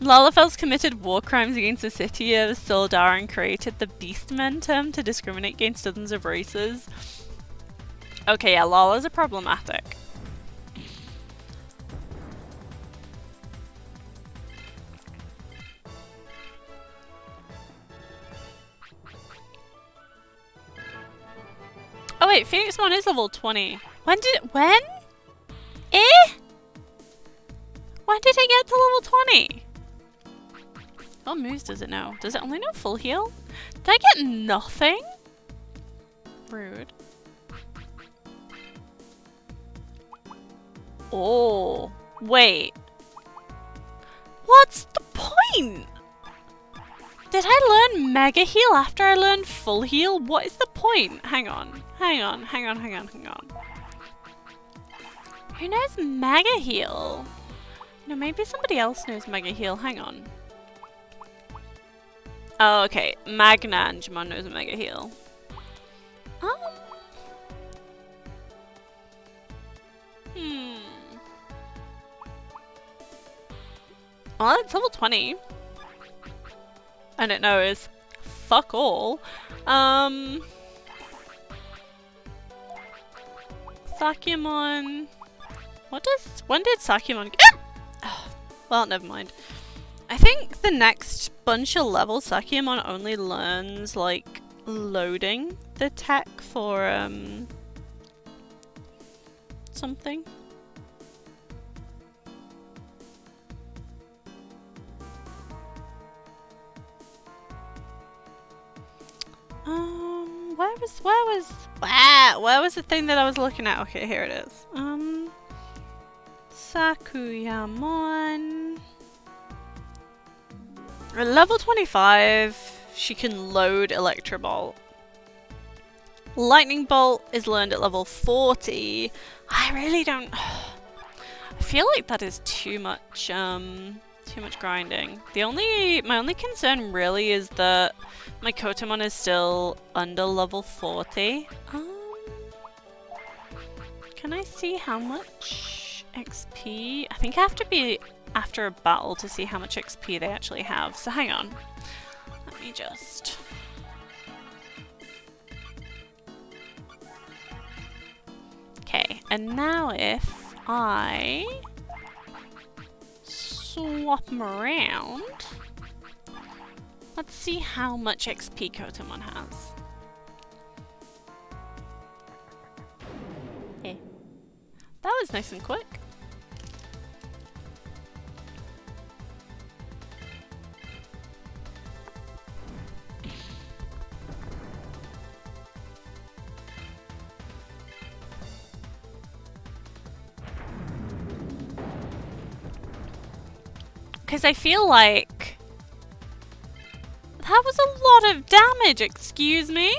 Lalafels committed war crimes against the city of Sildar and created the Beastmen term to discriminate against dozens of races. Okay, yeah, Lalas are problematic. Oh wait, Phoenixmon is level 20. When? Eh? When did it get to level 20? What moves does it know? Does it only know full heal? Did I get nothing? Rude. Oh, wait. What's the point? Did I learn Mega Heal after I learned Full Heal? What is the point? Hang on. Who knows Mega Heal? No, maybe somebody else knows Mega Heal. Hang on. Oh, okay. Magnangemon knows Mega Heal. Well, it's level 20. And it knows fuck all. Sakyamon. When did Sakyamon get? Well, never mind. I think the next bunch of levels, Sakyamon only learns, like, loading the tech for, something. Where was the thing that I was looking at? Okay, here it is. Sakuyamon. At level 25, she can load Electro Bolt. Lightning Bolt is learned at level 40. I really don't... I feel like that is too much grinding. My only concern really is that my Kotemon is still under level 40. Can I see how much XP? I think I have to be after a battle to see how much XP they actually have. So hang on. Let me just... Okay, and now if I swap them around, let's see how much XP Kotemon has. Yeah. That was nice and quick. Because I feel like that was a lot of damage, excuse me?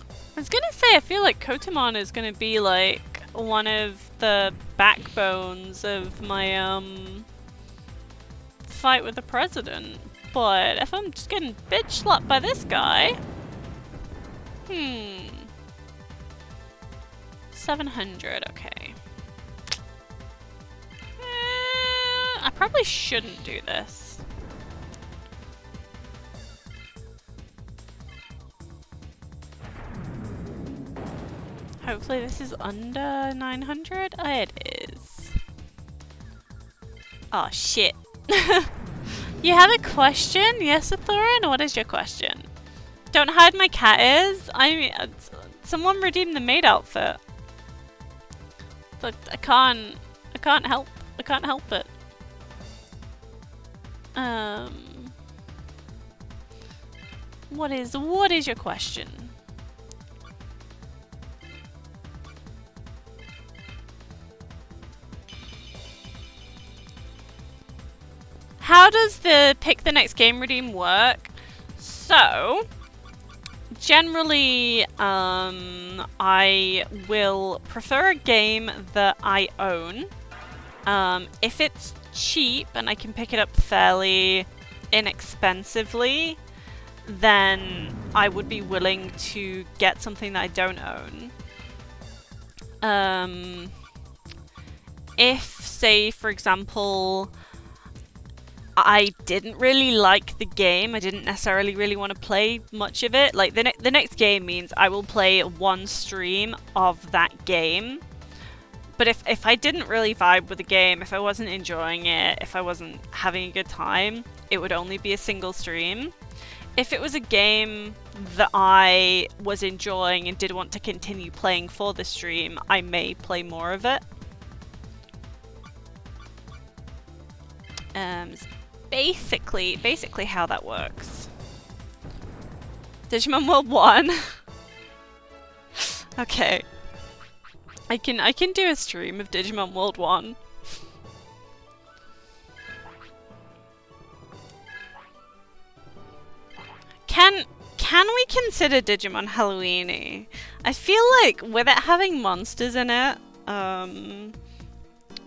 I was gonna say, I feel like Kotemon is gonna be like one of the backbones of my fight with the president. But if I'm just getting bitch slapped by this guy... 700, okay. I probably shouldn't do this. Hopefully this is under 900. Oh, it is. Oh, shit. You have a question? Yes, Thorin? What is your question? Don't hide my cat is? I mean, someone redeemed the maid outfit. But I can't help it. What is your question? How does the pick the next game redeem work? So, generally, I will prefer a game that I own. If it's cheap and I can pick it up fairly inexpensively, then I would be willing to get something that I don't own. If, say, for example, I didn't really like the game, I didn't necessarily really want to play much of it, like the next game means I will play one stream of that game. But if I didn't really vibe with the game, if I wasn't enjoying it, if I wasn't having a good time, it would only be a single stream. If it was a game that I was enjoying and did want to continue playing for the stream, I may play more of it. Basically how that works. Digimon World 1. Okay. I can do a stream of Digimon World 1. Can we consider Digimon Halloween-y? I feel like with it having monsters in it,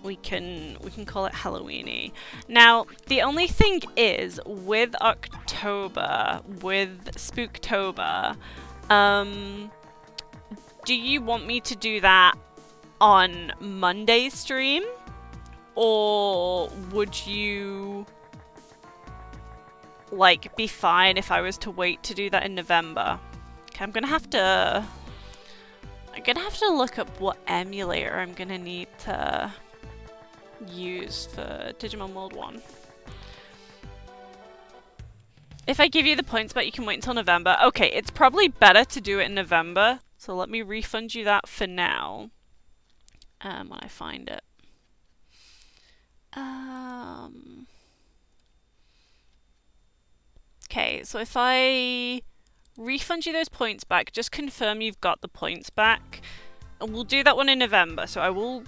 we can call it Halloween-y. Now, the only thing is, with October, with Spooktober, do you want me to do that on Monday's stream? Or would you, like, be fine if I was to wait to do that in November? Okay, I'm gonna have to look up what emulator I'm gonna need to use for Digimon World 1. If I give you the points back, you can wait until November. Okay, it's probably better to do it in November, so let me refund you that for now. When I find it. Okay, so if I refund you those points back, just confirm you've got the points back, and we'll do that one in November. So I will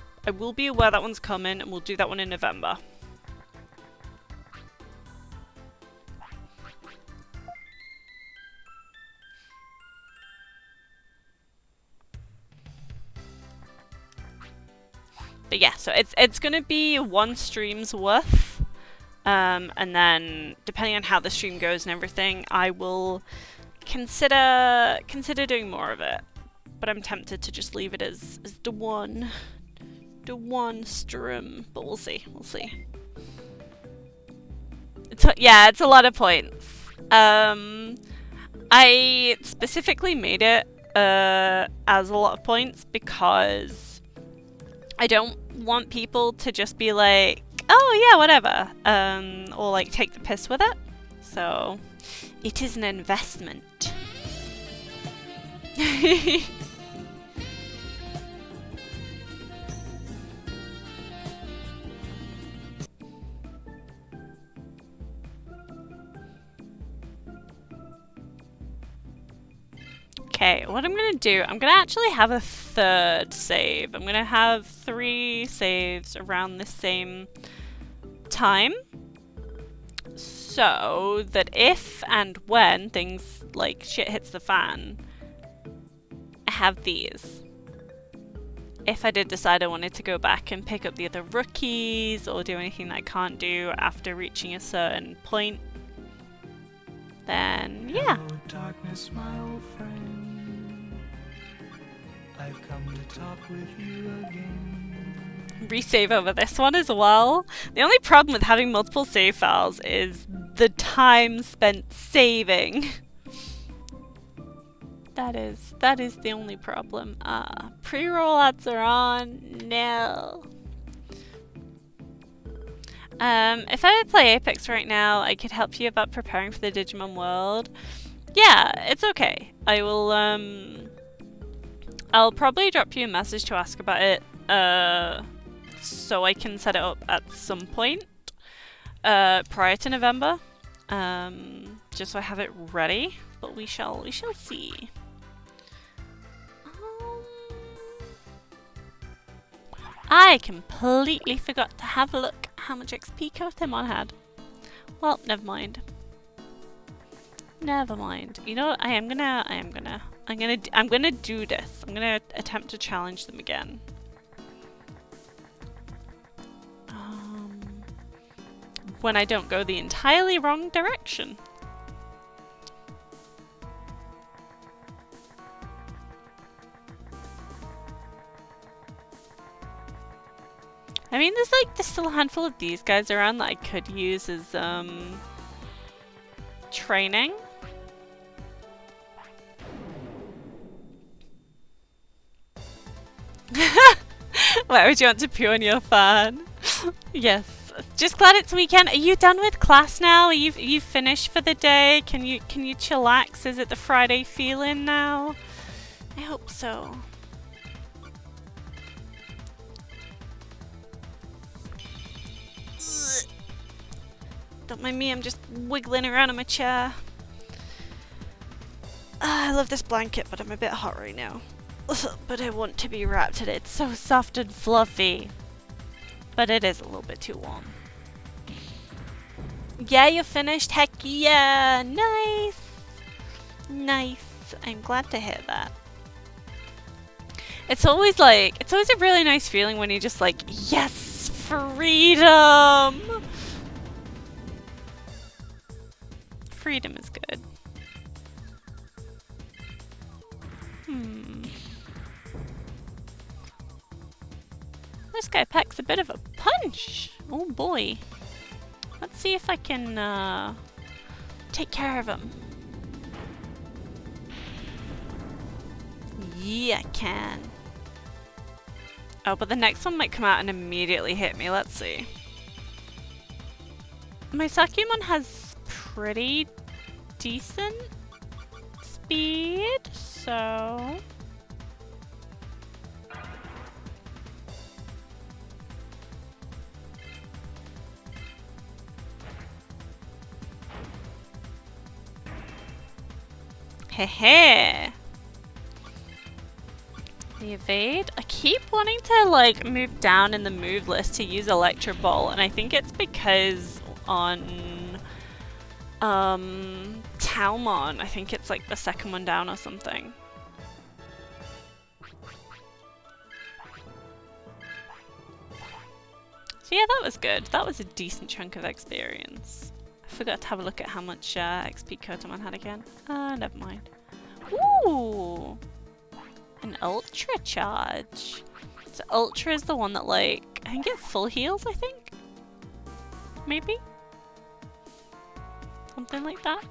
be aware that one's coming, and we'll do that one in November. But yeah, so it's gonna be one stream's worth, and then depending on how the stream goes and everything, I will consider doing more of it. But I'm tempted to just leave it as the one stream. But we'll see. It's a lot of points. I specifically made it as a lot of points because I don't want people to just be like, oh yeah, whatever, or like take the piss with it. So it is an investment. Okay, what I'm gonna do, I'm gonna actually have a third save. I'm gonna have 3 saves around the same time, so that if and when things like shit hits the fan, I have these. If I did decide I wanted to go back and pick up the other rookies or do anything that I can't do after reaching a certain point, then yeah. Hello, darkness, my old friend. I've come to talk with you again. Resave over this one as well. The only problem with having multiple save files is the time spent saving. That is the only problem. Pre-roll ads are on. No. If I would play Apex right now, I could help you about preparing for the Digimon world. Yeah, it's okay. I will, I'll probably drop you a message to ask about it, so I can set it up at some point, prior to November, just so I have it ready, but we shall see. I completely forgot to have a look how much XP Kotemon had. Well, never mind. Never mind. You know what? I'm gonna do this. I'm gonna attempt to challenge them again. When I don't go the entirely wrong direction. I mean, there's still a handful of these guys around that I could use as training. Why would you want to poo on your fan? Yes. Just glad it's weekend. Are you done with class now? Are you finished for the day? Can you chillax? Is it the Friday feeling now? I hope so. Don't mind me, I'm just wiggling around in my chair. I love this blanket, but I'm a bit hot right now. But I want to be wrapped in it. It's so soft and fluffy. But it is a little bit too warm. Yeah, you're finished? Heck yeah! Nice! Nice. I'm glad to hear that. It's always a really nice feeling when you're just like, yes! Freedom! Freedom is good. This guy packs a bit of a punch! Oh boy. Let's see if I can take care of him. Yeah, I can. Oh, but the next one might come out and immediately hit me. Let's see. My Sakimon has pretty decent speed, so... Heh. The evade. I keep wanting to like move down in the move list to use Electro Ball, and I think it's because on Talmon, I think it's like the second one down or something. So yeah, that was good. That was a decent chunk of experience. I forgot to have a look at how much XP Kotomon had again. Never mind. Ooh! An Ultra Charge. So Ultra is the one that like, I think it full heals, I think? Maybe? Something like that?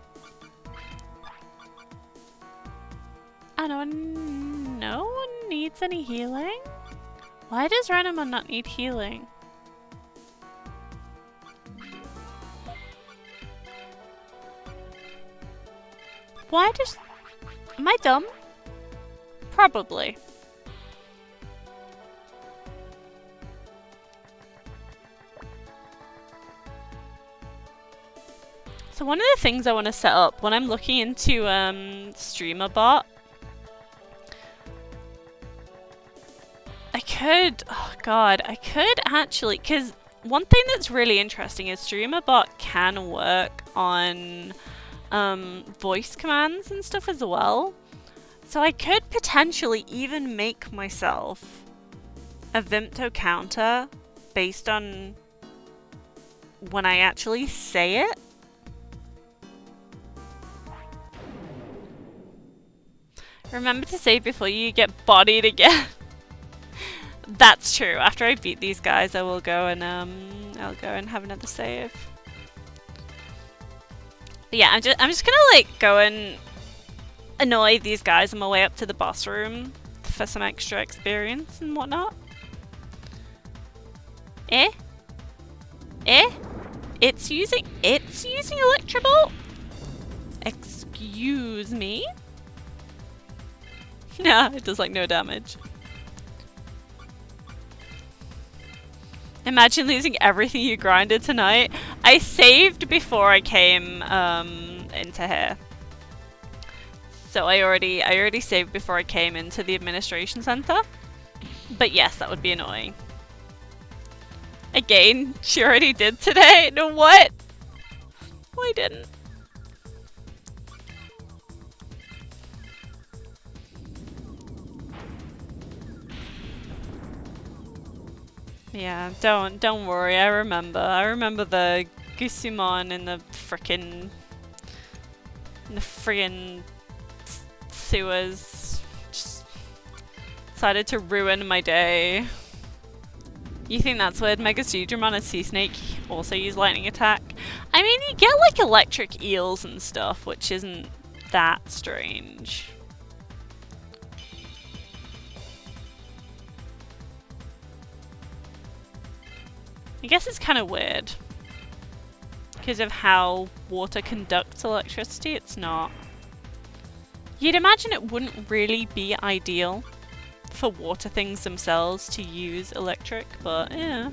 I don't know. No one needs any healing? Why does Renamon not need healing? Why does... Am I dumb? Probably. So one of the things I want to set up when I'm looking into StreamerBot, I could actually, because one thing that's really interesting is StreamerBot can work on voice commands and stuff as well. So I could potentially even make myself a Vimto counter based on when I actually say it. Remember to save before you get bodied again. That's true. After I beat these guys, I will go and I'll go and have another save. But yeah, I'm just gonna like go and annoy these guys on my way up to the boss room for some extra experience and whatnot. Eh? Eh? It's using Electro Bolt? Excuse me? Nah, it does like no damage. Imagine losing everything you grinded tonight. I saved before I came into here. So I already saved before I came into the administration center. But yes, that would be annoying. Again, she already did today. No, what? Oh, I didn't. Yeah, don't worry. I remember the Gusumon in the frickin' sewers. Just decided to ruin my day. You think that's weird? Mega Seedramon and Sea Snake also use lightning attack. I mean, you get like electric eels and stuff, which isn't that strange. I guess it's kind of weird. Because of how water conducts electricity, it's not. You'd imagine it wouldn't really be ideal for water things themselves to use electric, but yeah.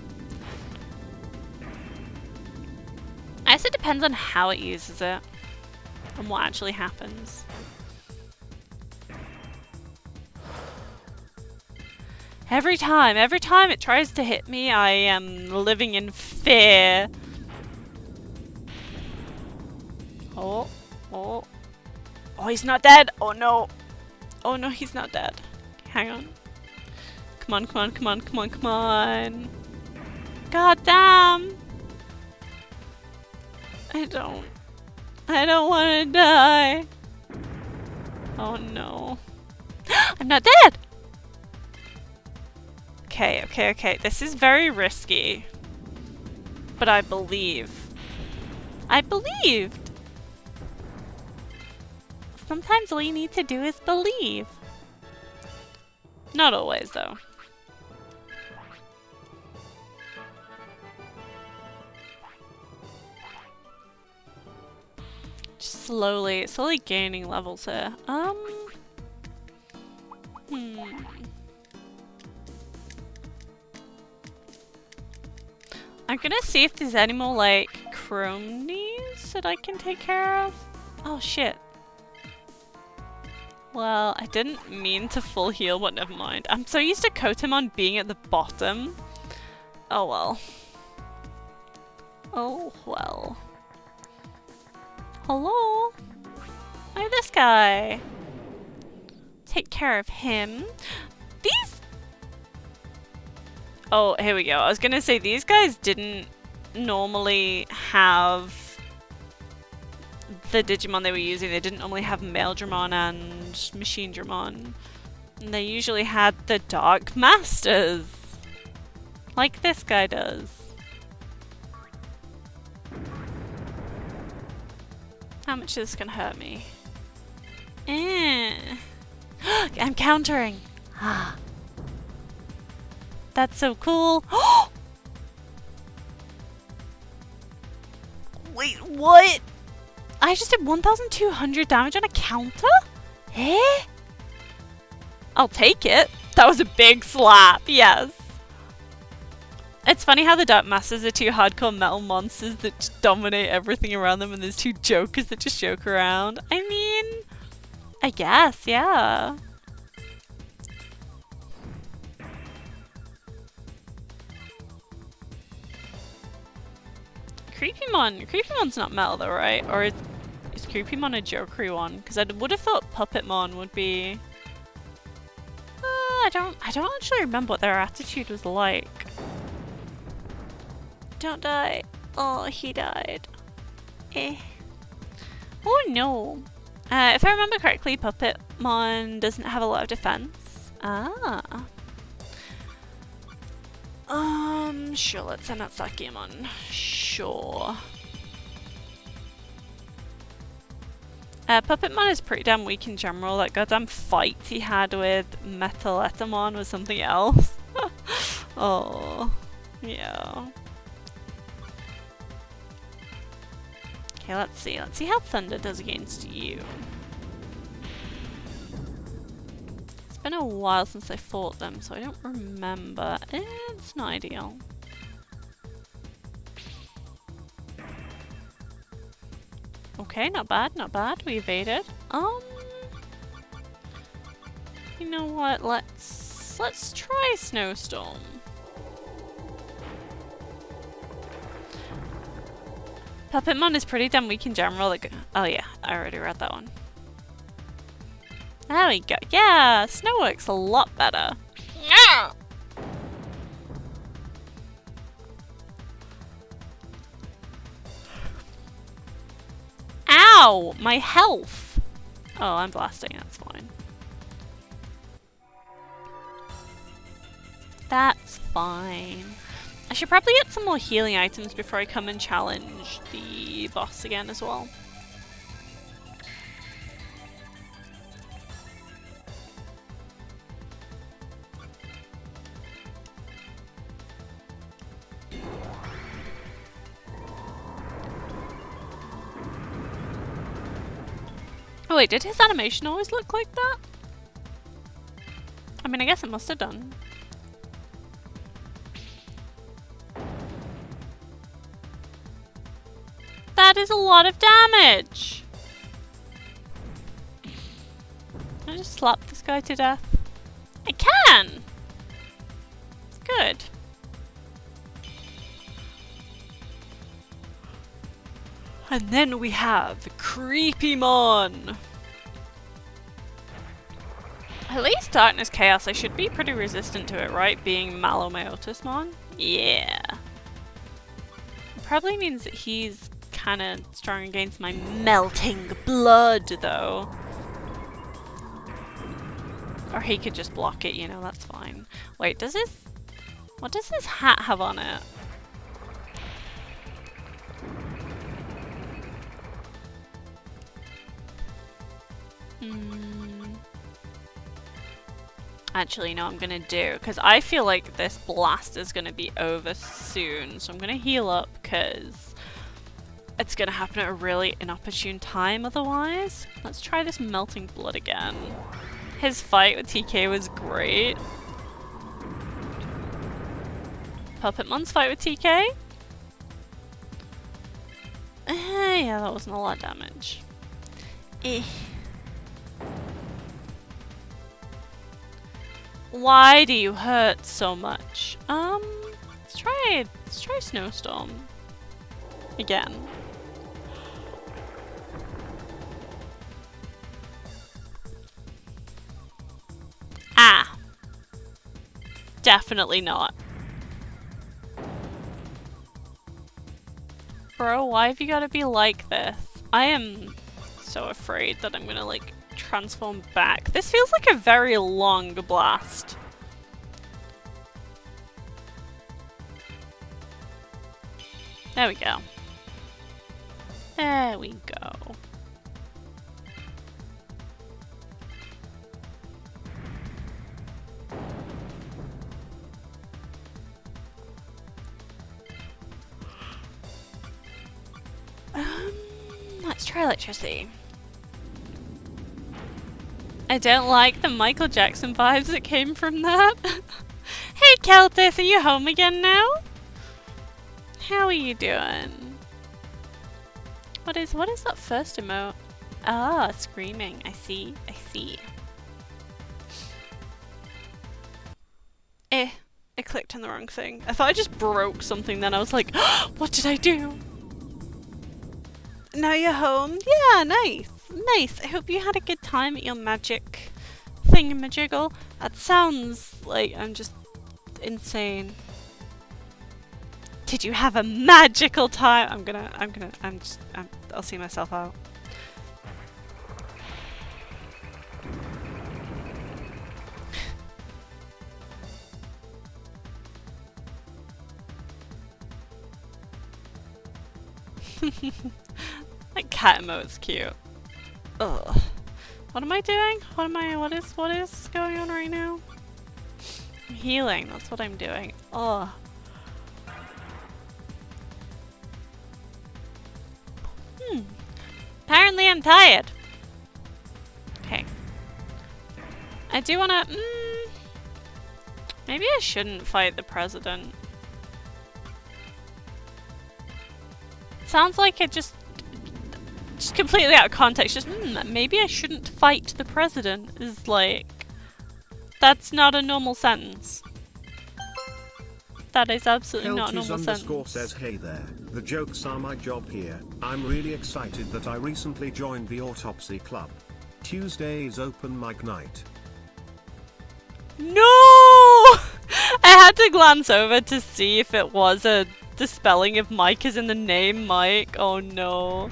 I guess it depends on how it uses it and what actually happens. Every time it tries to hit me, I am living in fear. Oh, he's not dead. Oh no, he's not dead. Hang on. Come on. God damn. I don't want to die. Oh no. I'm not dead. Okay. This is very risky. But I believe. I believed. Sometimes all you need to do is believe. Not always, though. Just slowly gaining levels here. I'm gonna see if there's any more, like, cronies that I can take care of. Oh, shit. Well, I didn't mean to full heal, but never mind. I'm so used to Kotemon being at the bottom. Oh, well. Oh, well. Hello? Hi, this guy. Take care of him. These... Oh, here we go. I was gonna say, these guys didn't normally have the Digimon they were using. They didn't normally have Male Dramon and Machine Dramon. And they usually had the Dark Masters. Like this guy does. How much is this gonna hurt me? I'm countering! That's so cool! Wait, what? I just did 1,200 damage on a counter? Eh? I'll take it. That was a big slap, yes. It's funny how the Dark Masters are two hardcore metal monsters that just dominate everything around them, and there's two jokers that just joke around. I mean, I guess, yeah. Creepymon's not metal though, right? Or is Creepymon a Jokery one? Because I would have thought Puppetmon would be... I don't actually remember what their attitude was like. Don't die. Oh, he died. Eh. Oh no. If I remember correctly, Puppetmon doesn't have a lot of defense. Ah. Sure, let's send out Sakyamon. Sure. Puppetmon is pretty damn weak in general. That goddamn fight he had with Metaletamon was something else. Oh, yeah. Okay, let's see. Let's see how Thunder does against you. It's been a while since I fought them, so I don't remember. It's not ideal. Okay, not bad, not bad. We evaded. You know what? Let's try Snowstorm. Puppetmon is pretty damn weak in general. Like, oh yeah, I already read that one. There we go. Yeah, Snow works a lot better. Yeah. Ow! My health! Oh, I'm blasting. That's fine. That's fine. I should probably get some more healing items before I come and challenge the boss again as well. Oh wait, did his animation always look like that? I mean, I guess it must have done. That is a lot of damage! Can I just slap this guy to death? I can! Good. And then we have Creepymon! At least Darkness Chaos, I should be pretty resistant to it, right? Being Malomyotismon? Yeah. It probably means that he's kind of strong against my melting blood, though. Or he could just block it, you know, that's fine. Wait, does his... What does his hat have on it? Actually, you know what I'm gonna do? Because I feel like this blast is gonna be over soon. So I'm gonna heal up because it's gonna happen at a really inopportune time otherwise. Let's try this melting blood again. His fight with TK was great. Puppetmon's fight with TK? Yeah, that wasn't a lot of damage. Why do you hurt so much? Let's try Snowstorm again. Ah. Definitely not. Bro, why have you gotta be like this? I am so afraid that I'm gonna like transform back. This feels like a very long blast. There we go. There we go. Let's try electricity. I don't like the Michael Jackson vibes that came from that. Hey Keltis, are you home again now? How are you doing? What is that first emote? Ah, screaming. I see. I clicked on the wrong thing. I thought I just broke something then. I was like, what did I do? Now you're home? Yeah, nice. Nice. I hope you had a good time at your magic thingamajiggle. That sounds like I'm just insane. Did you have a magical time? I'll see myself out. That cat emote's cute. Ugh. What am I doing? What is going on right now? I'm healing, that's what I'm doing. Ugh. Apparently I'm tired. Okay. I do wanna, maybe I shouldn't fight the president. Sounds like it just completely out of context, just, maybe I shouldn't fight the president is like, that's not a normal sentence. That is absolutely not a normal sentence. Says, hey there, the jokes are my job here. I'm really excited that I recently joined the Autopsy Club. Tuesday is open mic night. No! I had to glance over to see if it was the spelling of Mike is in the name Mike. Oh no.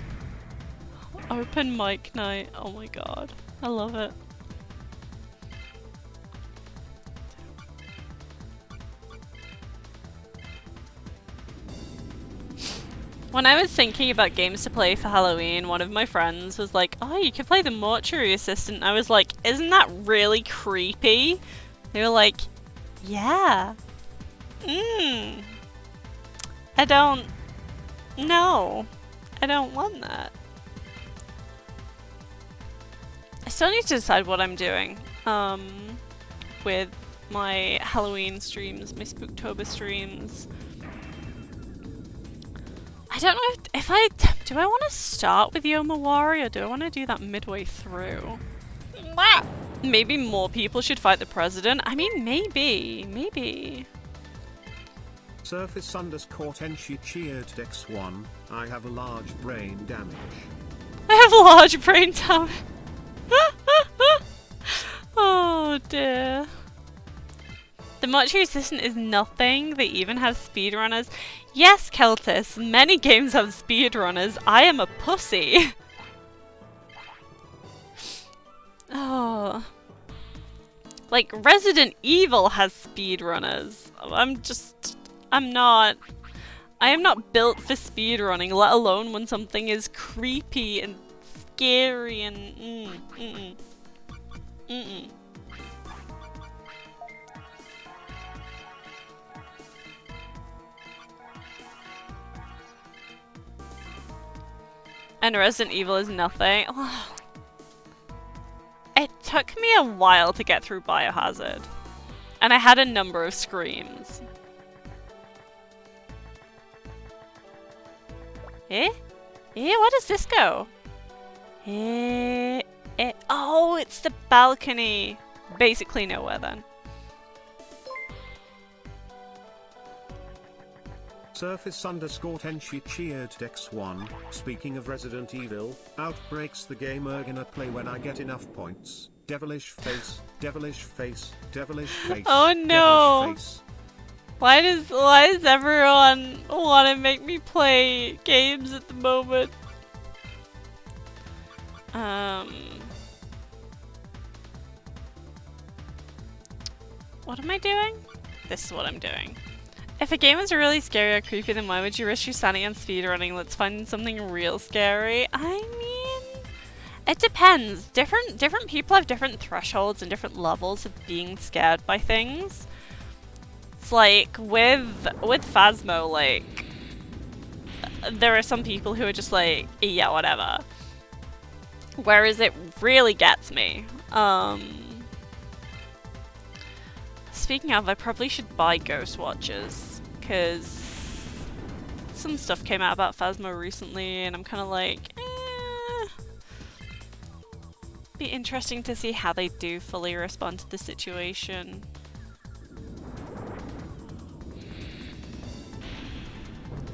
Open mic night. Oh my god. I love it. When I was thinking about games to play for Halloween, one of my friends was like, oh, you could play the mortuary assistant. I was like, isn't that really creepy? They were like, yeah. I don't... No. I don't want that. I still need to decide what I'm doing with my Halloween streams, my Spooktober streams. I don't know if I... Do I want to start with Yomawari or do I want to do that midway through? Maybe more people should fight the president? I mean, maybe. Surface underscore Tenshi cheered X1. I have a large brain damage. I have a large brain damage. Oh dear. The mortuary assistant is nothing. They even have speedrunners. Yes, Keltis, many games have speedrunners. I am a pussy. Oh. Like, Resident Evil has speedrunners. I am not built for speedrunning, let alone when something is creepy and scary and And Resident Evil is nothing. Oh. It took me a while to get through Biohazard. And I had a number of screams. Eh? Where does this go? Oh, it's the balcony. Basically nowhere then. Surface underscore Tenshi cheered X1. Speaking of Resident Evil, Outbreak's the game gonna play when I get enough points. Devilish face, devilish face, devilish face. Oh no! Devilish face. Why does everyone want to make me play games at the moment? What am I doing? This is what I'm doing. If a game is really scary or creepy, then why would you risk your sanity on speedrunning? Let's find something real scary. I mean, it depends. Different people have different thresholds and different levels of being scared by things. It's like with Phasmo, like there are some people who are just like, yeah, whatever. Whereas it really gets me. Speaking of, I probably should buy Ghost Watchers, because some stuff came out about Phasmo recently, and I'm kind of like, Be interesting to see how they do fully respond to the situation.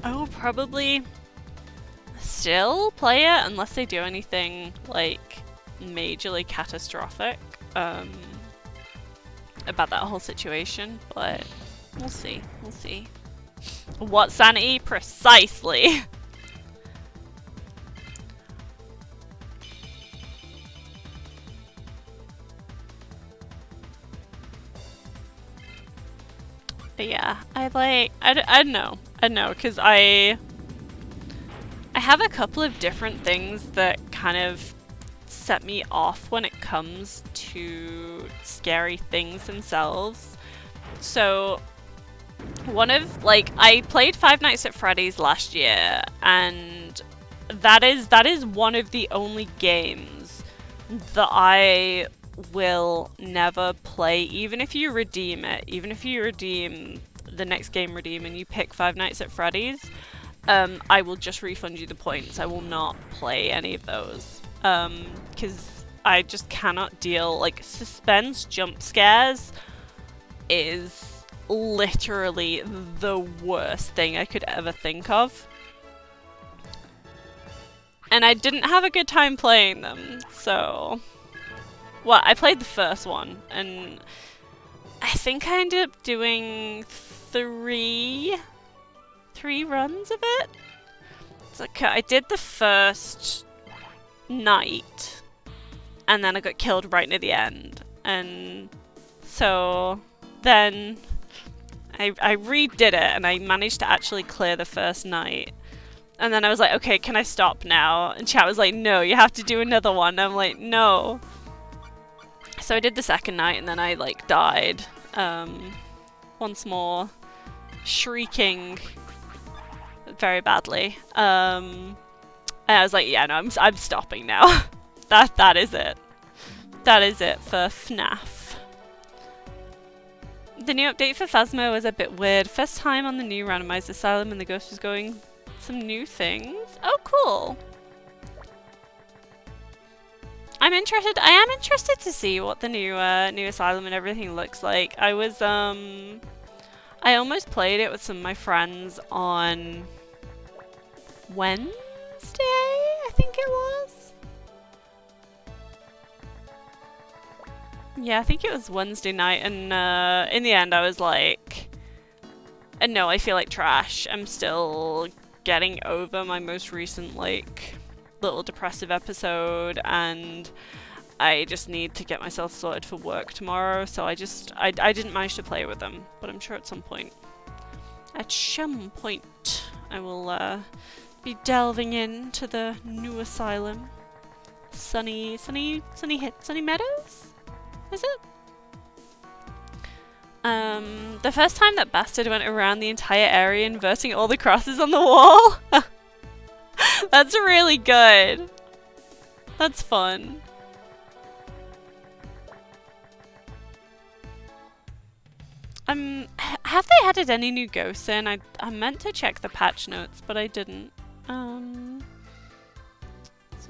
Oh, probably still play it unless they do anything, like, majorly catastrophic. About that whole situation, but we'll see. What sanity? Precisely! But yeah, I don't know, because I have a couple of different things that kind of set me off when it comes to scary things themselves. So one of, like, I played Five Nights at Freddy's last year, and that is one of the only games that I will never play, even if you redeem it. Even if you redeem the next game redeem and you pick Five Nights at Freddy's, I will just refund you the points. I will not play any of those. Because I just cannot deal, like, suspense jump scares is literally the worst thing I could ever think of. And I didn't have a good time playing them, so... Well, I played the first one, and I think I ended up doing three runs of it. It's like, I did the first night, and then I got killed right near the end. And so then I redid it, and I managed to actually clear the first night. And then I was like, okay, can I stop now? And chat was like, no, you have to do another one. And I'm like, no. So I did the second night, and then I, like, died. Once more. Shrieking very badly. And I was like, yeah, no, I'm stopping now. That is it. That is it for FNAF. The new update for Phasmo was a bit weird. First time on the new randomized asylum, and the ghost was going some new things. Oh, cool. I am interested to see what the new asylum and everything looks like. I almost played it with some of my friends on Wednesday, I think it was. Yeah, I think it was Wednesday night, and in the end I was like, no, I feel like trash. I'm still getting over my most recent, like, little depressive episode, and I just need to get myself sorted for work tomorrow, so I didn't manage to play with them, but I'm sure at some point I will be delving into the new asylum. Sunny Meadows? Is it? The first time that bastard went around the entire area inverting all the crosses on the wall. That's really good. That's fun. Have they added any new ghosts in? I meant to check the patch notes, but I didn't. So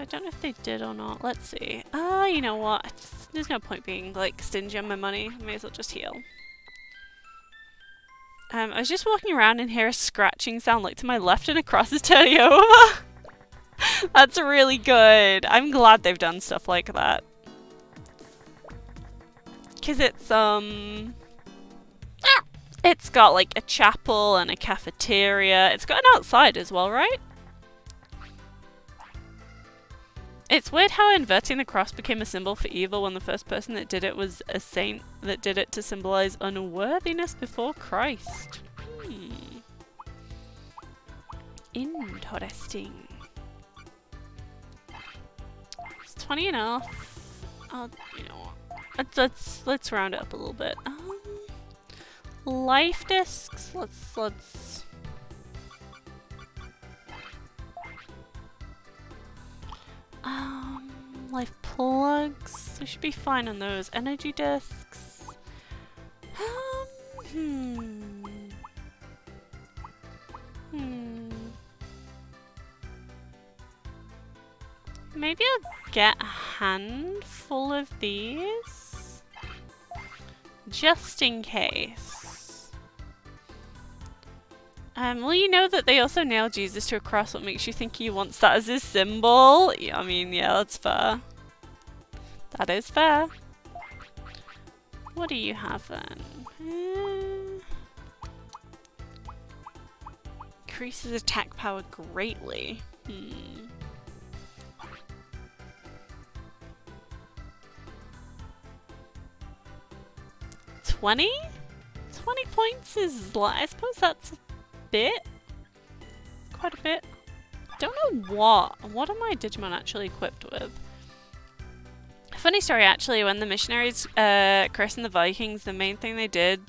I don't know if they did or not. Let's see. You know what? There's no point being, like, stingy on my money. I may as well just heal. I was just walking around and hear a scratching sound, like, to my left, and a cross is turning over. That's really good. I'm glad they've done stuff like that. 'Cause it's got, like, a chapel and a cafeteria. It's got an outside as well, right? It's weird how inverting the cross became a symbol for evil when the first person that did it was a saint that did it to symbolize unworthiness before Christ. Interesting. It's 20 enough. You know what? Let's round it up a little bit. Life discs. Let's. Life plugs. We should be fine on those. Energy discs. Maybe I'll get a handful of these. Just in case. Well, you know that they also nailed Jesus to a cross. What makes you think he wants that as his symbol? Yeah, I mean, yeah, that's fair. That is fair. What do you have then? Increases attack power greatly. 20? 20 points is, I suppose that's a bit. Quite a bit. Don't know what are my Digimon actually equipped with? Funny story, actually, when the missionaries christened the Vikings, the main thing they did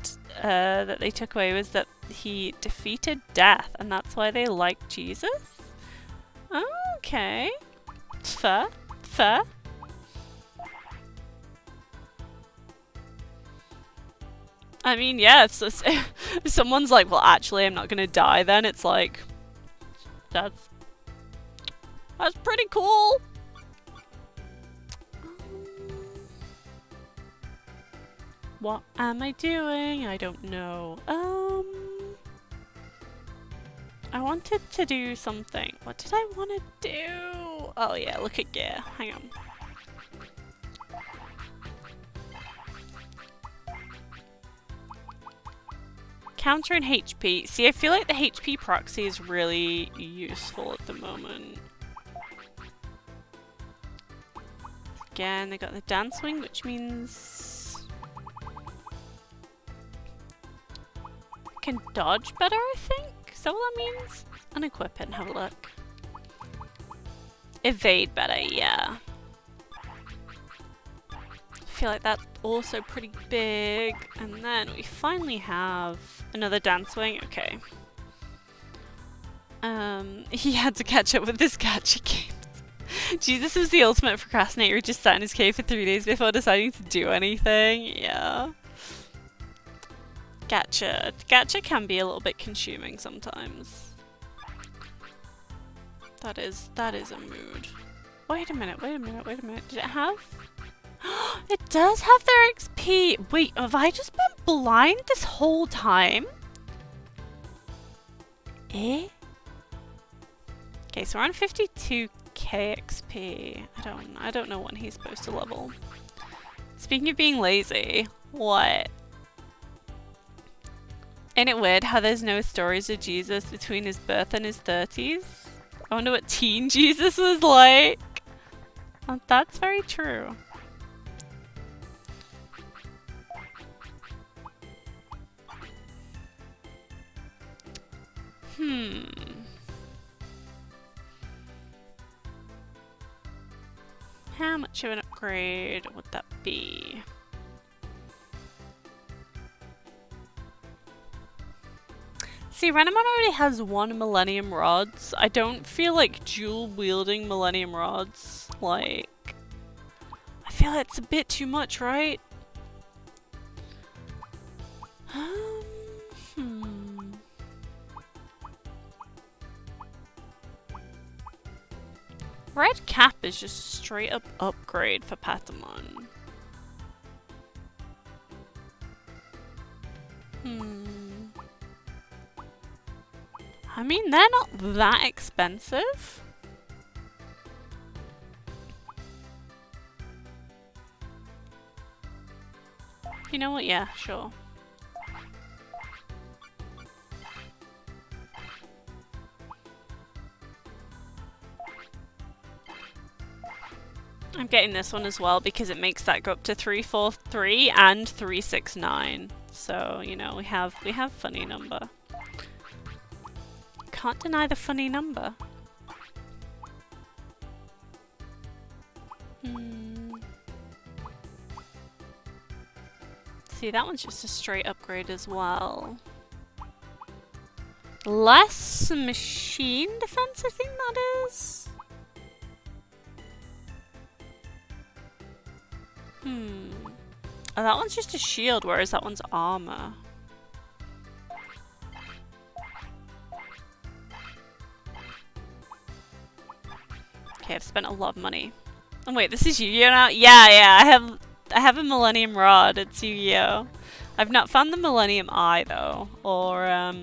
that they took away was that he defeated death, and that's why they liked Jesus? Okay. Fair. Fair. I mean, yeah, if someone's like, well, actually, I'm not gonna die then, it's like, that's pretty cool. What am I doing? I don't know. I wanted to do something. What did I want to do? Oh yeah, look at gear. Hang on. Counter and HP. See, I feel like the HP proxy is really useful at the moment. Again, they got the dance wing, which means I can dodge better, I think? Is that what that means? Unequip it and have a look. Evade better, yeah. I feel like that's also pretty big. And then we finally have another dance wing. Okay. He had to catch up with this gacha game. Jesus was the ultimate procrastinator who just sat in his cave for 3 days before deciding to do anything. Yeah. Gacha. Gacha can be a little bit consuming sometimes. That is a mood. Wait a minute, wait a minute, wait a minute. Did it have? It does have their XP! Wait, have I just been blind this whole time? Eh? Okay, so we're on 52k XP. I don't know when he's supposed to level. Speaking of being lazy, what? Ain't it weird how there's no stories of Jesus between his birth and his 30s? I wonder what teen Jesus was like. Oh, that's very true. How much of an upgrade would that be? See, Renamon already has 1 Millennium Rods. I don't feel like dual-wielding Millennium Rods, like... I feel like it's a bit too much, right? Red Cap is just a straight up upgrade for Patamon. I mean, they're not that expensive. You know what? Yeah, sure. I'm getting this one as well because it makes that go up to 343 and 369. So, you know, we have funny number. Can't deny the funny number. See, that one's just a straight upgrade as well. Less machine defense, I think that is. Oh, that one's just a shield, whereas that one's armor. Okay, I've spent a lot of money. Oh wait, this is Yu-Gi-Oh now? Yeah, I have a Millennium Rod, it's Yu-Gi-Oh! I've not found the Millennium Eye though. Or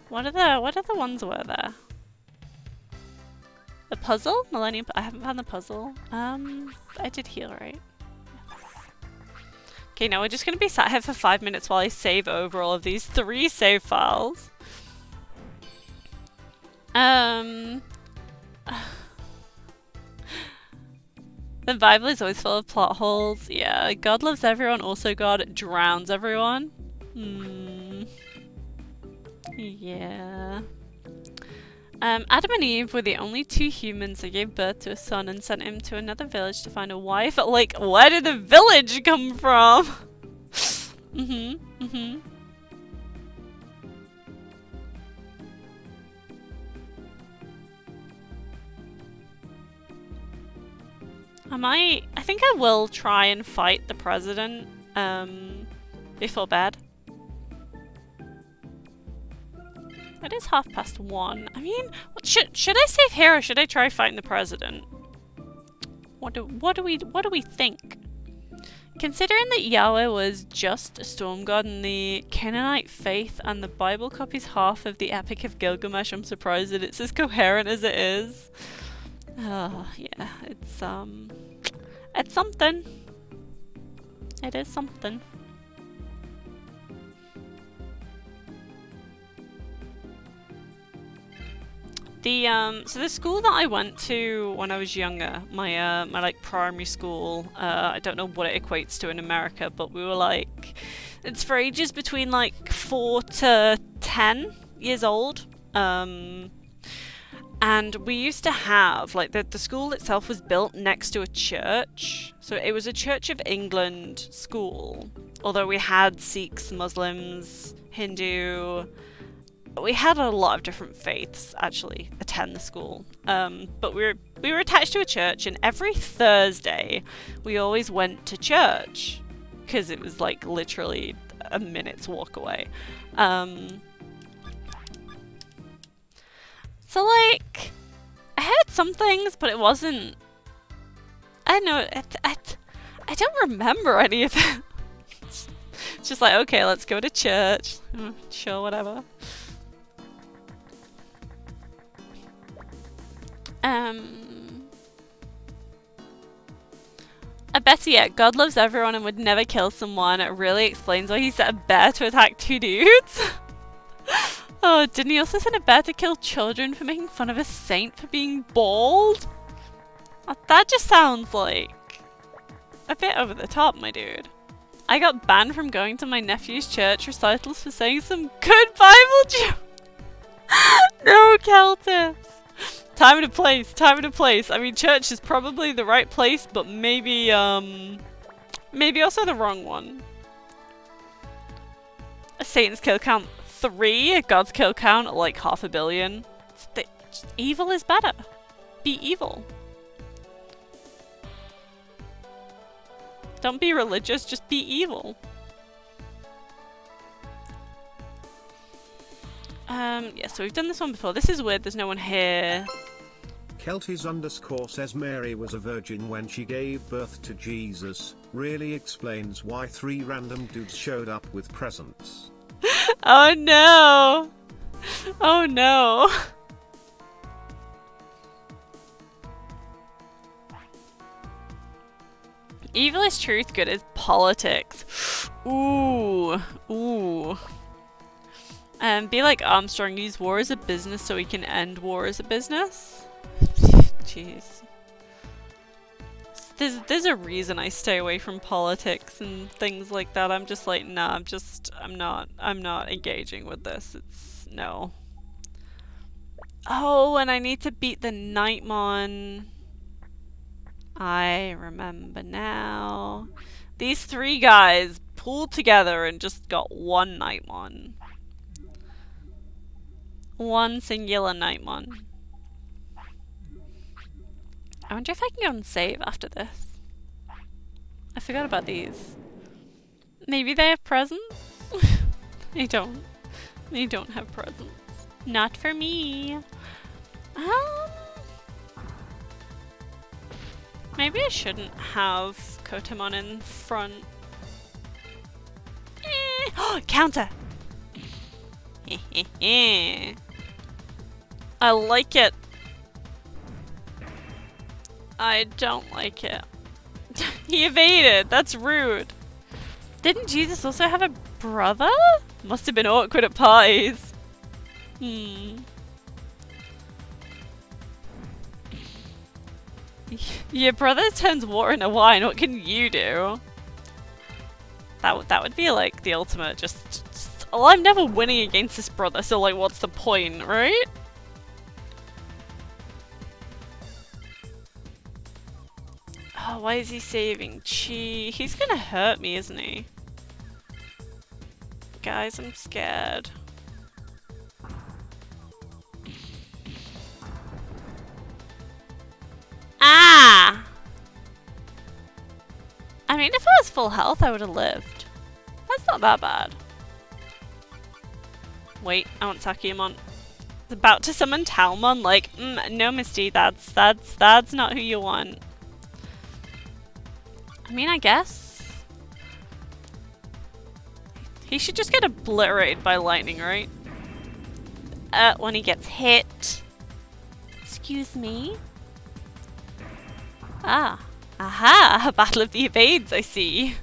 what are the ones were there? The puzzle? Millennium I haven't found the puzzle. I did heal, right? Okay, now we're just gonna be sat here for 5 minutes while I save over all of these 3 save files. The Bible is always full of plot holes. Yeah, God loves everyone, also God drowns everyone. Yeah. Adam and Eve were the only two humans that gave birth to a son and sent him to another village to find a wife. Like, where did the village come from? I think I will try and fight the president, before bed. It is 1:30. I mean, should I save here or should I try fighting the president? What do we think? Considering that Yahweh was just a storm god in the Canaanite faith and the Bible copies half of the Epic of Gilgamesh, I'm surprised that it's as coherent as it is. Oh, yeah, it's something. It is something. So the school that I went to when I was younger, my like primary school, I don't know what it equates to in America, but we were like, it's for ages between like 4 to 10 years old. And we used to have, like, the school itself was built next to a church. So it was a Church of England school. Although we had Sikhs, Muslims, Hindu. We had a lot of different faiths, actually, attend the school. But we were attached to a church, and every Thursday we always went to church. Because it was, like, literally a minute's walk away. So, like, I heard some things, but it wasn't... I don't know, I don't remember any of it. It's just like, okay, let's go to church. Sure, whatever. I bet yet, God loves everyone and would never kill someone. It really explains why he set a bear to attack two dudes. Oh, didn't he also send a bear to kill children for making fun of a saint for being bald? That just sounds like a bit over the top, my dude. I got banned from going to my nephew's church recitals for saying some good Bible jokes. No, Celtis. Time and a place, time and a place. I mean, church is probably the right place, but maybe also the wrong one. A Satan's kill count 3, God's kill count like 500 million. Evil is better. Be evil. Don't be religious, just be evil. Yeah, so we've done this one before. This is weird, there's no one here. Kelties_ says Mary was a virgin when she gave birth to Jesus. Really explains why 3 random dudes showed up with presents. Oh no! Oh no! Evil is truth, good is politics. Ooh. Ooh. Be like Armstrong, use war as a business so we can end war as a business. Jeez. There's a reason I stay away from politics and things like that. I'm just like, nah, I'm not engaging with this. No. Oh, and I need to beat the Nightmon. I remember now. These 3 guys pulled together and just got one Nightmon. One singular Nightmon. I wonder if I can go and save after this. I forgot about these. Maybe they have presents? They don't. They don't have presents. Not for me. Maybe I shouldn't have Kotemon in front. Counter! I like it. I don't like it. He evaded. That's rude. Didn't Jesus also have a brother? Must have been awkward at parties. Your brother turns water into wine. What can you do? That would be like the ultimate. Just well, I'm never winning against this brother, so like, what's the point, right? Oh, why is he saving Chi? He's gonna hurt me, isn't he? Guys, I'm scared. Ah! I mean, if I was full health, I would have lived. That's not that bad. Wait, I want Sakiyamon. About to summon Talmon, like, no, Misty, that's not who you want. I mean, I guess. He should just get obliterated by lightning, right? When he gets hit. Excuse me? Ah. Aha! Battle of the Evades, I see.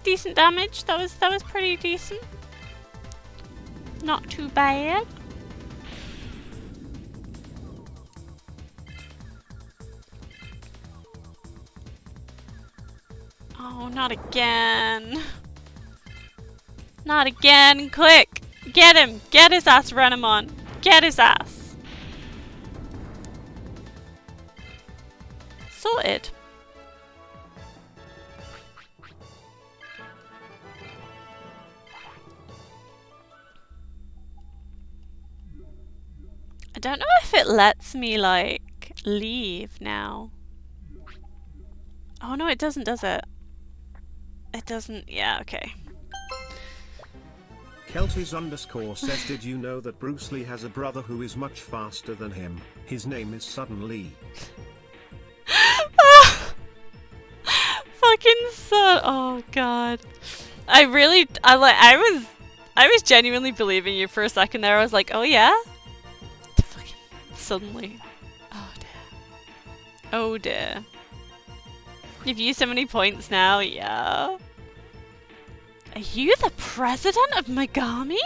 Decent damage. That was pretty decent. Not too bad. Oh, not again. Not again. Quick! Get him! Get his ass, Renamon! Get his ass! Sorted. I don't know if it lets me, like, leave now. Oh no, it doesn't, does it? It doesn't, yeah, okay. Kelties_ says, did you know that Bruce Lee has a brother who is much faster than him? His name is Sudden Lee. Fucking son, oh god. I was genuinely believing you for a second there. I was like, oh yeah? Fucking suddenly. Oh dear. Oh dear. You've used so many points now, yeah. Are you the president of Megami?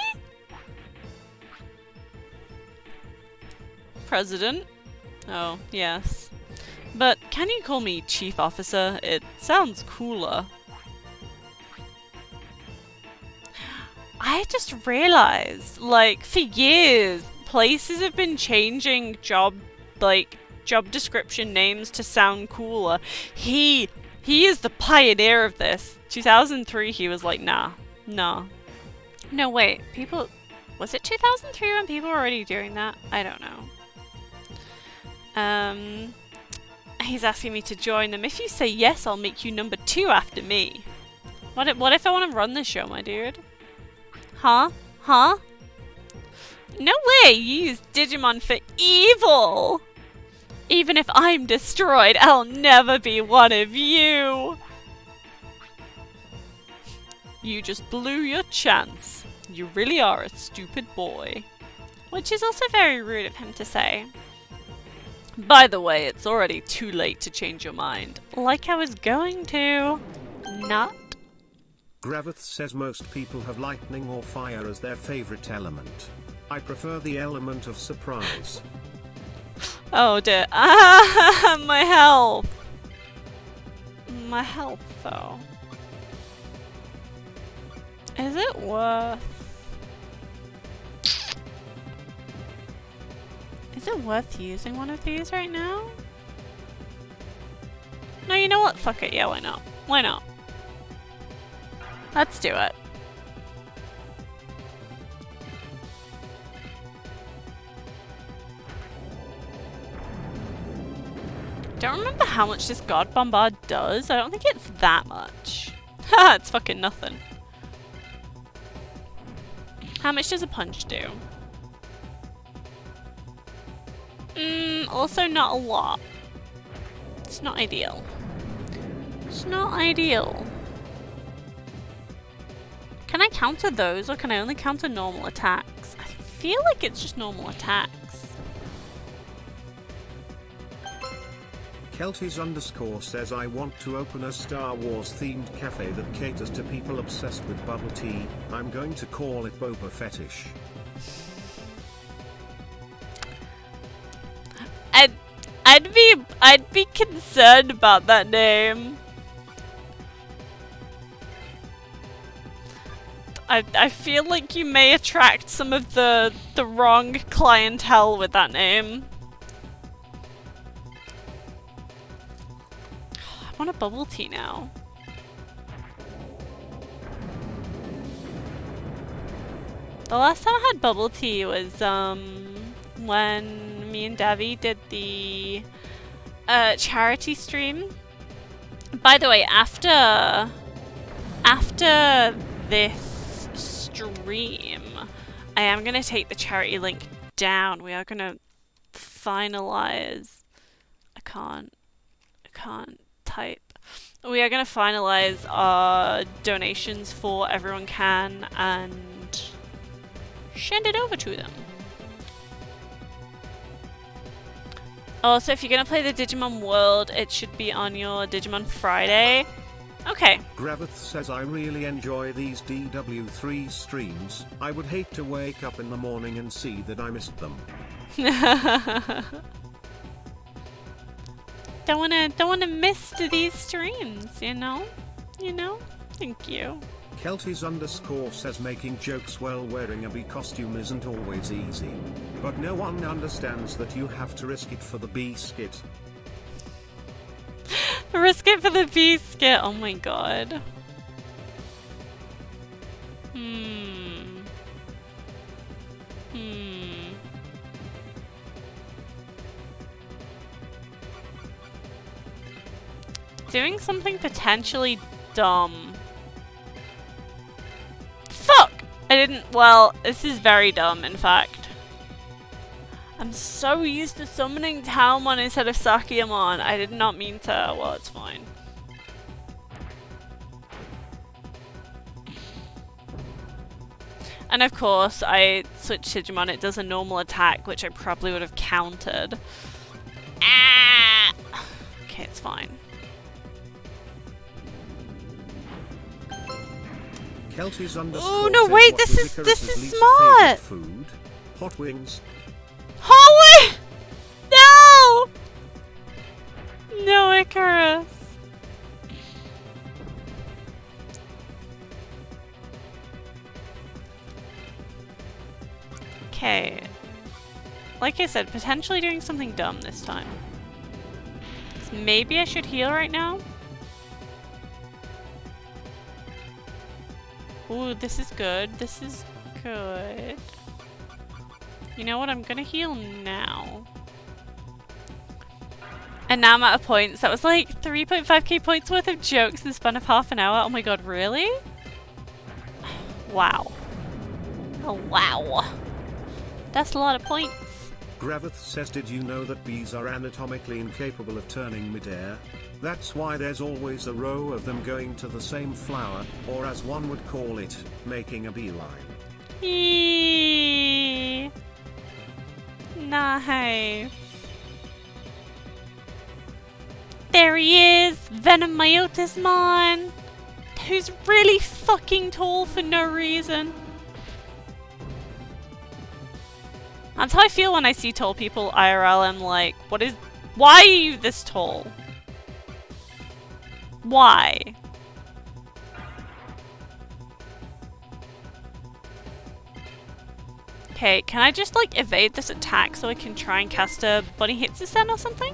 President? Oh, yes. But can you call me Chief Officer? It sounds cooler. I just realized, like, for years, places have been changing job description names to sound cooler. He is the pioneer of this. 2003, he was like, nah. No, wait, was it 2003 when people were already doing that? I don't know. He's asking me to join them. If you say yes, I'll make you number 2 after me. What if I want to run this show, my dude? Huh? No way, you use Digimon for evil! Even if I'm destroyed, I'll never be one of you! You just blew your chance. You really are a stupid boy. Which is also very rude of him to say. By the way, it's already too late to change your mind. Like I was going to. Not. Gravith says most people have lightning or fire as their favorite element. I prefer the element of surprise. Oh dear. Ah, my health. My health, though. Is it worth... Is it worth using one of these right now? No, you know what? Fuck it. Yeah, why not? Why not? Let's do it. Don't remember how much this God Bombard does. I don't think it's that much. Haha, it's fucking nothing. How much does a punch do? Also not a lot. It's not ideal. It's not ideal. Can I counter those or can I only counter normal attacks? I feel like it's just normal attacks. Kelties_ says, I want to open a Star Wars themed cafe that caters to people obsessed with bubble tea. I'm going to call it Boba Fetish. I'd be concerned about that name. I feel like you may attract some of the wrong clientele with that name. I want a bubble tea now. The last time I had bubble tea was when me and Devi did the charity stream. By the way, after this stream, I am gonna take the charity link down. We are gonna finalize. I can't type. We are gonna finalize our donations for Everyone Can and send it over to them. Also, if you're gonna play the Digimon World, it should be on your Digimon Friday. Okay. Gravith says, I really enjoy these DW3 streams. I would hate to wake up in the morning and see that I missed them. Don't wanna miss these streams, you know? You know? Thank you. Kelties _ says making jokes while wearing a bee costume isn't always easy. But no one understands that you have to risk it for the bee skit. Risk it for the bee skit. Oh my god. Doing something potentially dumb. Fuck! I didn't. Well, this is very dumb, in fact. I'm so used to summoning Talmon instead of Sakiyamon. I did not mean to. Well, it's fine. And of course, I switched Digimon. It does a normal attack, which I probably would have countered. Ah! Okay, it's fine. Kelties _ Oh no! Wait, this is least smart. Food? Hot wings. Holy! No! No, Icarus. Okay. Like I said, potentially doing something dumb this time. So maybe I should heal right now? Ooh, this is good. This is good. You know what? I'm gonna heal now. And now I'm out of points. That was like 3.5k points worth of jokes in the span of half an hour. Oh my god, really? Wow. Oh wow. That's a lot of points. Gravith says, did you know that bees are anatomically incapable of turning mid-air? That's why there's always a row of them going to the same flower, or as one would call it, making a beeline. Eee. Nice. There he is, Venomyotismon, who's really fucking tall for no reason. That's how I feel when I see tall people IRL. I'm like, why are you this tall? Why? Okay, can I just like evade this attack so I can try and cast a Bunny Hits Descent or something?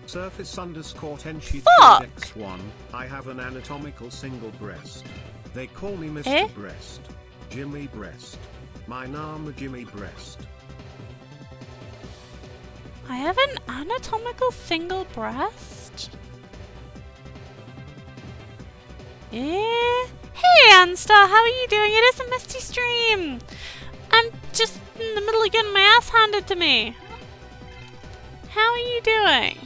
Surface _ Tenshi Fuck! X1, I have an anatomical single breast. They call me Mr. Eh? Breast. Jimmy Breast. My name is Jimmy Breast. I have an anatomical single breast? Eh? Hey Anstar, how are you doing? It is a Misty stream! I'm just in the middle of getting my ass handed to me. How are you doing?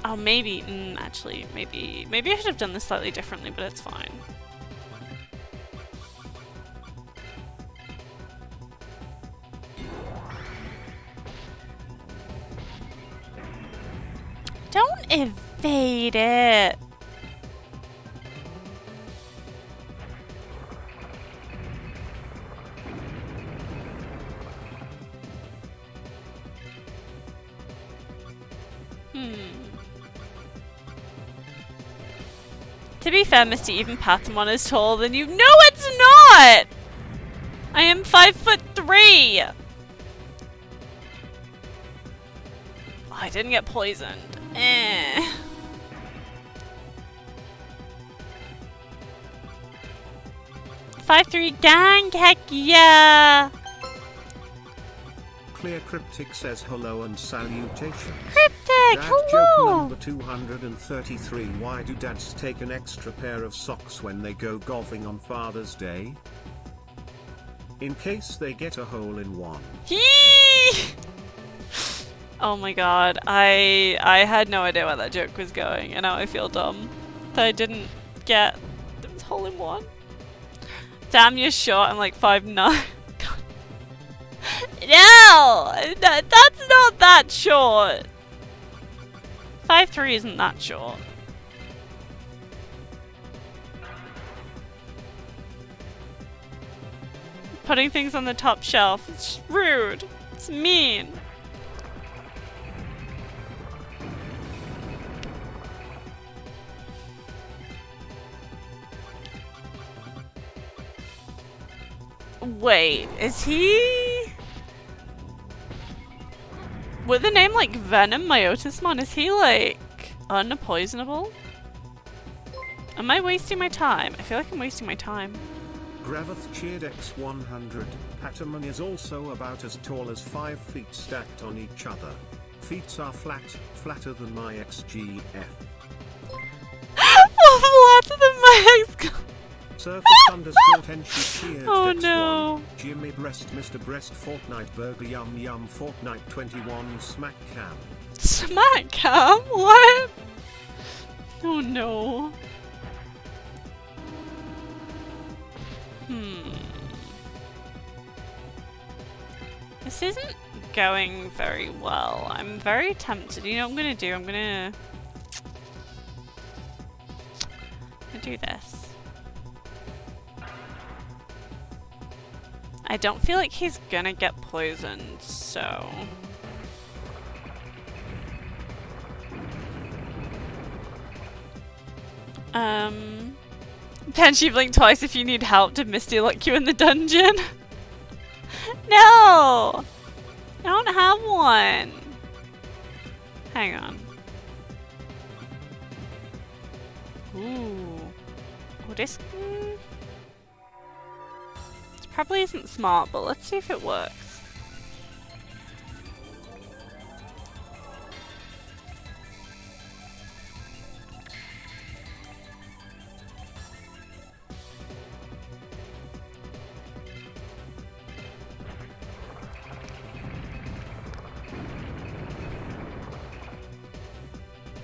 Oh, maybe, actually, maybe I should have done this slightly differently, but it's fine. Don't evade it. To To be fair, Misty, even Patamon is taller than you. No, it's not! I am 5'3". Oh, I didn't get poisoned. Eh. Five three gang, heck yeah! Clear Cryptic says hello and salutations. Cryptic, Dad hello! joke number 233. Why do dads take an extra pair of socks when they go golfing on Father's Day? In case they get a hole in one. Hee! Oh my god, I had no idea where that joke was going, and now I feel dumb that I didn't get the hole in one. Damn, you're short. I'm like 5'9". No! That's not that short. 5'3" isn't that short. Putting things on the top shelf. It's rude. It's mean. Wait, is he... With a name like Venom Myotismon, is he like unpoisonable? Am I wasting my time? I feel like I'm wasting my time. Graveth cheered X100. Patamon is also about as tall as 5 feet stacked on each other. Feet are flat, flatter than my XGF. Flatter than my ex. Surface underscore tension cheered Oh X1. no. Jimmy Breast, Mr. Breast, Fortnite Burger, Yum Yum, Fortnite 21, Smack Cam. Smack cam? What? Oh no. This isn't going very well. I'm very tempted. You know what I'm gonna do? I'm gonna do this. I don't feel like he's gonna get poisoned, so... Tenchi blink twice if you need help. Did Misty lock you in the dungeon? No! I don't have one. Hang on. Ooh. Oh, this... This probably isn't smart, but let's see if it works.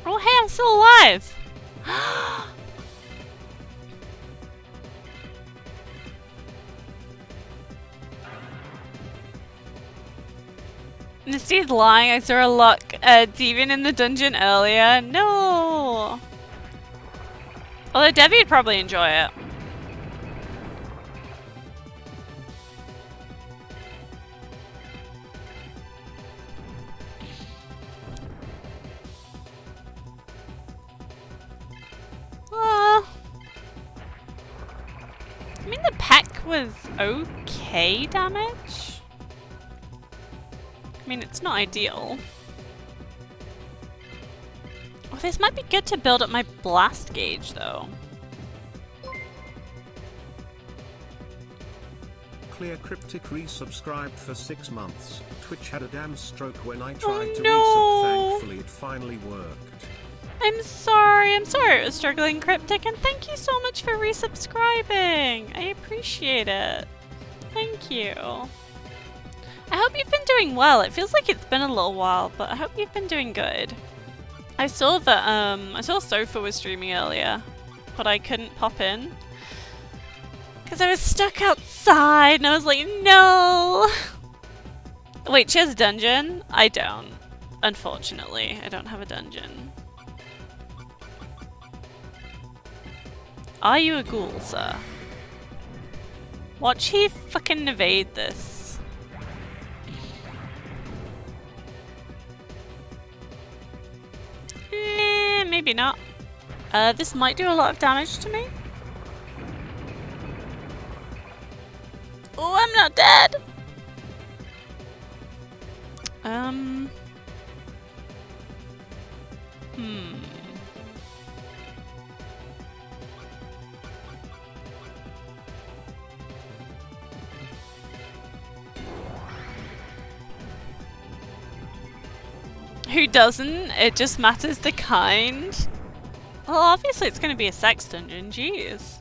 Oh, hey, I'm still alive! Misty's lying. I saw a lock Deviant in the dungeon earlier. No! Although Devi would probably enjoy it. I mean, the peck was okay damage. I mean, it's not ideal. Oh, this might be good to build up my blast gauge, though. Clear Cryptic resubscribed for 6 months. Twitch had a damn stroke when I tried to no. resub. Thankfully it finally worked. I'm sorry it was struggling, Cryptic, and thank you so much for resubscribing. I appreciate it. Thank you. I hope you've been doing well. It feels like it's been a little while, but I hope you've been doing good. I saw that, I saw Sofa was streaming earlier, but I couldn't pop in. Because I was stuck outside, and I was like, no! Wait, she has a dungeon? I don't. Unfortunately, I don't have a dungeon. Are you a ghoul, sir? Watch he fucking evade this. Maybe not. This might do a lot of damage to me. Oh, I'm not dead! Who doesn't? It just matters the kind. Well, obviously it's going to be a sex dungeon, jeez.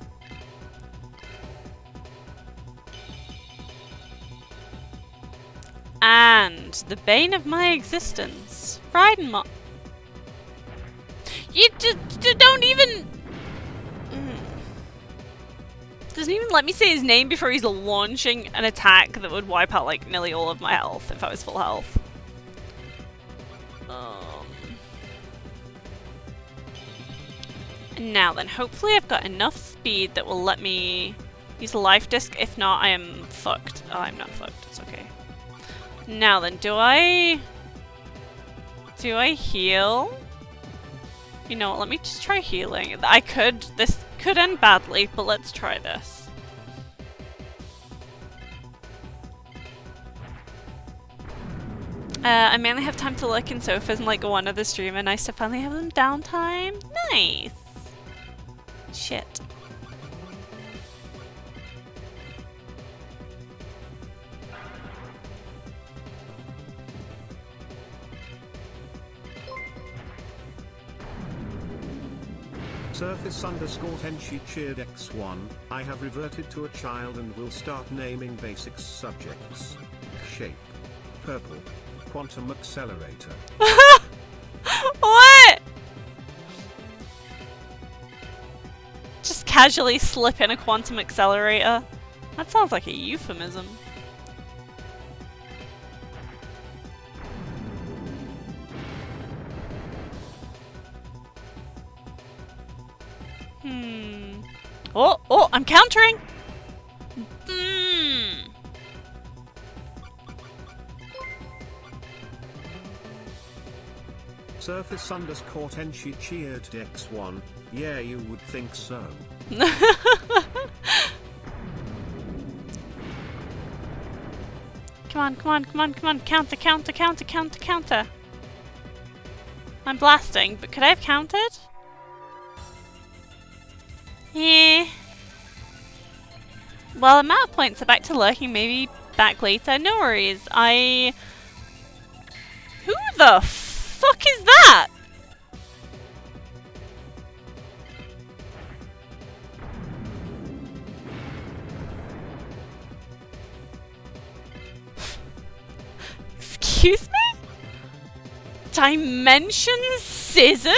And the bane of my existence. Riding mo- You don't even... Doesn't even let me say his name before he's launching an attack that would wipe out like nearly all of my health if I was full health. Now then, hopefully I've got enough speed that will let me use a life disc. If not, I am fucked. Oh, I'm not fucked. It's okay. Now then, do I heal? You know what, let me just try healing. This could end badly, but let's try this. I mainly have time to look in sofas and like go on to the streamer. Nice to finally have them downtime. Nice. Shit. Surface _ Tenshi cheered X1. I have reverted to a child and will start naming basic subjects. Shape. Purple. Quantum accelerator. What? Just casually slip in a quantum accelerator? That sounds like a euphemism. Oh, I'm countering! Surface _ Tenshi cheered X1. Yeah, you would think so. Come on. Counter. I'm blasting, but could I have countered? Yeah. Well, I'm out of points, so back to lurking, maybe back later. No worries. Who the fuck is that? Excuse me? Dimension scissors?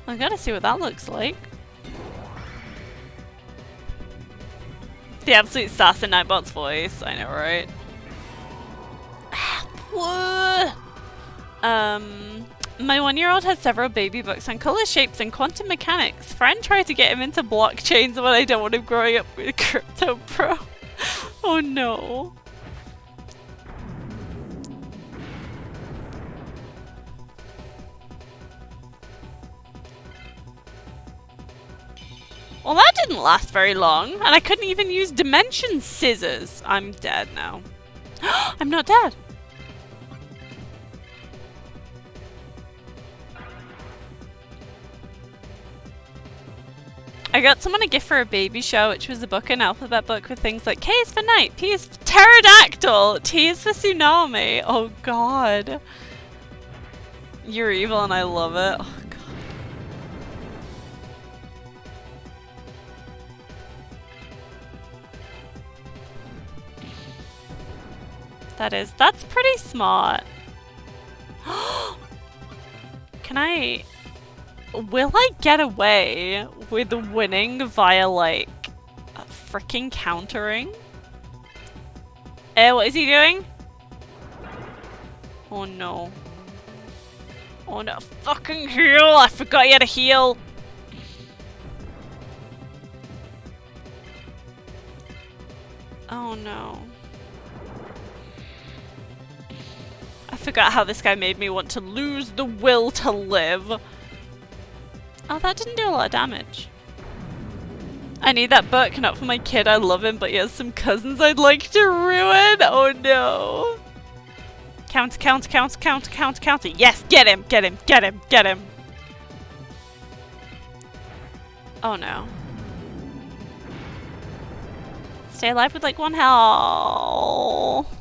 I gotta see what that looks like. The absolute sass in Nightbot's voice, I know, right? My 1-year-old has several baby books on color shapes and quantum mechanics. Friend tried to get him into blockchains, but I don't want him growing up with crypto pro. Oh no. Well, that didn't last very long, and I couldn't even use dimension scissors. I'm dead now. I'm not dead. I got someone a gift for a baby shower, which was a book, an alphabet book with things like K is for night, P is for pterodactyl, T is for tsunami. Oh god. You're evil and I love it. Oh god. That's pretty smart. Will I get away with winning via like freaking countering? What is he doing? Oh no. Oh no, fucking heal! I forgot you had to heal! Oh no. forgot how this guy made me want to lose the will to live. Oh, that didn't do a lot of damage. I need that book, not for my kid, I love him, but he has some cousins I'd like to ruin. Oh no. Counter, counter, counter, counter, counter, counter. Yes, get him, get him, get him, get him. Oh no. Stay alive with like 1 health.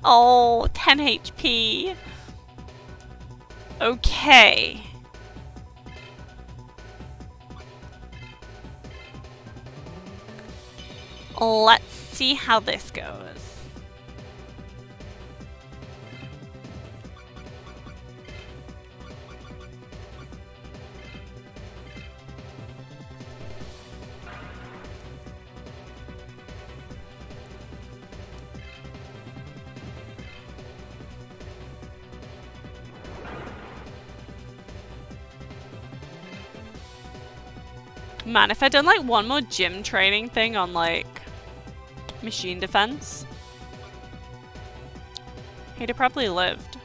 Oh, 10 HP. Okay. Let's see how this goes. Man, if I'd done like one more gym training thing on like machine defense, he'd have probably lived.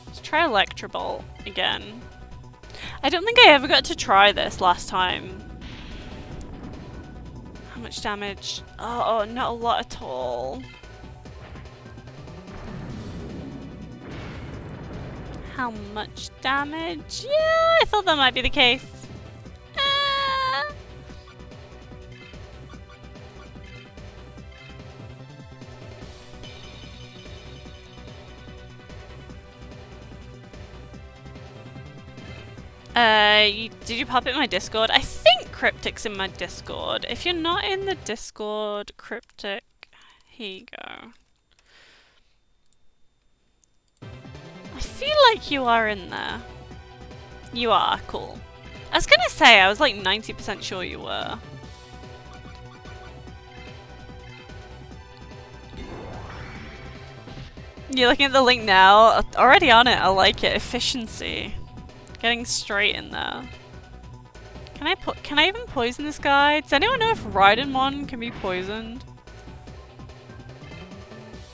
Let's try Electrobolt again. I don't think I ever got to try this last time. How much damage? Oh, not a lot at all. How much damage? Yeah, I thought that might be the case. Did you pop it in my Discord? I think Cryptic's in my Discord. If you're not in the Discord, Cryptic, here you go. I feel like you are in there. You are, cool. I was gonna say, I was like 90% sure you were. You're looking at the link now? Already on it, I like it. Efficiency. Getting straight in there. Can I even poison this guy? Does anyone know if Raidamon can be poisoned?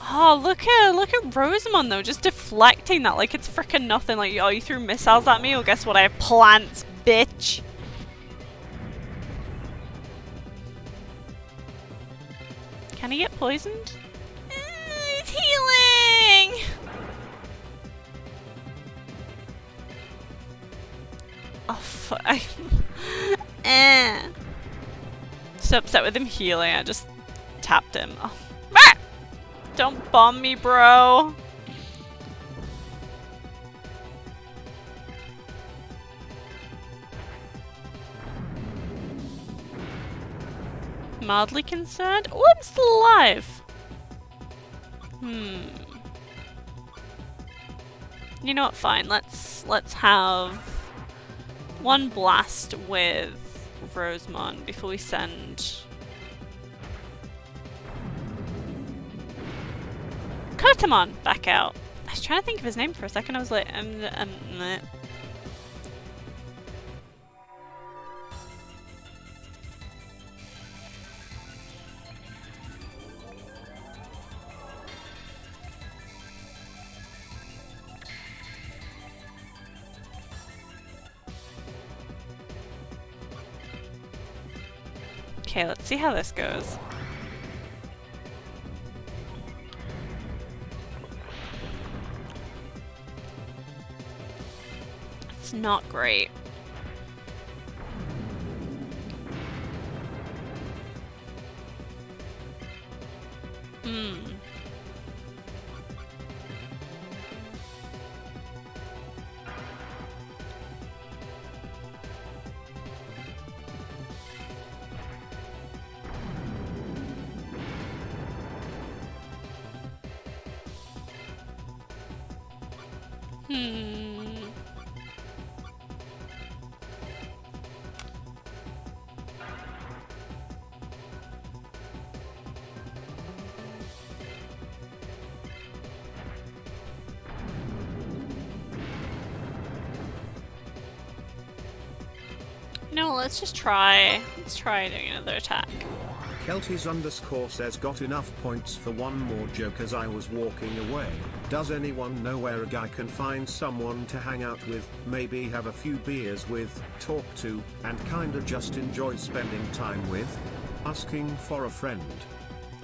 Oh, look at Rosamond though, just deflecting that like it's frickin' nothing. Like, oh, you threw missiles at me? Well, guess what? I have plants, bitch. Can he get poisoned? He's healing! Oh, fuck. So upset with him healing, I just tapped him. Oh. Ah! Don't bomb me, bro. Mildly concerned? Oh, I'm still alive. You know what? Fine. Let's have one blast with Rosamond before we send Kotamon back out. I was trying to think of his name for a second. I was like, meh. Okay, let's see how this goes. It's not great. You know, let's just try. Let's try doing another attack. Kelties _ says got enough points for one more joke as I was walking away. Does anyone know where a guy can find someone to hang out with, maybe have a few beers with, talk to, and kinda just enjoy spending time with? Asking for a friend.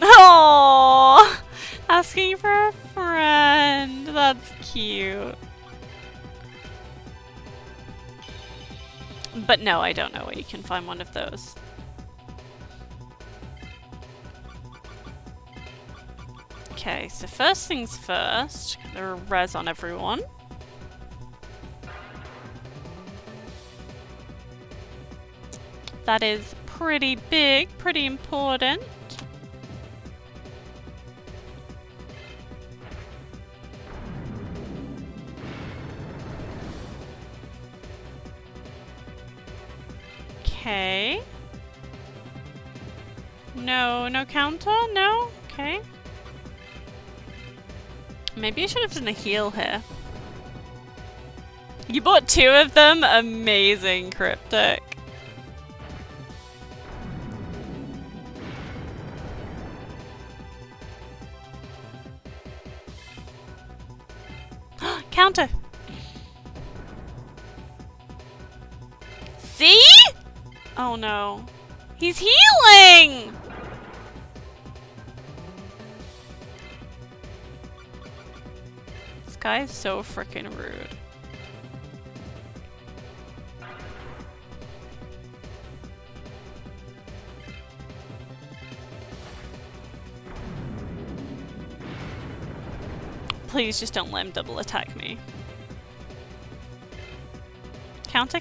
Oh, asking for a friend. That's cute. But no, I don't know where you can find one of those. Okay, so first things first, there are res on everyone. That is pretty big, pretty important. Okay. No, no counter? No? Okay. Maybe I should have done a heal here. You bought 2 of them? Amazing, Cryptic. Counter! See? Oh no. He's healing! This guy is so freaking rude. Please just don't let him double attack me. Counter.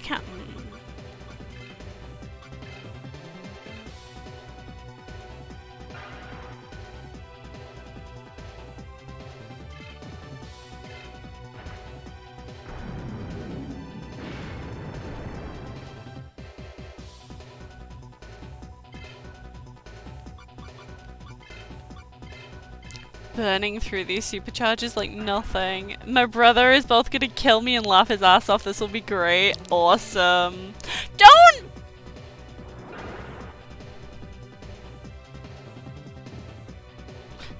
Burning through these supercharges like nothing. My brother is both gonna kill me and laugh his ass off. This will be great. Awesome. Don't!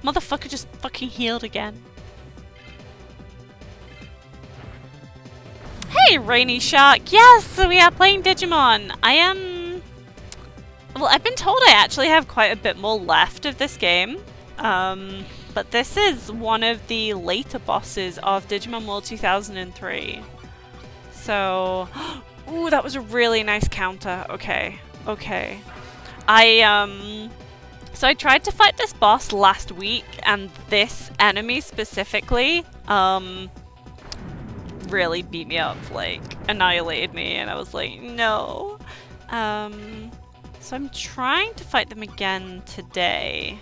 Motherfucker just fucking healed again. Hey, Rainy Shark. Yes, we are playing Digimon. I am... Well, I've been told I actually have quite a bit more left of this game. But this is one of the later bosses of Digimon World 2003. So, ooh, that was a really nice counter. Okay, okay. So I tried to fight this boss last week, and this enemy specifically, really beat me up, like, annihilated me, and I was like, no. So I'm trying to fight them again today.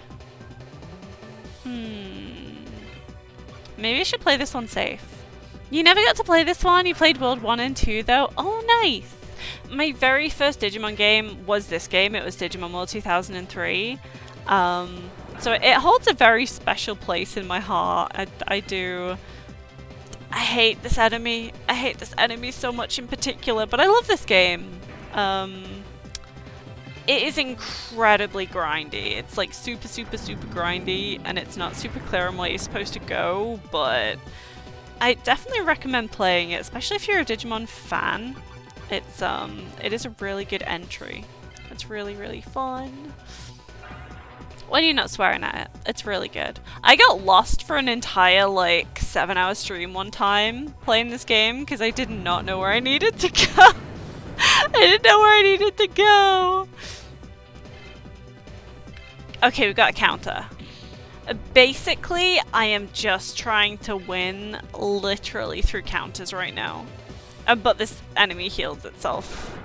Maybe I should play this one safe. You never got to play this one? You played World 1 and 2 though? Oh, nice! My very first Digimon game was this game. It was Digimon World 2003. So it holds a very special place in my heart. I do. I hate this enemy. I hate this enemy so much in particular, but I love this game. It is incredibly grindy. It's like super grindy, and it's not super clear on where you're supposed to go, but I definitely recommend playing it, especially if you're a Digimon fan. It is a really good entry. It's really fun. When you're not swearing at it, it's really good. I got lost for an entire like 7-hour stream one time playing this game because I did not know where I needed to go. I didn't know where I needed to go. Okay, we got a counter. Basically, I am just trying to win literally through counters right now. But this enemy heals itself.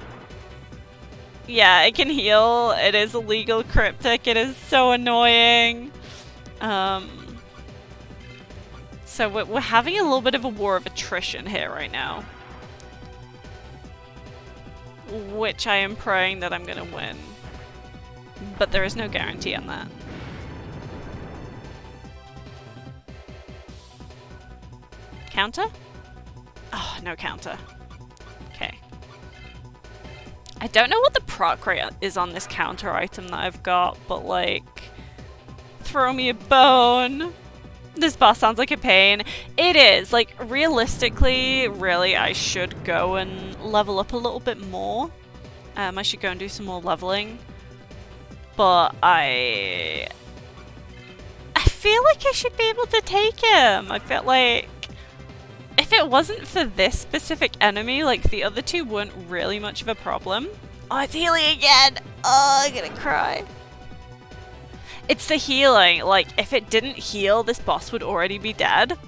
Yeah, it can heal. It is illegal cryptic. It is so annoying. So we're having a little bit of a war of attrition here right now. Which I am praying that I'm gonna win. But there is no guarantee on that. Counter? Oh, no counter. Okay. I don't know what the proc rate is on this counter item that I've got, but like, throw me a bone. This boss sounds like a pain. It is. Like, realistically, really, I should go and level up a little bit more. I should go and do some more leveling. But I feel like I should be able to take him. I feel like if it wasn't for this specific enemy, like, the other two weren't really much of a problem. Oh, it's healing again! Oh, I'm gonna cry. It's the healing. Like, if it didn't heal, this boss would already be dead.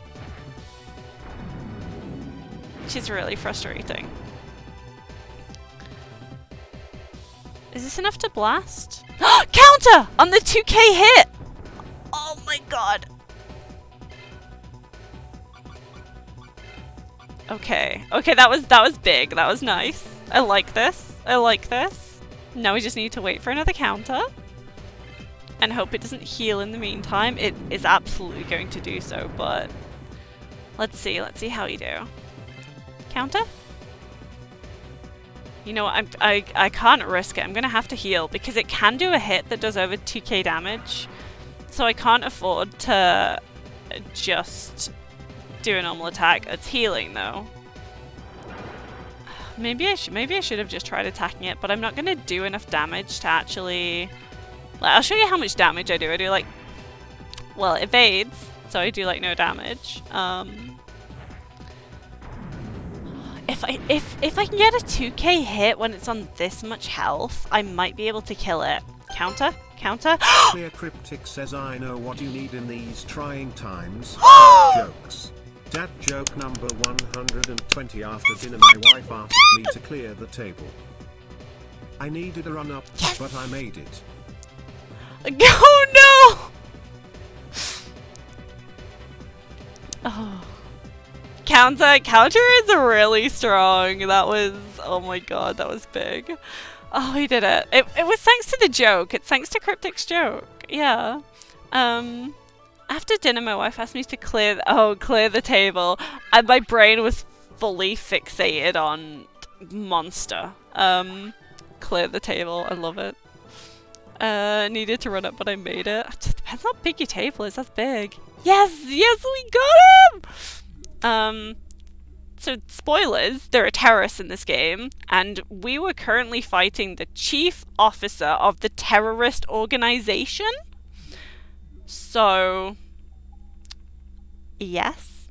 Which is really frustrating. Is this enough to blast? Counter! On the 2k hit! Oh my god. Okay. Okay, that was big. That was nice. I like this. I like this. Now we just need to wait for another counter. And hope it doesn't heal in the meantime. It is absolutely going to do so, but let's see how you do. Counter? You know what, I can't risk it. I'm gonna have to heal because it can do a hit that does over 2k damage. So I can't afford to just do a normal attack. It's healing though. Maybe I should have just tried attacking it, but I'm not gonna do enough damage to actually. Like, I'll show you how much damage I do. I do like, well, it evades, so I do like no damage. If I can get a 2k hit when it's on this much health, I might be able to kill it. Counter? Counter? Clear Cryptic says, I know what you need in these trying times. Jokes. Dad joke number 120. After dinner my wife asked me to clear the table. I needed a run up, but I made it. Oh no! Oh. Counter is really strong. That was, oh my god, that was big. Oh, he did it. It was thanks to the joke. It's thanks to Cryptic's joke. Yeah. After dinner, my wife asked me to clear the table, and my brain was fully fixated on monster. Clear the table. I love it. Needed to run up, but I made it. It just depends how big your table is. That's big. Yes, yes, we got him. So spoilers, there are terrorists in this game, and we were currently fighting the chief officer of the terrorist organization. So, yes.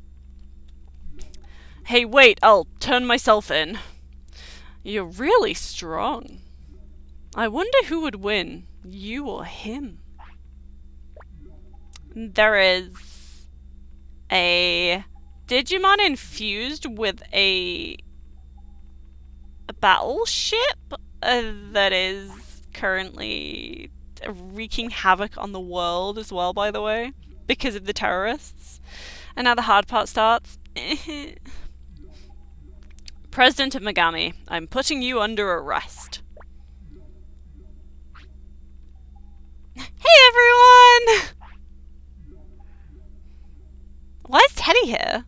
Hey, wait, I'll turn myself in. You're really strong. I wonder who would win, you or him. There is a Digimon infused with a battleship that is currently wreaking havoc on the world as well, by the way, because of the terrorists. And now the hard part starts. President of Megami, I'm putting you under arrest. Hey everyone! Why is Teddy here?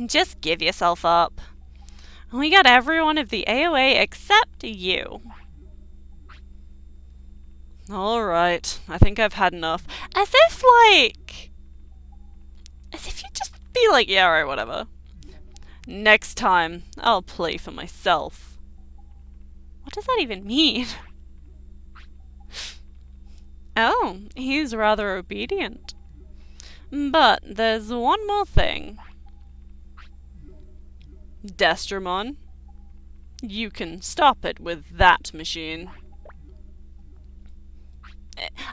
Just give yourself up. We got everyone of the AOA except you. Alright, I think I've had enough. As if you'd just be like, yeah, alright, whatever. Next time, I'll play for myself. What does that even mean? Oh, he's rather obedient. But there's one more thing. Destromon, you can stop it with that machine.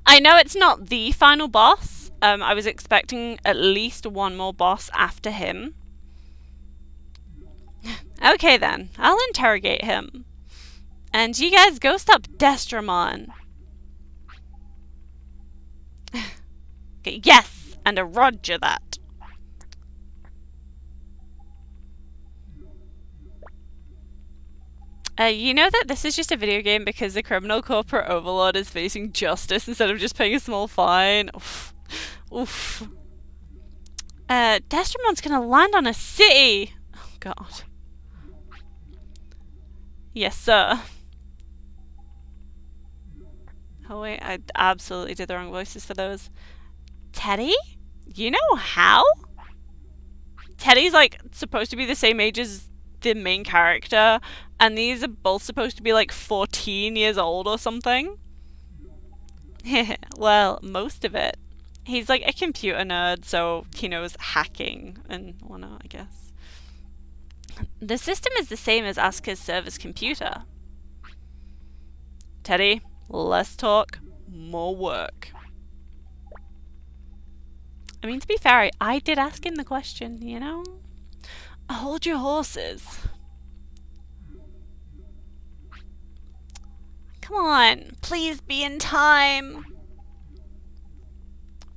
I know it's not the final boss. I was expecting at least one more boss after him. Okay then, I'll interrogate him. And you guys go stop Destromon. Okay, yes, and a roger that. You know that this is just a video game because the criminal corporate overlord is facing justice instead of just paying a small fine. Oof. Oof. Destromon's gonna land on a city! Oh god. Yes, sir. Oh wait, I absolutely did the wrong voices for those. Teddy? You know how? Teddy's like supposed to be the same age as the main character, and these are both supposed to be like 14 years old or something. Well, most of it. He's like a computer nerd, so he knows hacking and whatnot, I guess. The system is the same as Asuka's server's computer. Teddy, less talk, more work. I mean, to be fair, I did ask him the question, you know? Hold your horses. Come on, please be in time.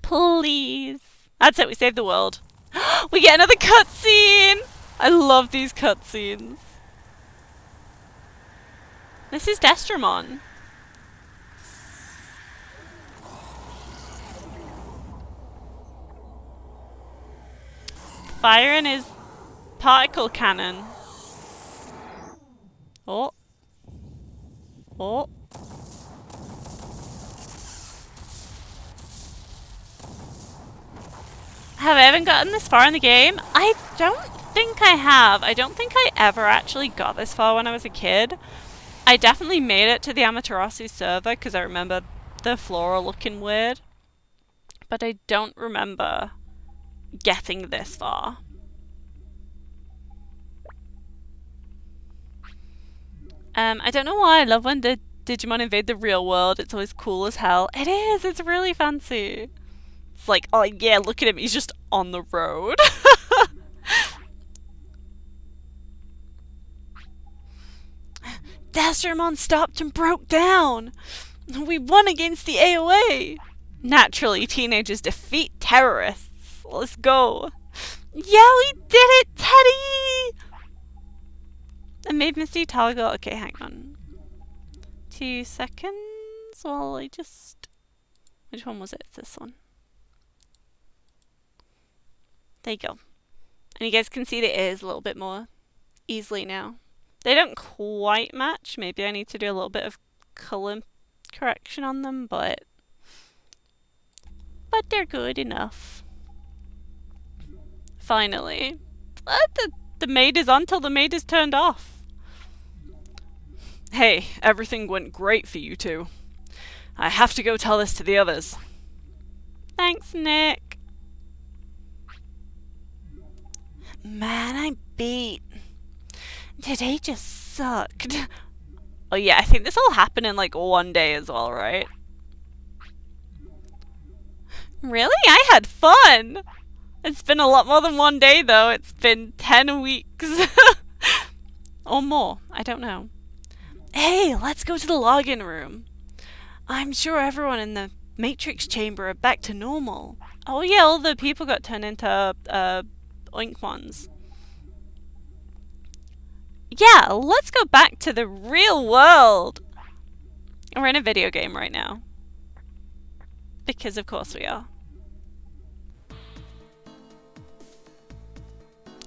Please. That's it, we saved the world. We get another cutscene! I love these cutscenes. This is Destromon. Firing his particle cannon. Oh. Oh. Have I even gotten this far in the game? I don't think I have. I don't think I ever actually got this far when I was a kid. I definitely made it to the Amaterasu server because I remember the flora looking weird. But I don't remember getting this far. I don't know why I love when the Digimon invade the real world. It's always cool as hell. It is. It's really fancy. It's like, oh yeah, look at him. He's just on the road. Destromon stopped and broke down. We won against the AOA. Naturally, teenagers defeat terrorists. Let's go. Yeah, we did it, Teddy! I made Misty toggle. Okay, hang on. 2 seconds while I just... Which one was it? It's this one. There you go. And you guys can see the ears a little bit more easily now. They don't quite match. Maybe I need to do a little bit of colour correction on them, but they're good enough. Finally. The maid is on till the maid is turned off. Hey, everything went great for you two. I have to go tell this to the others. Thanks, Nick. Man, I'm beat. Today just sucked. Oh yeah, I think this all happened in like one day as well, right? Really? I had fun! It's been a lot more than one day though. It's been 10 weeks. Or more. I don't know. Hey, let's go to the login room. I'm sure everyone in the Matrix chamber are back to normal. Oh yeah, all the people got turned into Oinkmons. Yeah, let's go back to the real world. We're in a video game right now. Because of course we are.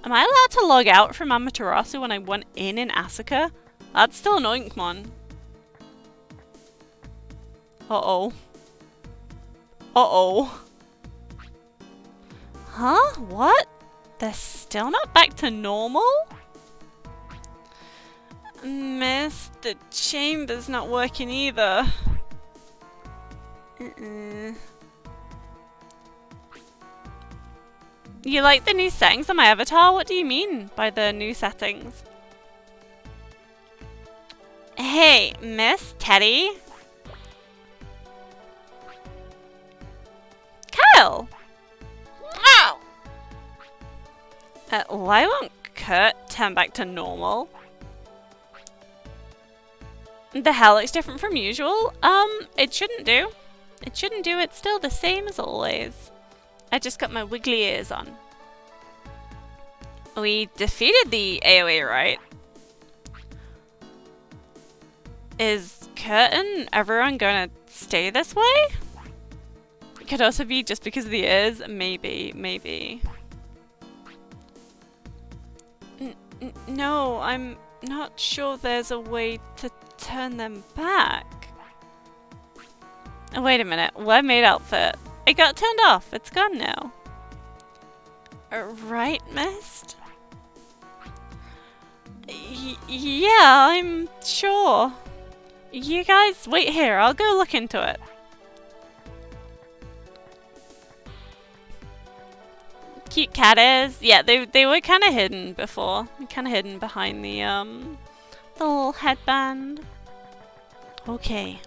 Am I allowed to log out from Amaterasu when I went in Asuka? That's still an Oinkmon. Uh-oh. Uh-oh. Huh? What? They're still not back to normal? Miss, the chamber's not working either. You like the new settings on my avatar? What do you mean by the new settings? Hey, Miss Teddy. Kyle! Ow! Why won't Kurt turn back to normal? The hell looks different from usual? It shouldn't do. It shouldn't do. It's still the same as always. I just got my wiggly ears on. We defeated the AOA, right? Is Kurt and everyone gonna stay this way? It could also be just because of the ears. Maybe. No, I'm not sure there's a way to turn them back. Oh, wait a minute. What maid outfit? It got turned off. It's gone now. Right, Mist? Yeah, I'm sure. You guys wait here. I'll go look into it. Cute cat is. Yeah, they were kind of hidden before. Kind of hidden behind the little headband. Okay.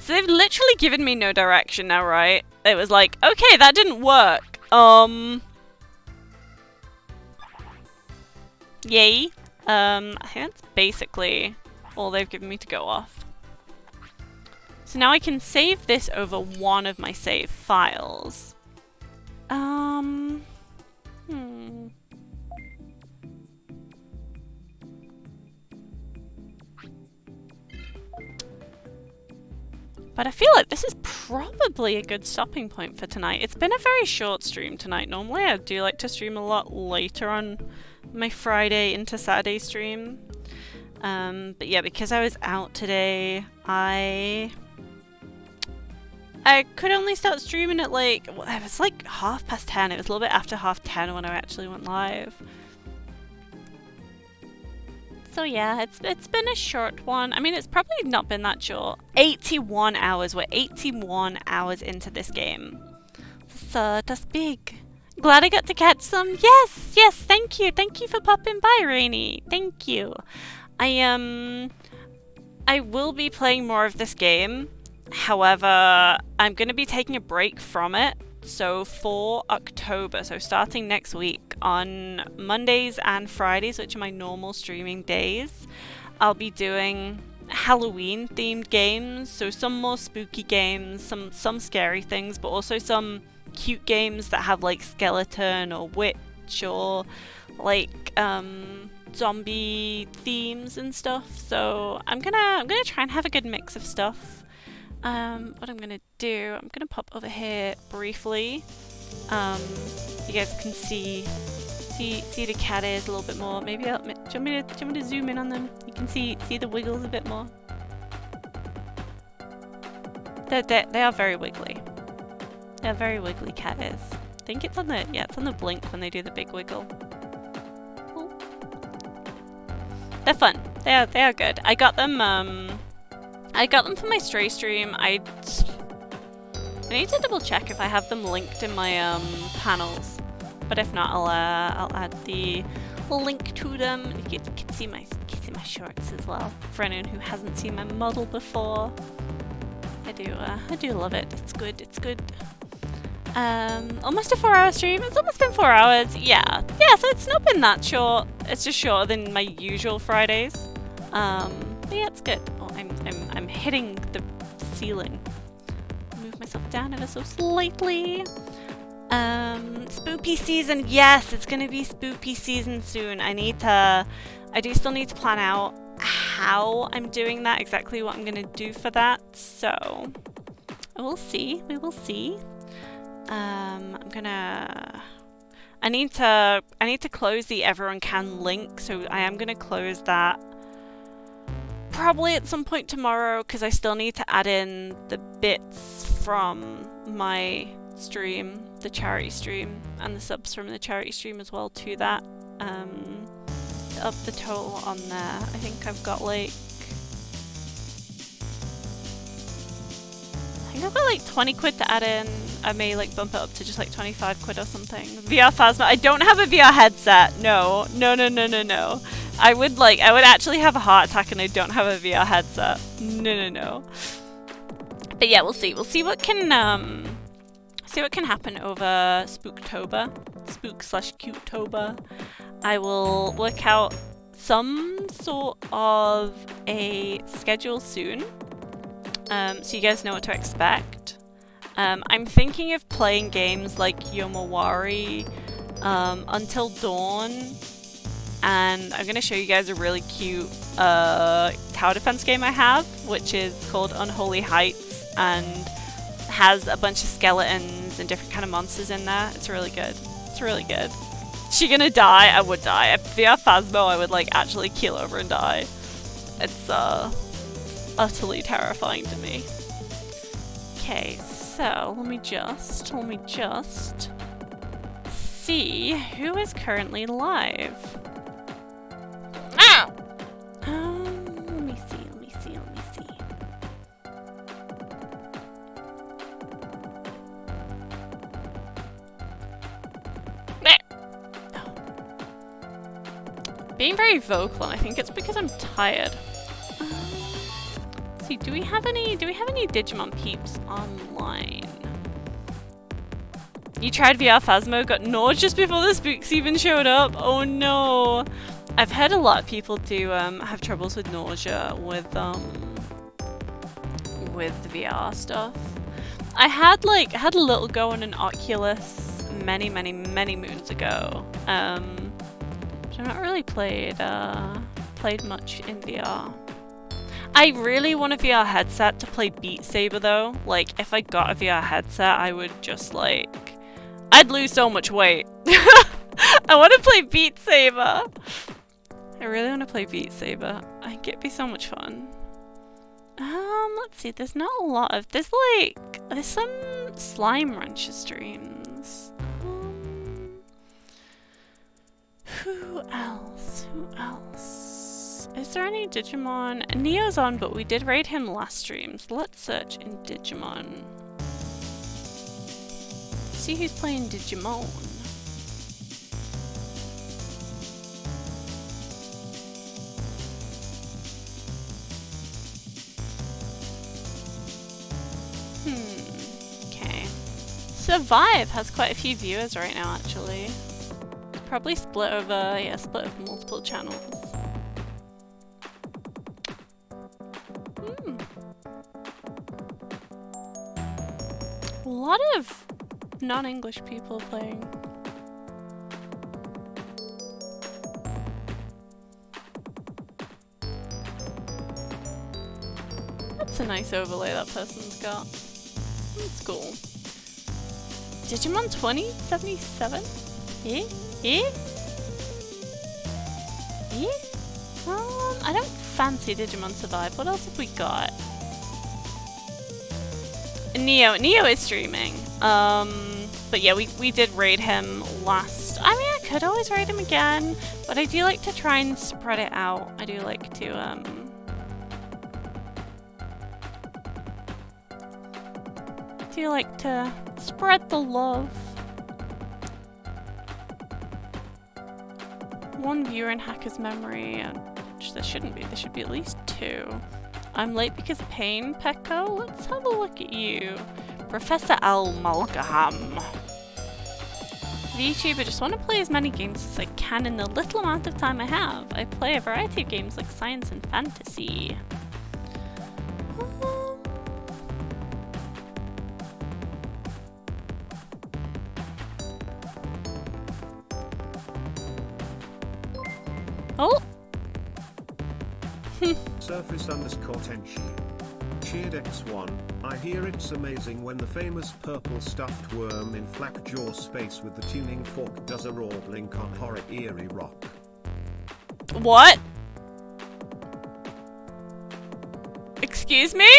So they've literally given me no direction now, right? It was like, okay, that didn't work. Yay. I think that's basically all they've given me to go off. So now I can save this over one of my save files. But I feel like this is probably a good stopping point for tonight. It's been a very short stream tonight. Normally I do like to stream a lot later on my Friday into Saturday stream. But yeah, because I was out today, I could only start streaming at like, well, it was like 10:30. It was a little bit after 10:30 when I actually went live. So yeah, it's been a short one. I mean, it's probably not been that short. 81 hours. We're 81 hours into this game. So that's big. Glad I got to catch some. Yes, yes, thank you. Thank you for popping by, Rainy. Thank you. I will be playing more of this game. However, I'm going to be taking a break from it. So for October, so starting next week on Mondays and Fridays, which are my normal streaming days, I'll be doing Halloween themed games. So some more spooky games, some scary things, but also some cute games that have like skeleton or witch or like zombie themes and stuff. So I'm gonna try and have a good mix of stuff. What I'm gonna do, I'm gonna pop over here briefly. You guys can see the cat ears a little bit more. Maybe do you want me to zoom in on them? You can see the wiggles a bit more. They are very wiggly. They're very wiggly cat ears. I think it's on the blink when they do the big wiggle. Cool. They're fun. They are good. I got them for my Stray stream. I need to double check if I have them linked in my panels, but if not, I'll add the link to them. You can see my shorts as well for anyone who hasn't seen my model before. I do love it. It's good. It's good. Almost a 4-hour stream. It's almost been 4 hours. Yeah. So it's not been that short. It's just shorter than my usual Fridays. But yeah, it's good. Oh, I'm hitting the ceiling. Move myself down ever so slightly. Spoopy season. Yes, it's gonna be spoopy season soon. I do still need to plan out how I'm doing that, exactly what I'm gonna do for that. So we'll see. We will see. I need to close the everyone can link, so I am gonna close that probably at some point tomorrow, because I still need to add in the bits from my stream, the charity stream, and the subs from the charity stream as well to that. To up the total on there. I think I've got like 20 quid to add in. I may like bump it up to just like 25 quid or something. VR Phasma. I don't have a VR headset. No. I would actually have a heart attack and I don't have a VR headset. No. But yeah, we'll see. We'll see what can happen over Spooktober. Spook/Qtober. I will work out some sort of a schedule soon. So you guys know what to expect. I'm thinking of playing games like Yomawari Until Dawn, and I'm going to show you guys a really cute tower defense game I have, which is called Unholy Heights, and has a bunch of skeletons and different kind of monsters in there. It's really good. It's really good. She gonna die? I would die. If VR Phasmo, I would like actually keel over and die. It's utterly terrifying to me. Okay, so let me just see who is currently live. Ow! Let me see. Being very vocal, and I think it's because I'm tired. Let's see, do we have any Digimon peeps online? You tried VR Phasmo, got nausea just before the spooks even showed up. Oh no! I've heard a lot of people do have troubles with nausea with the VR stuff. I had a little go on an Oculus many moons ago. I've not really played much in VR. I really want a VR headset to play Beat Saber though. Like, if I got a VR headset, I would just I'd lose so much weight. I want to play Beat Saber. I really want to play Beat Saber. I think it'd be so much fun. Let's see. There's not a lot of. There's some Slime Rancher streams. Who else? Is there any Digimon? Neo's on, but we did raid him last stream, so let's search in Digimon. See who's playing Digimon. Okay. Survive has quite a few viewers right now, actually. Probably split over multiple channels. A lot of non-English people playing. That's a nice overlay that person's got. That's cool. Digimon 2077? Yeah? I don't fancy Digimon Survive. What else have we got? Neo is streaming. But yeah, we did raid him last. I mean, I could always raid him again, but I do like to try and spread it out. I do like to spread the love. One viewer in Hacker's memory, which there shouldn't be. There should be at least 2. I'm late because pain, Pekko. Let's have a look at you. Professor Al Malgaham. VTuber, just want to play as many games as I can in the little amount of time I have. I play a variety of games like science and fantasy. Oh! Surface_Tenchi. Cheered X1. I hear it's amazing when the famous purple stuffed worm in flak jaw space with the tuning fork does a raw blink on horror eerie rock. What? Excuse me?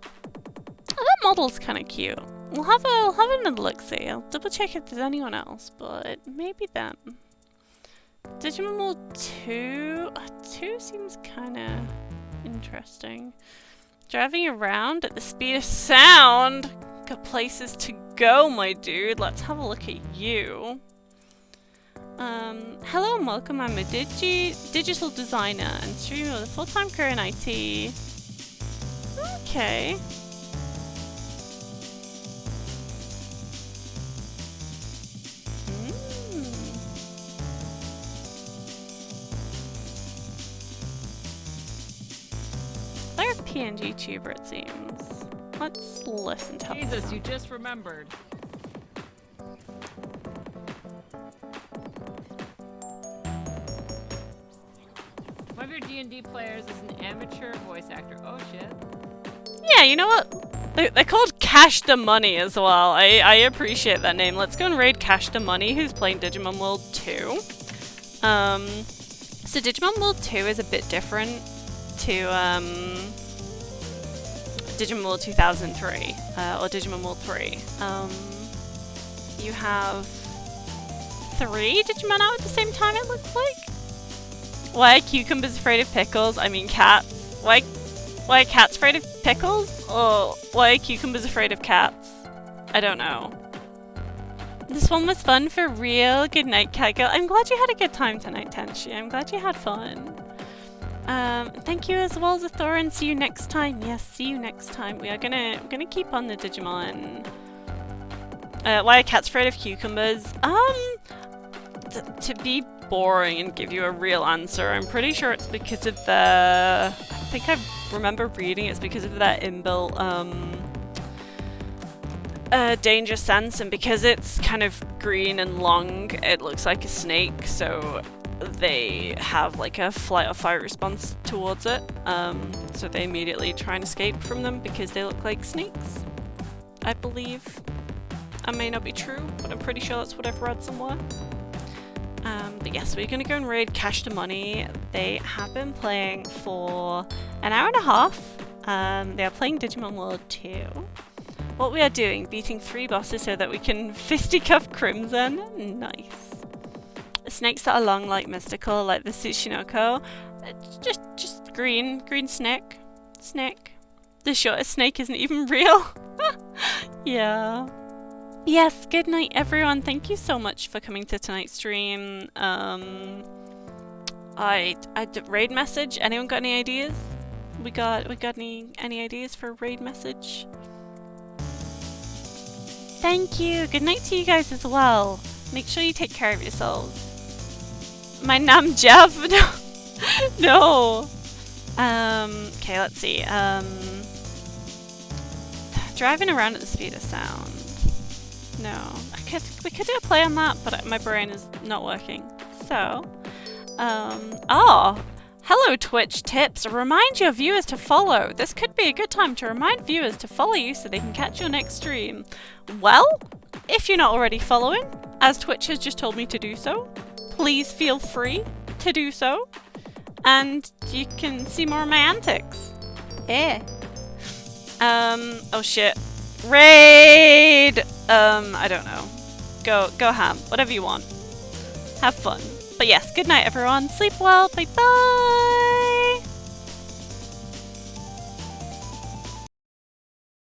Oh, that model's kind of cute. We'll have another look-see. I'll double check if there's anyone else, but maybe them. Digimon World 2? 2 seems kind of interesting. Driving around at the speed of sound. Got places to go, my dude. Let's have a look at you. Hello and welcome. I'm a digital designer and streamer with a full-time career in IT. Okay. They're a PNG tuber, it seems. Let's listen to Jesus, them. you just remembered. One of your D&D players is an amateur voice actor. Oh shit. Yeah, you know what? They're called Cash the Money as well. I appreciate that name. Let's go and raid Cash the Money, who's playing Digimon World 2. So Digimon World 2 is a bit different to Digimon World 2003, or Digimon World 3. You have 3 Digimon out at the same time, it looks like. Why are cucumbers afraid of pickles? I mean cats. Why are cats afraid of pickles? Or why are cucumbers afraid of cats? I don't know. This one was fun for real. Good night, cat girl. I'm glad you had a good time tonight, Tenshi. I'm glad you had fun. Thank you as well, Zathor, and see you next time. Yes, see you next time. We're gonna keep on the Digimon. Why are cats afraid of cucumbers? To be boring and give you a real answer, I'm pretty sure it's because of the... I think I remember reading it's because of that inbuilt danger sense, and because it's kind of green and long, it looks like a snake, so they have like a flight or fight response towards it. So they immediately try and escape from them because they look like snakes, I believe. That may not be true, but I'm pretty sure that's what I've read somewhere. But yes, we're gonna go and raid Cash the Money. They have been playing for an hour and a half. They are playing Digimon World 2. What we are doing, beating 3 bosses so that we can fisticuff Crimson. Nice. Snakes that are long like mystical, like the Tsushinoko. Just green snake. Snake. The shortest snake isn't even real. Yeah. Yes, good night everyone. Thank you so much for coming to tonight's stream. I raid message. Anyone got any ideas? We got any ideas for a raid message? Thank you. Good night to you guys as well. Make sure you take care of yourselves. My nam Jeff. No. Okay, let's see. Driving around at the speed of sound. No, we could do a play on that, but my brain is not working. So, oh, hello Twitch tips. Remind your viewers to follow. This could be a good time to remind viewers to follow you so they can catch your next stream. Well, if you're not already following, as Twitch has just told me to do so, please feel free to do so, and you can see more of my antics. Eh. Oh shit. Raid! I don't know. Go ham. Whatever you want. Have fun. But yes, good night everyone. Sleep well. Bye bye!